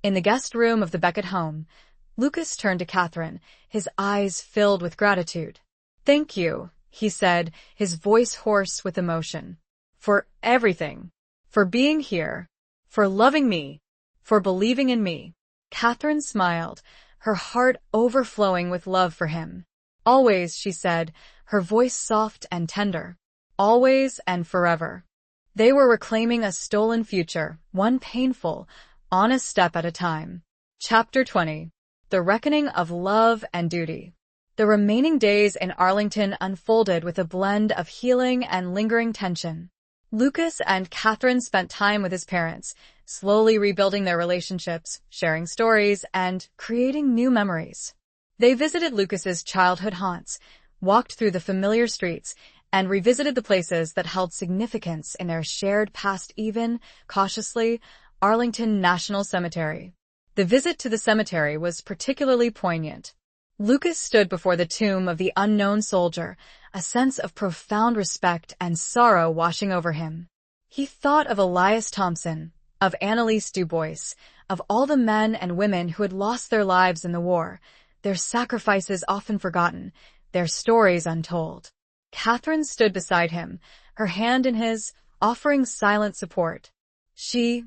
in the guest room of the Beckett home, Lucas turned to Catherine, his eyes filled with gratitude. "Thank you," he said, his voice hoarse with emotion. "For everything. For being here. For loving me. For believing in me." Catherine smiled, her heart overflowing with love for him. "Always," she said, her voice soft and tender. "Always and forever." They were reclaiming a stolen future, one painful, honest step at a time. Chapter 20. The Reckoning of Love and Duty. The remaining days in Arlington unfolded with a blend of healing and lingering tension. Lucas and Catherine spent time with his parents, slowly rebuilding their relationships, sharing stories, and creating new memories. They visited Lucas's childhood haunts, walked through the familiar streets, and revisited the places that held significance in their shared past. Even, cautiously, Arlington National Cemetery. The visit to the cemetery was particularly poignant. Lucas stood before the tomb of the unknown soldier, a sense of profound respect and sorrow washing over him. He thought of Elias Thompson, of Annalise Dubois, of all the men and women who had lost their lives in the war, their sacrifices often forgotten, their stories untold. Catherine stood beside him, her hand in his, offering silent support. She,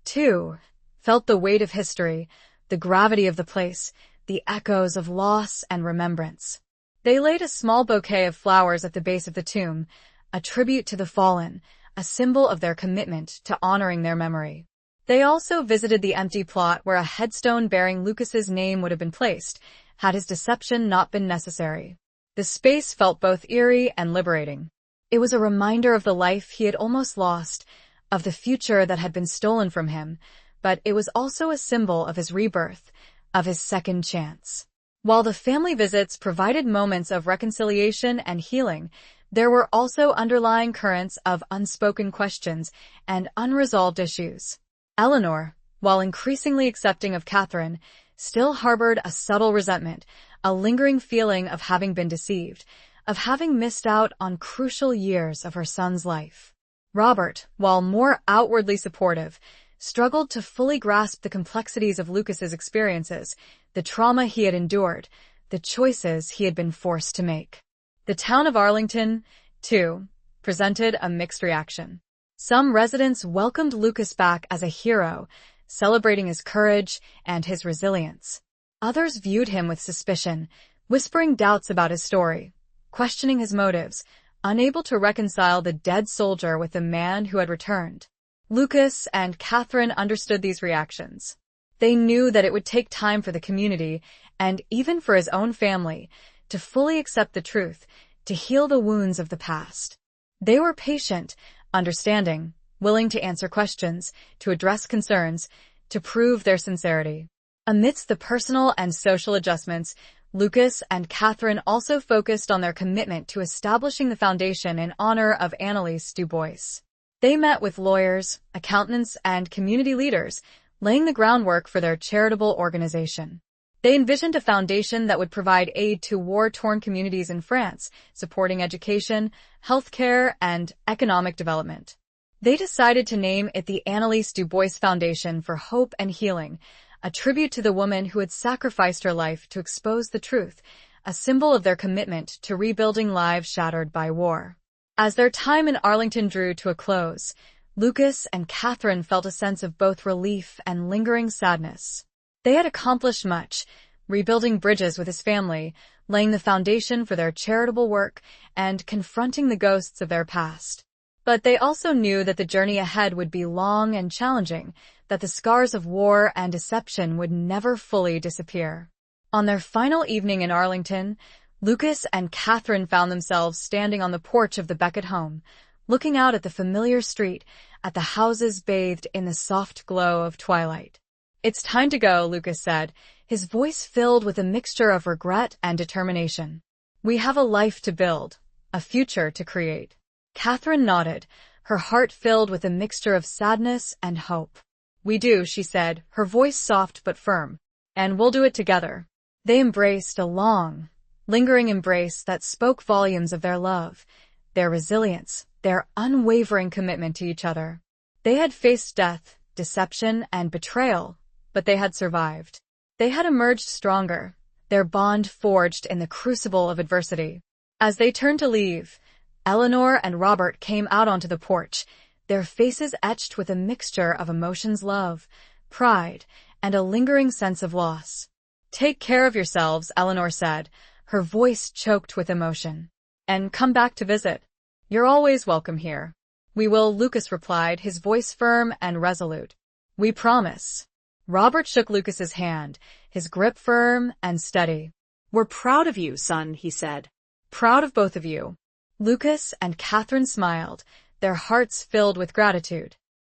too, felt the weight of history, the gravity of the place, the echoes of loss and remembrance. They laid a small bouquet of flowers at the base of the tomb, a tribute to the fallen, a symbol of their commitment to honoring their memory. They also visited the empty plot where a headstone bearing Lucas's name would have been placed, had his deception not been necessary. The space felt both eerie and liberating. It was a reminder of the life he had almost lost, of the future that had been stolen from him, but it was also a symbol of his rebirth, of his second chance. While the family visits provided moments of reconciliation and healing, there were also underlying currents of unspoken questions and unresolved issues. Eleanor, while increasingly accepting of Catherine, still harbored a subtle resentment, a lingering feeling of having been deceived, of having missed out on crucial years of her son's life. Robert, while more outwardly supportive, struggled to fully grasp the complexities of Lucas's experiences, the trauma he had endured, the choices he had been forced to make. The town of Arlington, too, presented a mixed reaction. Some residents welcomed Lucas back as a hero, celebrating his courage and his resilience. Others viewed him with suspicion, whispering doubts about his story, questioning his motives, unable to reconcile the dead soldier with the man who had returned. Lucas and Catherine understood these reactions. They knew that it would take time for the community, and even for his own family, to fully accept the truth, to heal the wounds of the past. They were patient, understanding, willing to answer questions, to address concerns, to prove their sincerity. Amidst the personal and social adjustments, Lucas and Catherine also focused on their commitment to establishing the foundation in honor of Anneliese du Bois. They met with lawyers, accountants, and community leaders, laying the groundwork for their charitable organization. They envisioned a foundation that would provide aid to war-torn communities in France, supporting education, healthcare, and economic development. They decided to name it the Anneliese du Bois Foundation for Hope and Healing, a tribute to the woman who had sacrificed her life to expose the truth, a symbol of their commitment to rebuilding lives shattered by war. As their time in Arlington drew to a close, Lucas and Catherine felt a sense of both relief and lingering sadness. They had accomplished much, rebuilding bridges with his family, laying the foundation for their charitable work, and confronting the ghosts of their past. But they also knew that the journey ahead would be long and challenging, that the scars of war and deception would never fully disappear. On their final evening in Arlington, Lucas and Catherine found themselves standing on the porch of the Beckett home, looking out at the familiar street, at the houses bathed in the soft glow of twilight. "It's time to go," Lucas said, his voice filled with a mixture of regret and determination. "We have a life to build, a future to create." Catherine nodded, her heart filled with a mixture of sadness and hope. "We do," she said, her voice soft but firm. "And we'll do it together." They embraced a long, lingering embrace that spoke volumes of their love, their resilience, their unwavering commitment to each other. They had faced death, deception, and betrayal, but they had survived. They had emerged stronger, their bond forged in the crucible of adversity. As they turned to leave, Eleanor and Robert came out onto the porch, their faces etched with a mixture of emotions: love, pride, and a lingering sense of loss. "Take care of yourselves," Eleanor said, her voice choked with emotion. "And come back to visit. You're always welcome here." "We will," Lucas replied, his voice firm and resolute. "We promise." Robert shook Lucas's hand, his grip firm and steady. "We're proud of you, son," he said. "Proud of both of you." Lucas and Catherine smiled, their hearts filled with gratitude.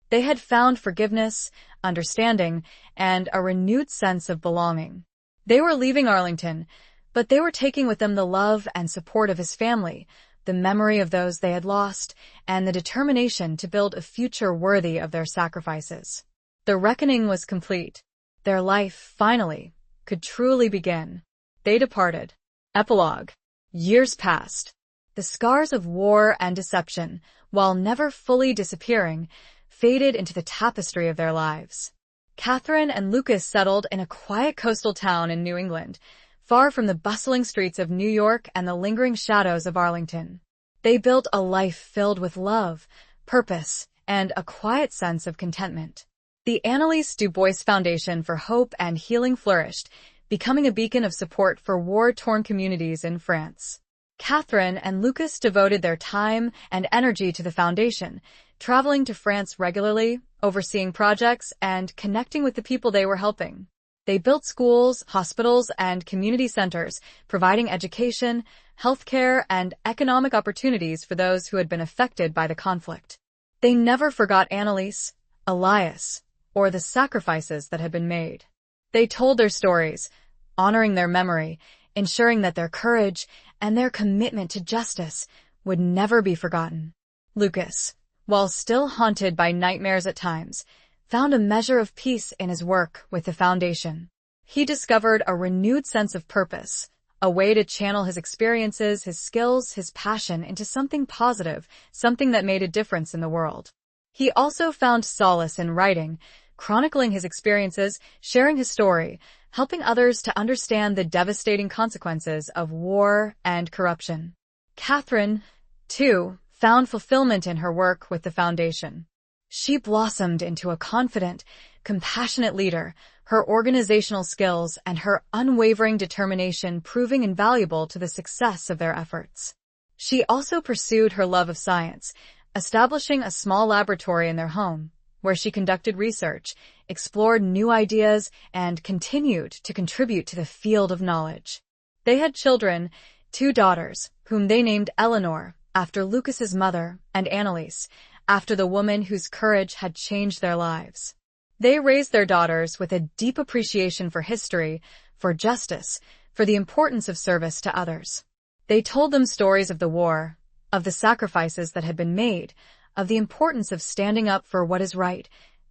They had found forgiveness, understanding, and a renewed sense of belonging. They were leaving Arlington, but they were taking with them the love and support of his family, the memory of those they had lost, and the determination to build a future worthy of their sacrifices. The reckoning was complete. Their life, finally, could truly begin. They departed. Epilogue. Years passed. The scars of war and deception, while never fully disappearing, faded into the tapestry of their lives. Catherine and Lucas settled in a quiet coastal town in New England, far from the bustling streets of New York and the lingering shadows of Arlington. They built a life filled with love, purpose, and a quiet sense of contentment. The Anneliese du Bois Foundation for Hope and Healing flourished, becoming a beacon of support for war-torn communities in France. Catherine and Lucas devoted their time and energy to the foundation, traveling to France regularly, overseeing projects, and connecting with the people they were helping. They built schools, hospitals, and community centers, providing education, healthcare, and economic opportunities for those who had been affected by the conflict. They never forgot Anneliese, Elias, or the sacrifices that had been made. They told their stories, honoring their memory, ensuring that their courage and their commitment to justice would never be forgotten. Lucas, while still haunted by nightmares at times, found a measure of peace in his work with the foundation. He discovered a renewed sense of purpose, a way to channel his experiences, his skills, his passion into something positive, something that made a difference in the world. He also found solace in writing, chronicling his experiences, sharing his story, helping others to understand the devastating consequences of war and corruption. Catherine, too, found fulfillment in her work with the foundation. She blossomed into a confident, compassionate leader, her organizational skills and her unwavering determination proving invaluable to the success of their efforts. She also pursued her love of science, establishing a small laboratory in their home, where she conducted research, explored new ideas, and continued to contribute to the field of knowledge. They had children, 2 daughters, whom they named Eleanor, after Lucas's mother, and Anneliese, after the woman whose courage had changed their lives. They raised their daughters with a deep appreciation for history, for justice, for the importance of service to others. They told them stories of the war, of the sacrifices that had been made, of the importance of standing up for what is right,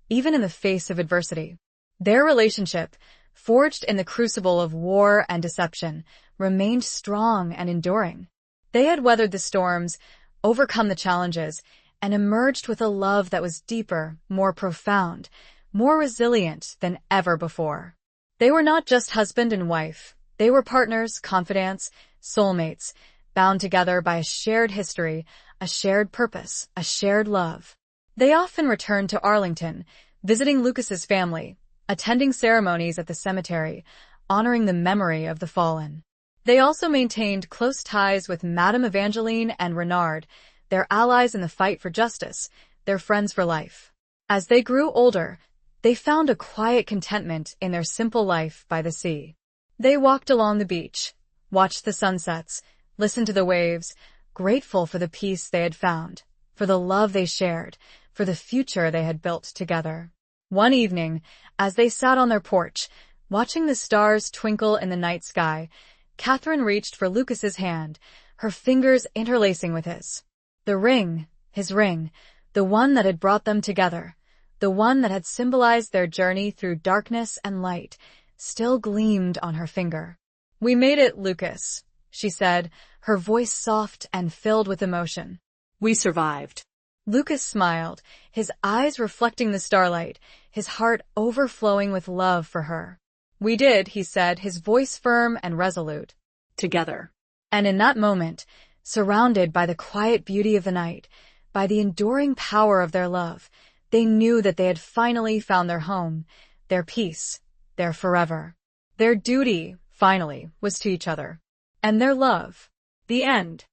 even in the face of adversity. Their relationship, forged in the crucible of war and deception, remained strong and enduring. They had weathered the storms, overcome the challenges, and emerged with a love that was deeper, more profound, more resilient than ever before. They were not just husband and wife. They were partners, confidants, soulmates, bound together by a shared history, a shared purpose, a shared love. They often returned to Arlington, visiting Lucas's family, attending ceremonies at the cemetery, honoring the memory of the fallen. They also maintained close ties with Madame Evangeline and Renard, their allies in the fight for justice, their friends for life. As they grew older, they found a quiet contentment in their simple life by the sea. They walked along the beach, watched the sunsets, listened to the waves, grateful for the peace they had found, for the love they shared, for the future they had built together. One evening, as they sat on their porch, watching the stars twinkle in the night sky, Catherine reached for Lucas's hand, her fingers interlacing with his. The ring, his ring, the one that had brought them together, the one that had symbolized their journey through darkness and light, still gleamed on her finger. "We made it, Lucas," she said, her voice soft and filled with emotion. "We survived." Lucas smiled, his eyes reflecting the starlight, his heart overflowing with love for her. "We did," he said, his voice firm and resolute. "Together." And in that moment, surrounded by the quiet beauty of the night, by the enduring power of their love, they knew that they had finally found their home, their peace, their forever. Their duty, finally, was to each other. And their love. The end.